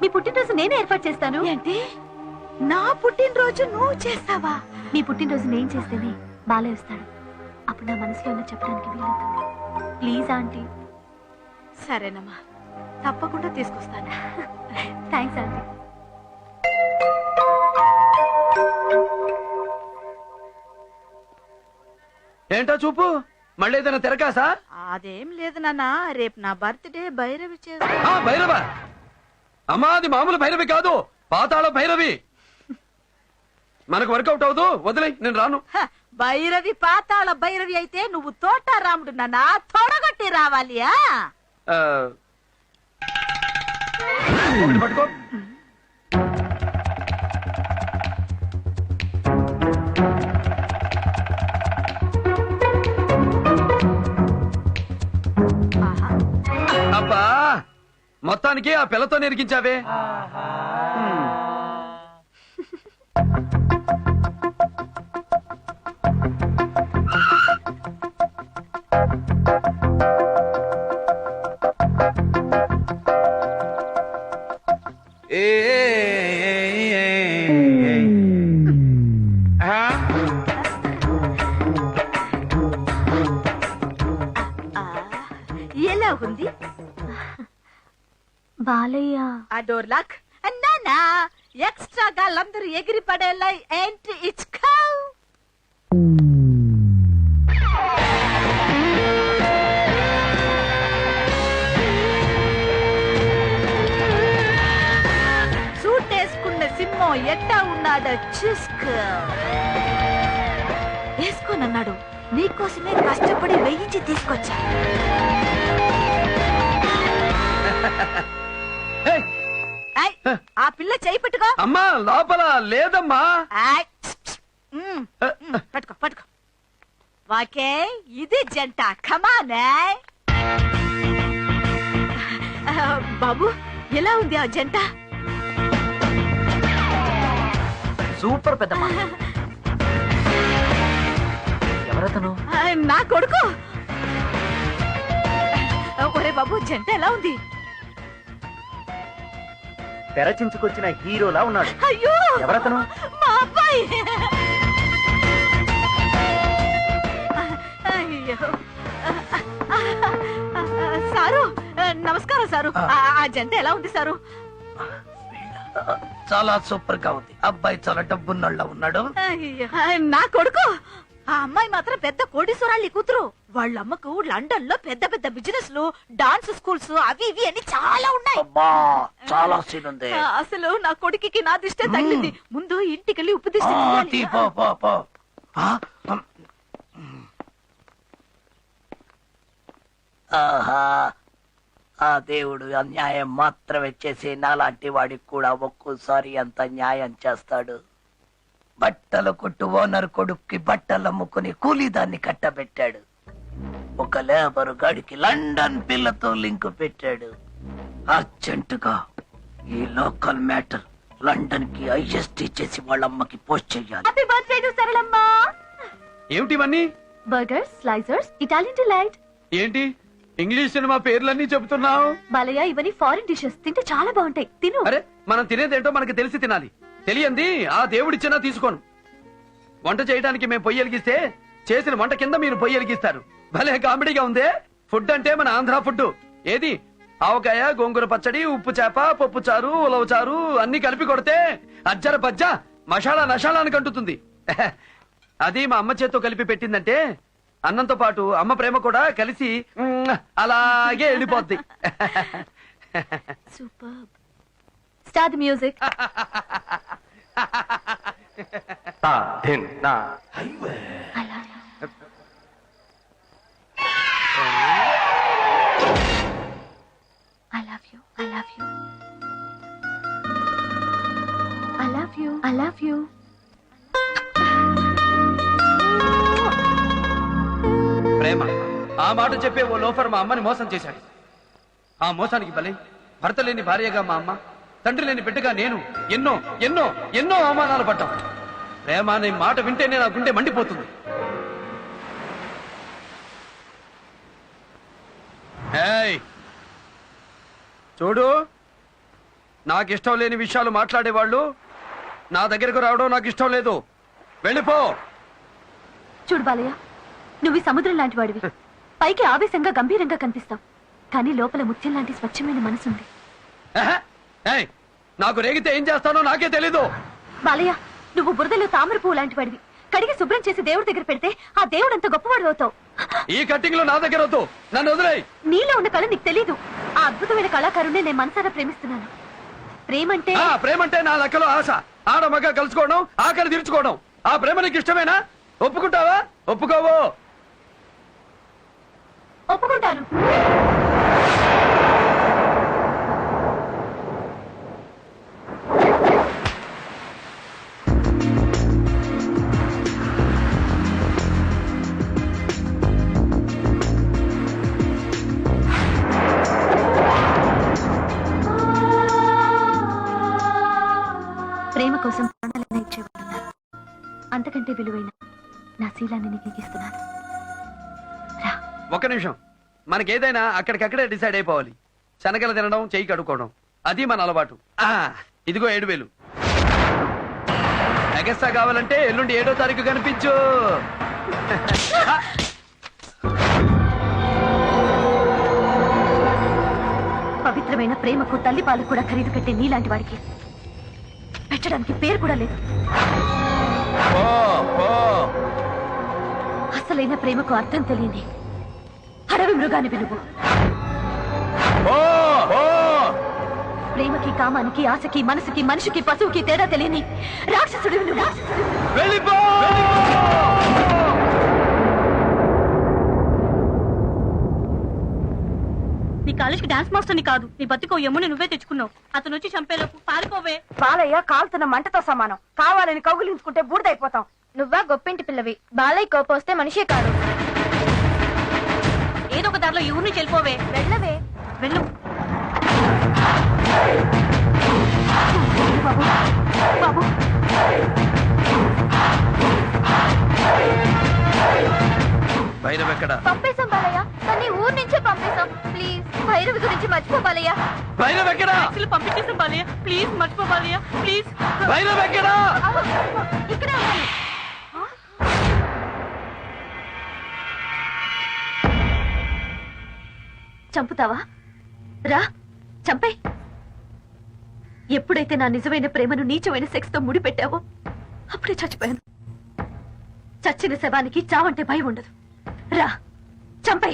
మీ పుట్టినరోజు నేను ఏర్పాటు చేస్తాను. ఏంటి, నా పుట్టినరోజు నువ్వు చేస్తావా? మీ పుట్టినరోజు నేను చేస్తేనే బాలయ్య వస్తాడు. అప్పుడు నా మనసులో ఉన్న చెప్పడానికి వీలవుతుంది. Please aunty. సరేనమ్మా, తప్పకుండా తీసుకొస్తాను. Thanks aunty. ఏంటో చూపు, మళ్ళీ ఏదైనా తిరగాసా? అదేం లేదు నాన్న, రేపు నా బర్త్డే. భైరవి భైరవ? అమ్మా, అది మామూలు భైరవి కాదు, పాతాళ భైరవి. మనకు వర్కౌట్ అవదు, వదిలే, నేను రాను. భైరవి పాతాళ భైరవి అయితే నువ్వు తోట రాముడు నాన్న, తొడగొట్టి రావాలి. ఒకటి పట్టుకో. అబ్బా, మొత్తానికి ఆ పిల్లతో నెరికించావే. ఎలా ఉంది బాలయ్య? ఆ డోర్ లాక్ నానా, ఎక్స్ట్రా గాళ్ళందరూ ఎగిరి పడేలా ఏంటి ఇచ్చుకో. సూట్ వేసుకున్న సింహం ఎట్టా ఉన్నాడో చూసుకో. వేసుకోనన్నాడు, నీకోసమే కష్టపడి వేయించి తీసుకొచ్చా. ఆ పిల్ల చేయి పట్టుకో. అమ్మా, లోపల లేదమ్మా. పట్టుకో పట్టుకో. ఓకే, ఇది జంట. కమానే బాబు, ఎలా ఉంది ఆ జంట? సూపర్ పెద్దమ్మా. ఎవరతను? నా కొడుకు. ఒరే బాబు, జంట ఎలా ఉంది? తెరచించుకొచ్చిన హీరోలా ఉన్నాడు. అయ్యో, ఎవరతను? మా అబ్బాయి. అయ్యో, సారు నమస్కారం సారు. ఆ జంట ఎలా ఉంది సారు? చాలా సూపర్ గా ఉంది. అబ్బాయి చాలా డబ్బున్నోళ్ళ ఉన్నాడు. అయ్యో, నా కొడుకు. ఆ అమ్మాయి మాత్రం పెద్ద కోటీశ్వరాళ్ళి కూతురు. వాళ్ళ అమ్మకు లండన్ లో పెద్ద పెద్ద బిజినెస్ లు, డాన్స్ స్కూల్స్ అవి ఇవి అని చాలా ఉన్నాయి. చాలా సీన్ ఉంది. అసలు నా కొడుకుకి నా దిష్టే తగిలింది. ముందు ఇంటికెళ్ళి ఉప్పు దిష్టి తీయాలి. ఆహా, ఆ దేవుడు అన్యాయం మాత్రమే చేసి నాలాంటి వాడికి కూడా ఒక్కోసారి అంత న్యాయం చేస్తాడు. బట్టల కొట్టు ఓనర్ కొడుక్కి బట్టలు అమ్ముకుని కూలీదాన్ని కట్టబెట్టాడు. ఒక లేబరు గాడికి లండన్ పిల్లతో లింక్ పెట్టాడు. అర్జెంటుగా ఈ లోకల్ మ్యాటర్ లండన్ కి ఐఎస్టీ చేసి వాళ్ళ అమ్మకి పోస్ట్ చెయ్యాలి. Happy birthday to Saralamma. ఏమిటివన్నీ? Burgers, slicers, Italian delight. ఏంటి ఇంగ్లీష్ సినిమా పేర్లన్నీ చెబుతున్నావు? బాలయ్య, ఇవన్నీ ఫారిన్ డిషెస్, తింటే చాలా బాగుంటాయి, తిను. అరే, మనం తినేదేంటో మనకి తెలిసి తినాలి. తెలియంది ఆ దేవుడిచ్చినా తీసుకోను. వంట చేయడానికి మేము పొయ్యి వెలిగిస్తే చేసిన వంట కింద మీరు పొయ్యి వెలిగిస్తారు. భలే కామెడీగా ఉందే. ఫుడ్ అంటే మన ఆంధ్ర ఫుడ్. ఏది ఆవకాయ, గోంగూర పచ్చడి, ఉప్పు చేప, పప్పు చారు, ఉలవ చారు అన్ని కలిపి కొడితే అజ్జర పజ్జ మసాలా నషాలానికి అంటుతుంది. అది మా అమ్మ చేత్తో కలిపి పెట్టిందంటే అన్నంతో పాటు అమ్మ ప్రేమ కూడా కలిసి అలాగే వెళ్ళిపోద్ది. Super. Start the music. I love you. I love you. I love you. I love you. ప్రేమ ఆ మాట చెప్పే ఓ లోఫర్ మా అమ్మని మోసం చేశాడు. ఆ మోసానికి బలై భర్త లేని భార్యగా మా అమ్మ, తండ్రి లేని బిడ్డగా నేను ఎన్నో ఎన్నో ఎన్నో అవమానాలు పడ్డాం. ప్రేమ అనే మాట వింటేనే నా గుండె మండిపోతుంది. ఏయ్ చూడు, నాకిష్టం లేని విషయాలు మాట్లాడేవాళ్ళు నా దగ్గరకు రావడం నాకు ఇష్టం లేదు. వెళ్ళిపో. చూడు బాలయ్య, నువ్వు ఈ సముద్రం లాంటి వాడివి. పైకి ఆవేశంగా గంభీరంగా కనిపిస్తావు, కానీ లోపల ముత్యం లాంటి స్వచ్ఛమైన మనసుంది. ఏయ్, నాకు రేగితే ఏం చేస్తానో నాకే తెలీదు. బాలయ్య, నువ్వు బురదలో తామర పువ్వు లాంటి వాడివి. కడిగి శుభ్రం చేసి దేవుడి దగ్గర పెడితే ఆ దేవుడు అంత గొప్పవాడు అవుతావు. ఈ కట్టింగ్ లో నా దగ్గర వద్దు, నన్ను వదిలేయ్. నీలో ఉన్న కళ నీకు తెలీదు. ఆ అద్భుతమైన కళాకారుణ్ణి నేను మనసారా ప్రేమిస్తున్నాను. ప్రేమంటే ప్రేమంటే నా లెక్కలో ఆశ, ఆడ మగ కలుసుకోవడం, ఆకలి తీర్చుకోవడం. ఆ ప్రేమ నీకు ఇష్టమేనా? ఒప్పుకుంటావా? ఒప్పుకోవు? ఒప్పుకుంటాను. ప్రేమ కోసం ప్రాణాలైనా ఇచ్చేవాళ్ళున్నారు. అంతకంటే విలువైన నా శీలాన్ని నీకు ఇస్తున్నాను. ఒక్క నిమిషం, మనకేదైనా అక్కడికక్కడే డిసైడ్ అయిపోవాలి. శనగలు తినడం, చెయ్యి కడుక్కోవడం, అది మన అలవాటు. ఇదిగో 7,000. ఎగస్ట్రా కావాలంటే ఎల్లుండి 7వ తారీఖు కనిపించు. పవిత్రమైన ప్రేమకు తల్లి పాలు కూడా ఖరీదు కట్టే నీలాంటి వాడికి పెట్టడానికి పేరు కూడా లేదు. అసలైన ప్రేమకు అర్థం తెలియని అడవి మృగాన్ని పిలువు. ప్రేమకి, కామానికి, ఆశకి, మనసుకి, మనిషికి, పశువుకి తేడా తెలియని రాక్షసుడివి నువ్వు. నీ కాలేజ్కి డాన్స్ మాస్టర్ని కాదు, నీ బతుకో ఎమ్ముని నువ్వే తెచ్చుకున్నావు. అతను వచ్చి చంపేలోపు పారిపోవే. బాలయ్య కాలుతున్న మంటతో సమానం. కావాలని కౌగులించుకుంటే బూడిదైపోతాం. నువ్వా గొప్పింటి పిల్లవి. బాలయ్య కోపం వస్తే మనిషే కాదు. ఏదో ఒక దారిలో ఈ ఊరి నుంచి వెళ్ళిపోవే. వెళ్ళవే. వెళ్ళు. బాబు, బాబు. భైరవ్ ఎక్కడ? పంపేశాం బాలయ్య, కానీ ఊరు నుంచే పంపేశాం. ప్లీజ్ భైరవి గురించి మర్చిపో బాలయ్య. భైరవ్ ఎక్కడ? పంపించేసాం బాలయ్య, ప్లీజ్ మర్చిపో బాలయ్య, ప్లీజ్. భైరవ్ ఎక్కడ? ఇక్కడే ఉన్నాయి. చంపుతావా? రా, చంపే. ఎప్పుడైతే నా నిజమైన ప్రేమను నీచమైన సెక్స్ తో ముడిపెట్టావో అప్పుడే చచ్చిపోయాను. చచ్చిన శవానికి చావంటే భయం ఉండదు. రా, చంపే.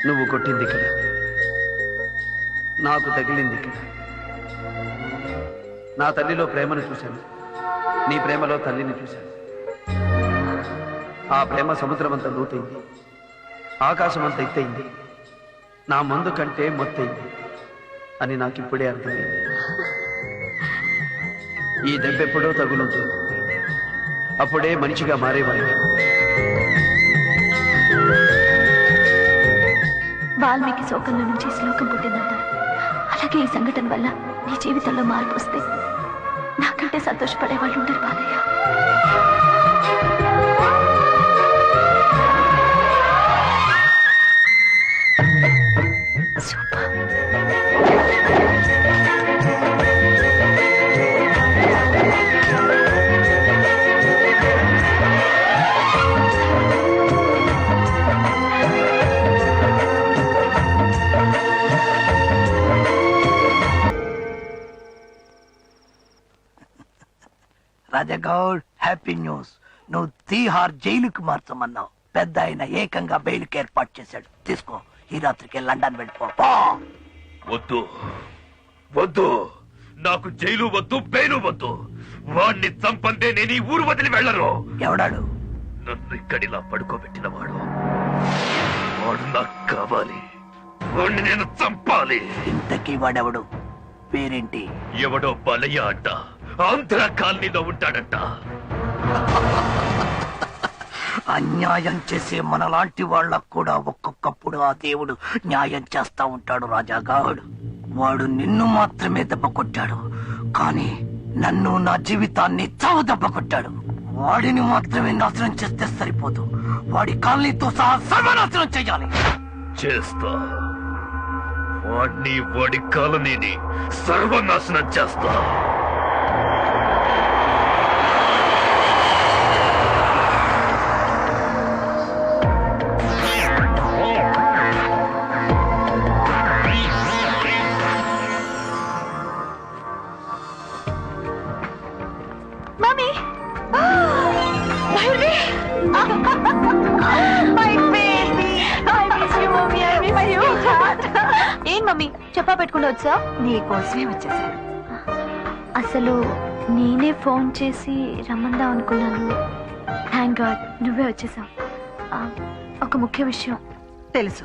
నువ్వు కొట్టింది ఇక్కడ, నాకు తగిలింది ఇక్కడ. నా తల్లిలో ప్రేమను చూశాను, నీ ప్రేమలో తల్లిని చూశాను. ఆ ప్రేమ సముద్రమంత లోతైంది, ఆకాశమంత ఎత్తైంది, నా మందు కంటే మొత్తైంది అని నాకు ఇప్పుడే అర్థమైంది. ఈ దెబ్బెప్పుడో తగులుంచు, అప్పుడే మనిషిగా మారేవాడిని. వాల్మీకి శోకంలో నుంచి శ్లోకం పుట్టిందంటారు. అలాగే ఈ సంఘటన వల్ల నీ జీవితంలో మార్పు వస్తే నాకంటే సంతోషపడే వాళ్ళు ఉండరు బాలయ్య. Rajagoud, happy news. నువ్వు తీహార్ జైలుకి మార్చమన్నావు. పెద్ద ఆయన ఏకంగా బెయిల్కి ఏర్పాటు చేశాడు. తీసుకో, ఈ రాత్రికి లండన్ వెళ్ళిపో. వద్దు వద్దు, నాకు జైలు వద్దు, బెయిలు వద్దు. వాణ్ణి చంపందే నేను ఈ ఊరు వదిలి వెళ్ళను. ఎవడాడు? నన్ను ఇక్కడిలా పడుకోబెట్టిన వాడు. వాడు నాకు కావాలి, వాణ్ణి నేను చంపాలి. ఇంతకీ వాడెవడు? పేరేంటి? ఎవడో బలయ్య అంట, ఆంధ్ర కాలనీలో ఉంటాడంట. అన్యాయం చేసే మనలాంటి వాళ్ళకు కూడా ఒక్కొక్కప్పుడు ఆ దేవుడు న్యాయం చేస్తా ఉంటాడు రాజాగాడు. వాడు నిన్ను మాత్రమే దెబ్బ కొట్టాడు, కానీ నన్ను, నా జీవితాన్ని చావు దెబ్బ కొట్టాడు. వాడిని మాత్రమే నాశనం చేస్తే సరిపోదు, వాడి కాలనీతో సహా సర్వనాశనం చెయ్యాలి. చేస్తా, వాడిని వాడి కాలనీని సర్వనాశనం చేస్తా. Mummy, Bhairavi, my baby, I miss you mummy, I miss you. ఏం మమ్మీ చెప్పా పెట్టుకుంటూ వచ్చా? నీకోసమే వచ్చేసాను. అసలు నేనే ఫోన్ చేసి రమ్మందాం అనుకున్నాను. థ్యాంక్ గాడ్ నువ్వే వచ్చేసావు. ఒక ముఖ్య విషయం. తెలుసు.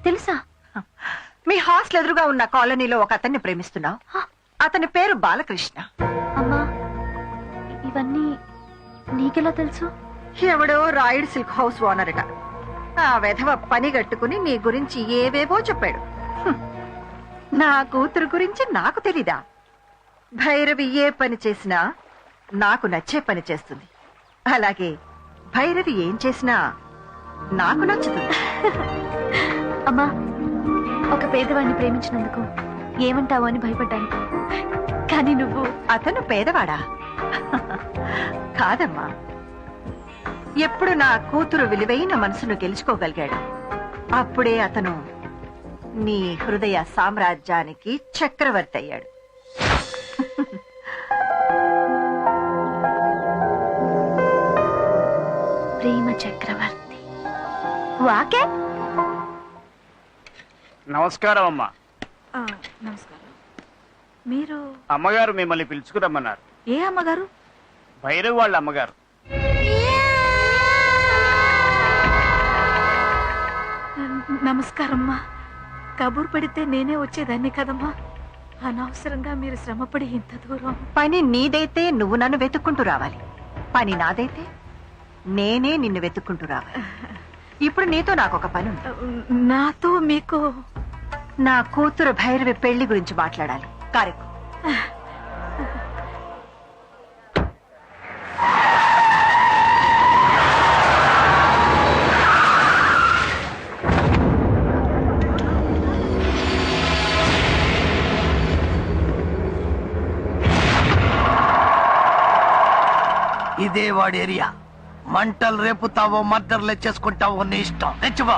తెలుసా? మీ హాస్టల్ ఎదురుగా ఉన్న కాలనీలో ఒక అతన్ని ప్రేమిస్తున్నావు. అతని పేరు బాలకృష్ణ. అమ్మా, ఇవన్నీ నీకెలా తెలుసు? ఎవడో రాయుడు సిల్క్ హౌస్ ఓనరట. ఆ వెధవ పని కట్టుకుని నీ గురించి ఏవేవో చెప్పాడు. నా కూతురు గురించి నాకు తెలీదా? భైరవి ఏ పని చేసినా నాకు నచ్చే పని చేస్తుంది. అలాగే భైరవి ఏం చేసినా నాకు నచ్చుతుంది. అమ్మా, ఒక పేదవాడిని ప్రేమించినందుకు ఏమంటావో అని భయపడ్డాను, కానీ నువ్వు. అతను పేదవాడా? కాదమ్మా, ఎప్పుడు నా కూతురు విలువైన మనసును గెలుచుకోగలిగాడు అప్పుడే అతను నీ హృదయ సామ్రాజ్యానికి చక్రవర్తి అయ్యాడు. ప్రేమ చక్రవర్తి. వాకే. నమస్కారం అమ్మా. నమస్కారం. మీరు? అమ్మగారు మిమ్మల్ని పిలుచుకురమ్మన్నారు. ఏ అమ్మగారు? భైరవ్ వాళ్ళ అమ్మగారు. నమస్కారమ్మా. కబూర్ పడితే నేనే వచ్చేదాన్ని కదమ్మా. అనవసరంగా మీరు శ్రమపడి ఇంత దూరం. పని నీదైతే నువ్వు నన్ను వెతుక్కుంటూ రావాలి, పని నాదైతే నేనే నిన్ను వెతుక్కుంటూ రావాలి. ఇప్పుడు నీతో నాకు ఒక పని ఉంది. నాతో మీకు? నా కూతురు భైరవి పెళ్లి గురించి మాట్లాడాలి. కారెక్కు. ఇదే వాడి ఏరియా. మంటలు రేపుతావో మర్డర్లు చేసుకుంటావో నీ ఇష్టం. తెచ్చుకో.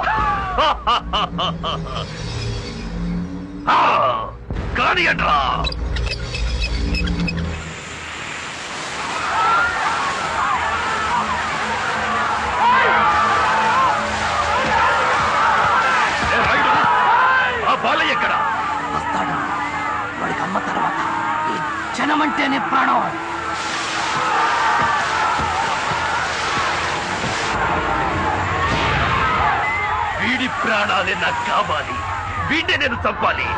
కానియండ్రా. బాలయ్య ఎక్కడ? వస్తాడు. వాడికి అమ్మ తర్వాత ఈ జనమంటేనే ప్రాణం. వీడి ప్రాణాలే నాకు కావాలి. వీడిని నేను చంపాలి.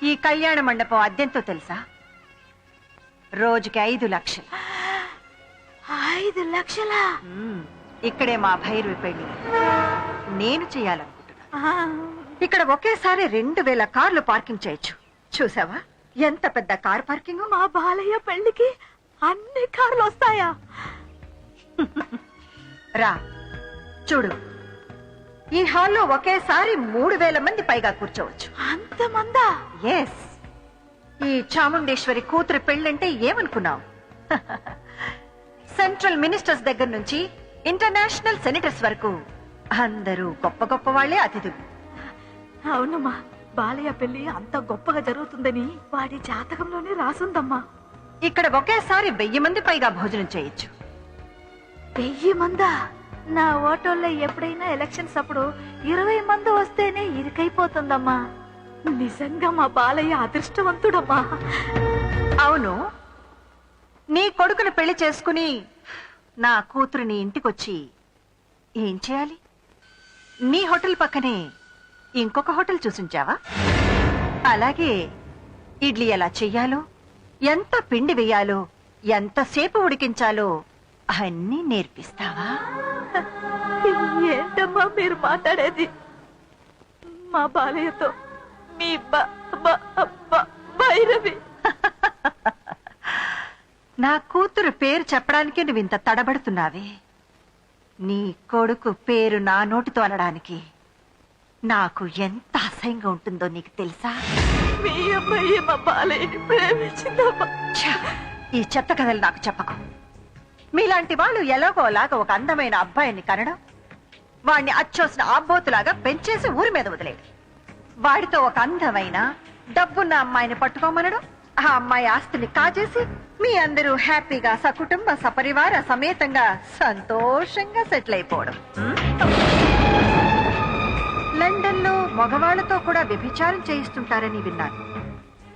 ఈ కళ్యాణ మండపం అద్దెంతో తెలుసా? రోజుకి 5 లక్షలు. 5 లక్షలా? ఇక్కడే మా భైరవి పెళ్లి నేను చేయాలనుకుంటున్నా. ఇక్కడ ఒకేసారి 2000 కార్లు పార్కింగ్ చేయొచ్చు. చూసావా ఎంత పెద్ద కార్ పార్కింగ్? మా బాలయ్య పెళ్లికి అన్ని కార్లు వస్తాయా? రా చూడు, ఈ హాల్లో ఒకేసారి 3000 మంది పైగా కూర్చోవచ్చు. అంతమందా? ఎస్. ఈ చాముండేశ్వరి కూతురు పెళ్ళంటే ఏమనుకున్నావు? సెంట్రల్ మినిస్టర్స్ దగ్గర నుంచి ఇంటర్నేషనల్ సెనేటర్స్ వరకు అందరూ గొప్ప గొప్ప వాళ్లే అతిథులు. అవునమ్మా, బాలయ్య పెళ్లి అంత గొప్పగా జరుగుతుందని వాడి జాతకంలోనే రాసుందమ్మా. ఇక్కడ ఒకేసారి 1000 మంది పైగా భోజనం చేయొచ్చు. 1000 మందా? నా ఓటోల్లో ఎప్పుడైనా ఎలక్షన్స్ అప్పుడు 20 మంది వస్తేనే ఇరుకైపోతుందమ్మా. నిజంగా మా బాలయ్య అదృష్టవంతుడమ్మా. అవును, నీ కొడుకును పెళ్లి చేసుకుని నా కూతురుని ఇంటికొచ్చి ఏం చేయాలి? నీ హోటల్ పక్కనే ఇంకొక హోటల్ చూసుంచావా? అలాగే ఇడ్లీ ఎలా చెయ్యాలో, ఎంత పిండి వేయాలో, ఎంతసేపు ఉడికించాలో అన్నీ నేర్పిస్తావా? ఏంటమ్మా మీరు మాట్లాడేది? మా బాలయ్యతో మీ భైరవి. నా కూతురు పేరు చెప్పడానికి నువ్వు ఇంత తడబడుతున్నావే. నీ కొడుకు పేరు నా నోటితో అనడానికి నాకు ఎంత అసహ్యంగా ఉంటుందో నీకు తెలుసా? మీ అమ్మాయి మా బాలయ్యని ప్రేమించిందమ్మా. ఈ చెత్త కథలు నాకు చెప్పకు. మీలాంటి వాళ్ళు ఎలాగోలాగా ఒక అందమైన అబ్బాయిని కనడం, వాడిని అచ్చోసిన ఆబ్బోతులాగా పెంచేసి ఊరి మీద వదిలేడు. వాడితో ఒక అందమైన డబ్బున్న అమ్మాయిని పట్టుకోమనడం, ఆ అమ్మాయి ఆస్తిని కాజేసి మీ అందరూ హ్యాపీగా సకుటుంబ సపరివార సమేతంగా సంతోషంగా సెటిల్ అయిపోవడం. లండన్ లో మగవాళ్లతో కూడా వ్యభిచారం చేయిస్తుంటారని విన్నాను.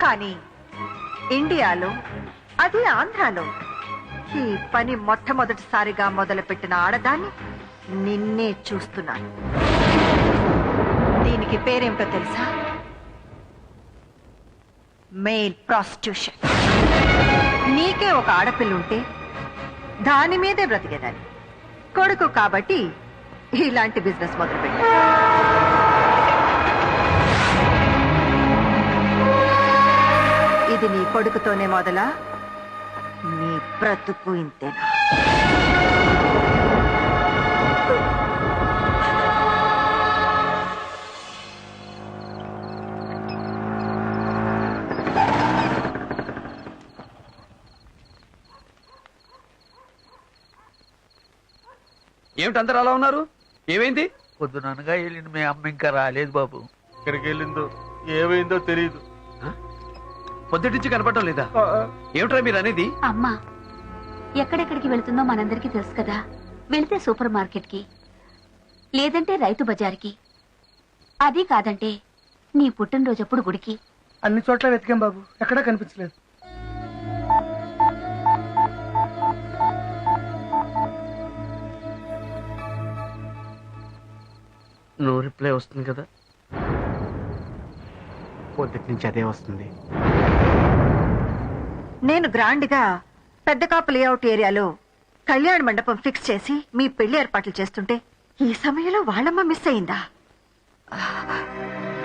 కానీ ఇండియాలో, అది ఆంధ్రాలో ఈ పని మొట్టమొదటిసారిగా మొదలుపెట్టిన ఆడదాన్ని నిన్నే చూస్తున్నాను. దీనికి పేరేమిటో తెలుసా? Mail prostitution. నీకే ఒక ఆడపిల్ల ఉంటే దాని మీదే బ్రతికేదాన్ని. కొడుకు కాబట్టి ఇలాంటి బిజినెస్ మొదలుపెట్టా. ఇది నీ కొడుకుతోనే మొదలా? నీ బ్రతుకు ఇంతేనా? ఏమిటందరూ అలా ఉన్నారు? ఏమైంది? పొద్దుననగా వెళ్ళిన మీ అమ్మ ఇంకా రాలేదు బాబు. ఎక్కడికి వెళ్ళిందో ఏమైందో తెలియదు. పొద్దుటించి కనపడటం లేదా? ఏమిట్రా మీరు అనేది? అమ్మా ఎక్కడెక్కడికి వెళుతుందో మనందరికీ తెలుసు కదా. వెళితే సూపర్ మార్కెట్ కి, లేదంటే రైతు బజార్కి, అది కాదంటే నీ పుట్టినరోజప్పుడు గుడికి. అన్ని చోట్ల వెతికాం బాబు, ఎక్కడా కనిపించలేదు. నో రిప్లై వస్తుంది కదా. పొద్దుటి నుంచి అదే వస్తుంది. నేను గ్రాండ్ గా పెద్ద కాపు లేఅవుట్ ఏరియాలో కళ్యాణ మండపం ఫిక్స్ చేసి మీ పెళ్లి ఏర్పాట్లు చేస్తుంటే ఈ సమయంలో వాళ్ళమ్మ మిస్ అయిందా?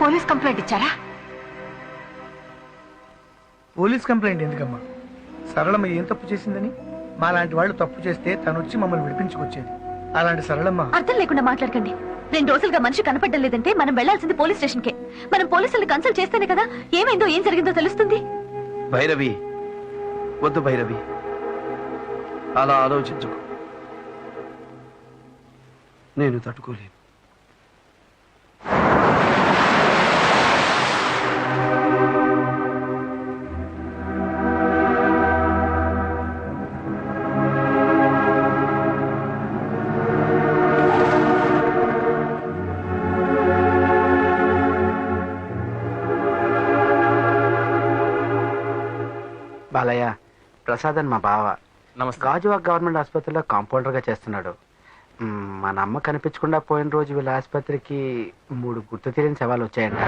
పోలీస్ కంప్లైంట్ ఇచ్చారా? పోలీస్ కంప్లైంట్ ఎందుకమ్మా? సరళమ్మ ఏం తప్పు చేసిందని? మాలాంటి వాళ్ళు తప్పు చేస్తే తను వచ్చి మమ్మల్ని విడిపించుకొచ్చేది. అలాంటి సరళమ్మ. అర్థం లేకుండా మాట్లాడకండి. 2 రోజులుగా మనిషి కనపడడం లేదంటే మనం వెళ్లాల్సింది పోలీస్ స్టేషన్ కే. మనం పోలీసుల్ని కన్సల్ట్ చేస్తేనే కదా ఏమైందో ఏం జరిగిందో తెలుస్తుంది. భైరవి, వద్దు భైరవి, అలా ఆలోచించుకో. నేను తట్టుకోలేను. బాలయ్య, ప్రసాద్ అని మా బావ. గాజువాక్ గవర్నమెంట్ ఆసుపత్రిలో కాంపౌండర్ గా చేస్తున్నాడు. మన అమ్మ కనిపించకుండా పోయిన రోజు వీళ్ళ ఆసుపత్రికి 3 గుర్తు తెలియని సవాలు వచ్చాయంట.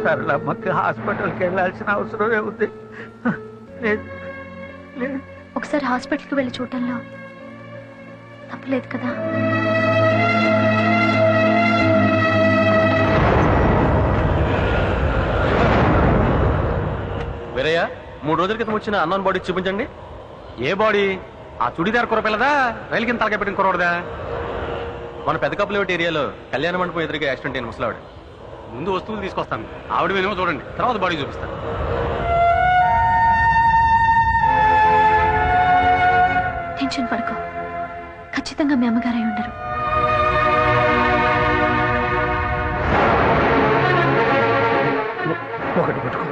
సరళమ్మకి హాస్పిటల్కి వెళ్ళాల్సిన అవసరం ఏముంది? ఒకసారి హాస్పిటల్కి వెళ్ళి చూడటంలో తప్పలేదు కదా. వేరయ్యా, 3 రోజుల క్రితం వచ్చిన అన్నోన్ బాడీ చూపించండి. ఏ బాడీ? ఆ చుడిదార్ కురపిల్లదా, రైలు కింద తలకాయ పెట్టిన కురవడదా? మన పెద్ద కప్పులేటి ఏరియాలో కళ్యాణ మండపం ఎదురుగా యాక్సిడెంట్ అయిన ముసలావిడ. ముందు వస్తువులు తీసుకొస్తాను, ఆవిడ మీదేమో చూడండి, తర్వాత బాడీ చూపిస్తాను. టెన్షన్ పడుకో, ఖచ్చితంగా మీ అమ్మగారు అయి ఉండరు. ఒకటి పట్టుకో.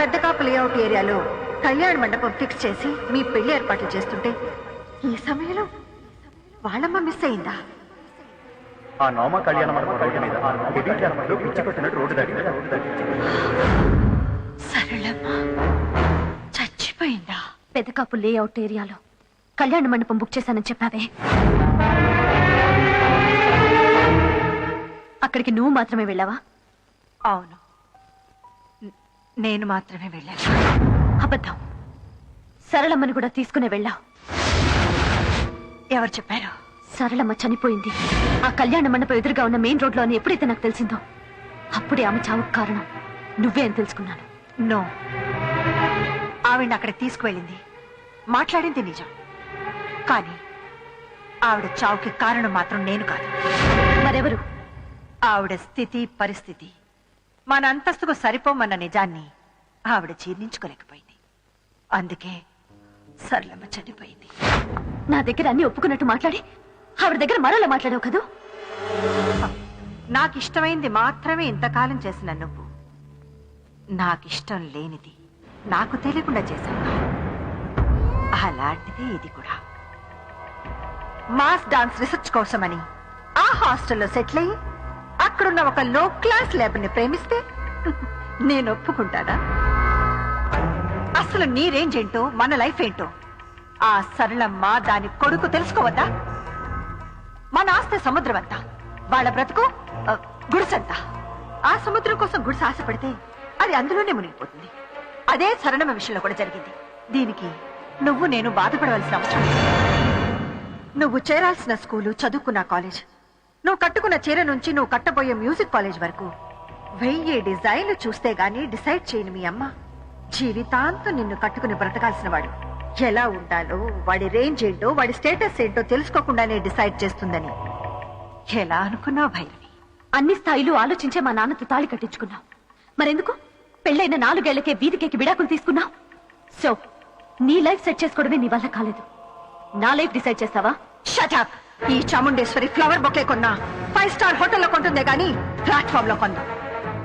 పెద్ద కాపు లేఅవుట్ ఏరియాలో కళ్యాణ మండపం ఫిక్స్ చేసి మీ పెళ్లి ఏర్పాట్లు చేస్తుంటే ఈ సమయంలో వాళ్ళమ్మ మిస్ అయిందా? ఆ నోమ కళ్యాణ మండపం రోడ్డు మీద హెవీ ట్రాఫిక్లో పిచ్చి కొట్టినట్టు రోడ్డు దాటి సరళమ్మ చచ్చిపోయిందా? పెదకాపు లేఅవుట్ ఏరియాలో కళ్యాణ మండపం బుక్ చేశానని చెప్పావే, అక్కడికి నువ్వు మాత్రమే వెళ్ళావా? అవును, నేను మాత్రమే వెళ్ళాను. అబద్ధం. సరళమ్మని కూడా తీసుకునే వెళ్ళావు. ఎవరు చెప్పారు? సరళమ్మ చనిపోయింది ఆ కళ్యాణ మండపం ఎదురుగా ఉన్న మెయిన్ రోడ్ లో అని ఎప్పుడైతే నాకు తెలిసిందో అప్పుడే ఆమె చావుకు కారణం నువ్వే అని తెలుసుకున్నాను. నో, ఆవిడ అక్కడికి తీసుకువెళ్ళింది, మాట్లాడింది నిజం. కానీ ఆవిడ చావుకి కారణం మాత్రం నేను కాదు. మరెవరు? ఆవిడ స్థితి పరిస్థితి మన అంతస్తుకు సరిపోమన్న నిజాన్ని ఆవిడ జీర్ణించుకోలేకపోయింది. అందుకే సరళమ్మ చనిపోయింది. నా దగ్గర అన్ని ఒప్పుకున్నట్టు మాట్లాడి ఆవిడ దగ్గర మరోలా మాట్లాడావు కదూ? నాకిష్టమైంది మాత్రమే ఇంతకాలం చేసిన నువ్వు నాకిష్టం లేనిది నాకు తెలియకుండా చేశావు. అలాంటిదే ఇది కూడా. మాస్ డాన్స్ రీసెర్చ్ కోసమని ఆ హాస్టల్లో సెటిల్ అయ్యి అక్కడున్న ఒక లో క్లాస్ ల్యాబ్ ని ప్రేమిస్తే నేను ఒప్పుకుంటానా? అసలు నీ రేంజ్ ఏంటో మన లైఫ్ ఏంటో ఆ సరళమ్మ దాని కొడుకు తెలుసుకోవద్దా? మన ఆస్తి సముద్రం అంతా, వాళ్ళ బ్రతుకు గుడిసంతా. ఆ సముద్రం కోసం గుడిసె ఆశపడితే అది అందులోనే మునిగిపోతుంది. అదే సరళమ్మ విషయంలో కూడా జరిగింది. దీనికి నువ్వు నేను బాధపడవలసిన అవసరం లేదు. నువ్వు చేరాల్సిన స్కూలు, చదువుకున్న కాలేజ్, నువ్వు కట్టుకున్న చీర నుంచి నువ్వు కట్టబోయే మ్యూజిక్ కాలేజ్ వరకు 1000 డిజైన్లు చూస్తే గానీ డిసైడ్ చేయని మీ అమ్మ జీవితాంతం నిన్ను కట్టుకుని బ్రతకాల్సిన వాడు ఎలా ఉండాలో, వాడి రేంజ్ ఏంటో, వాడి స్టేటస్ ఏంటో తెలుసుకోకుండానే డిసైడ్ చేస్తుందని ఎలా అనుకున్నావు భైరవి? అన్ని స్థాయిలు ఆలోచించే మా నాన్నతో తాళి కట్టించుకున్నావు. మరెందుకు పెళ్ళైన 4 ఏళ్లకే వీధికేకి విడాకులు తీసుకున్నావు? సో నీ లైఫ్ సెట్ చేసుకోవడమే నీ వల్ల కాలేదు. నా లైఫ్ డిసైడ్ చేస్తావా? Shut up. ఈ చాముండేశ్వరి ఫ్లవర్ బొకే కొన్నా 5 స్టార్ హోటల్లో కొంటుందే గానీ ప్లాట్ఫామ్ లో కొందా.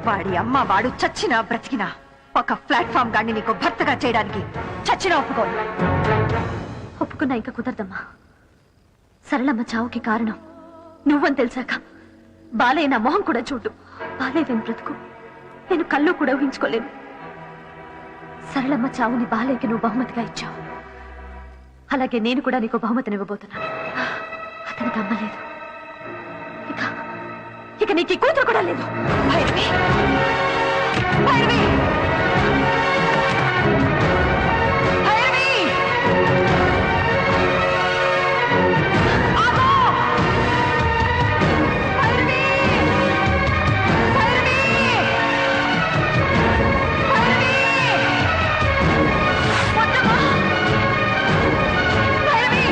వాడి అమ్మ వాడు చచ్చినా బ్రతికినా ఒక ప్లాట్ఫామ్ గాని నీకు భర్తగా చేయడానికి చచ్చినా ఒప్పుకోను. ఒప్పుకున్నా ఇంకా కుదరదమ్మా. సరళమ్మ చావుకి కారణం నువ్వని తెలిసాక బాలయ్య నా మొహం కూడా చూడు. బాలయ్య బ్రతుకు నేను కళ్ళు కూడా ఊహించుకోలేను. సరళమ్మ చావుని బాలయ్యకి నువ్వు బహుమతిగా ఇచ్చావు. అలాగే నేను కూడా నీకు బహుమతిని ఇవ్వబోతున్నాను. అతనికి అమ్మ లేదు, ఇక నీకు ఈ కూతురు కూడా లేదు. భైరవి, భైరవి, భైరవి, ఆగో! భైరవి, భైరవి, భైరవి, వద్దమ్మా! భైరవి,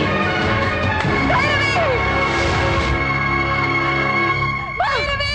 భైరవి, భైరవి!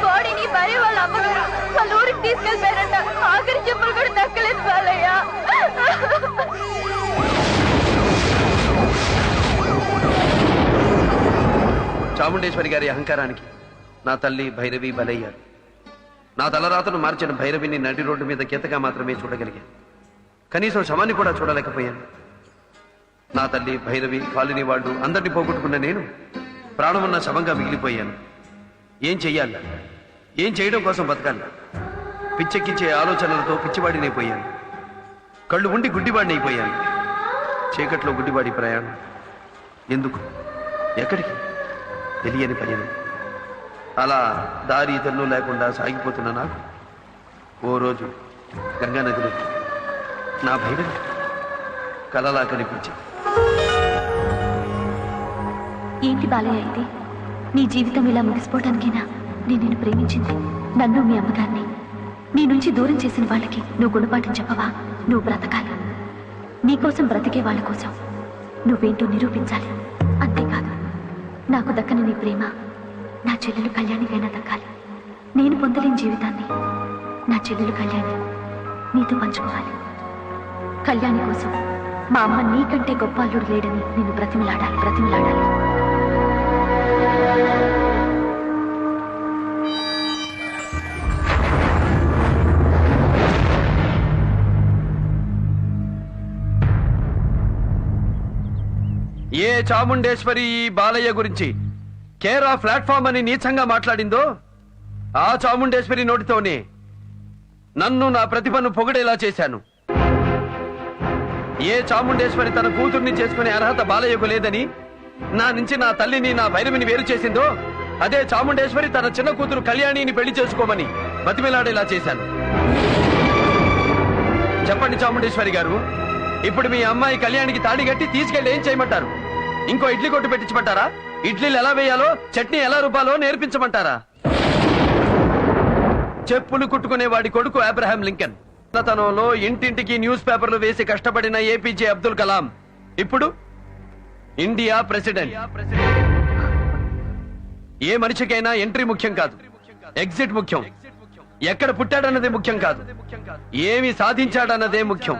బాడీని భార్య వాళ్ళ అమ్మగారు వాళ్ళ ఊరికి తీసుకెళ్ళిపోయారంట. ఆఖరి చెప్పులు కూడా దక్కలేదు బాలయ్య. చాముండేశ్వరి గారి అహంకారానికి నా తల్లి భైరవి బలయ్యారు. నా తలరాతను మార్చిన భైరవిని నడి రోడ్డు మీద గీతగా మాత్రమే చూడగలిగాను. కనీసం శవాన్ని కూడా చూడలేకపోయాను. నా తల్లి భైరవి, కాలనీ వాళ్ళు అందరినీ పోగొట్టుకున్న నేను ప్రాణమున్న శవంగా మిగిలిపోయాను. ఏం చెయ్యాలి, ఏం చేయడం కోసం బతకాలి? పిచ్చెక్కించే ఆలోచనలతో పిచ్చివాడినైపోయాను. కళ్ళు ఉండి గుడ్డివాడినైపోయాను. చీకట్లో గుడ్డివాడి ప్రయాణం ఎందుకు, ఎక్కడికి తెలియని పయనం. అలా దారి తెన్ను లేకుండా సాగిపోతున్న నాకు ఓ రోజు గంగా నదిలో నా భైరవి కలలా కనిపించింది. ఏంటి బాలయ్య ఇది? నీ జీవితం ఇలా ముగిసిపోవడానికేనా నేను నిన్ను ప్రేమించింది? నన్ను మీ అమ్మగారిని నీ నుంచి దూరం చేసిన వాళ్ళకి నువ్వు గుణపాఠం చెప్పవా? నువ్వు బ్రతకాలి. నీకోసం బ్రతికే వాళ్ళ కోసం నువ్వేంటో నిరూపించాలి. అంతేకాదు, నాకు దక్కని నీ ప్రేమ నా చెల్లెలు కళ్యాణికైనా దక్కాలి. నేను పొందలేని జీవితాన్ని నా చెల్లెలు కళ్యాణి నీతో పంచుకోవాలి. కళ్యాణి కోసం మా అమ్మ నీకంటే గొప్ప అల్లుడు లేడని నిన్ను బ్రతిమిలాడాలి. ఏ చాముండేశ్వరి ఈ బాలయ్య గురించి కేర్ ఆఫ్ ప్లాట్ఫామ్ అని నీచంగా మాట్లాడిందో, ఆ చాముండేశ్వరి నోటితోనే నన్ను నా ప్రతిభను పొగిడేలా చేశాను. ఏ చాముండేశ్వరి తన కూతుర్ని చేసుకునే అర్హత బాలయ్యకు లేదని నా నుంచి నా తల్లిని, నా భైరవిని వేరు చేసిందో, అదే చాముండేశ్వరి తన చిన్న కూతురు కళ్యాణిని పెళ్లి చేసుకోమని బతిమిలాడేలా చేశాను. చెప్పండి చాముండేశ్వరి గారు, ఇప్పుడు మీ అమ్మాయి కళ్యాణికి తాడి కట్టి తీసుకెళ్లి ఏం చేయమంటారు? ఇంకో ఇడ్లీ కొట్టు పెట్టించమంటారా? ఇడ్లీలు ఎలా వేయాలో, చట్నీ ఎలా రుబ్బాలో నేర్పించమంటారా? చెప్పులు కుట్టుకునే వాడి కొడుకు అబ్రహాం లింకన్, తనంలో ఇంటింటికి న్యూస్ పేపర్లు వేసి కష్టపడిన ఏపీజే అబ్దుల్ కలాం ఇప్పుడు ఇండియా ప్రెసిడెంట్. ఏ మనిషికైనా ఎంట్రీ ముఖ్యం కాదు, ఎగ్జిట్ ముఖ్యం. ఎక్కడ పుట్టాడన్నదే ముఖ్యం కాదు, ఏమి సాధించాడన్నదే ముఖ్యం.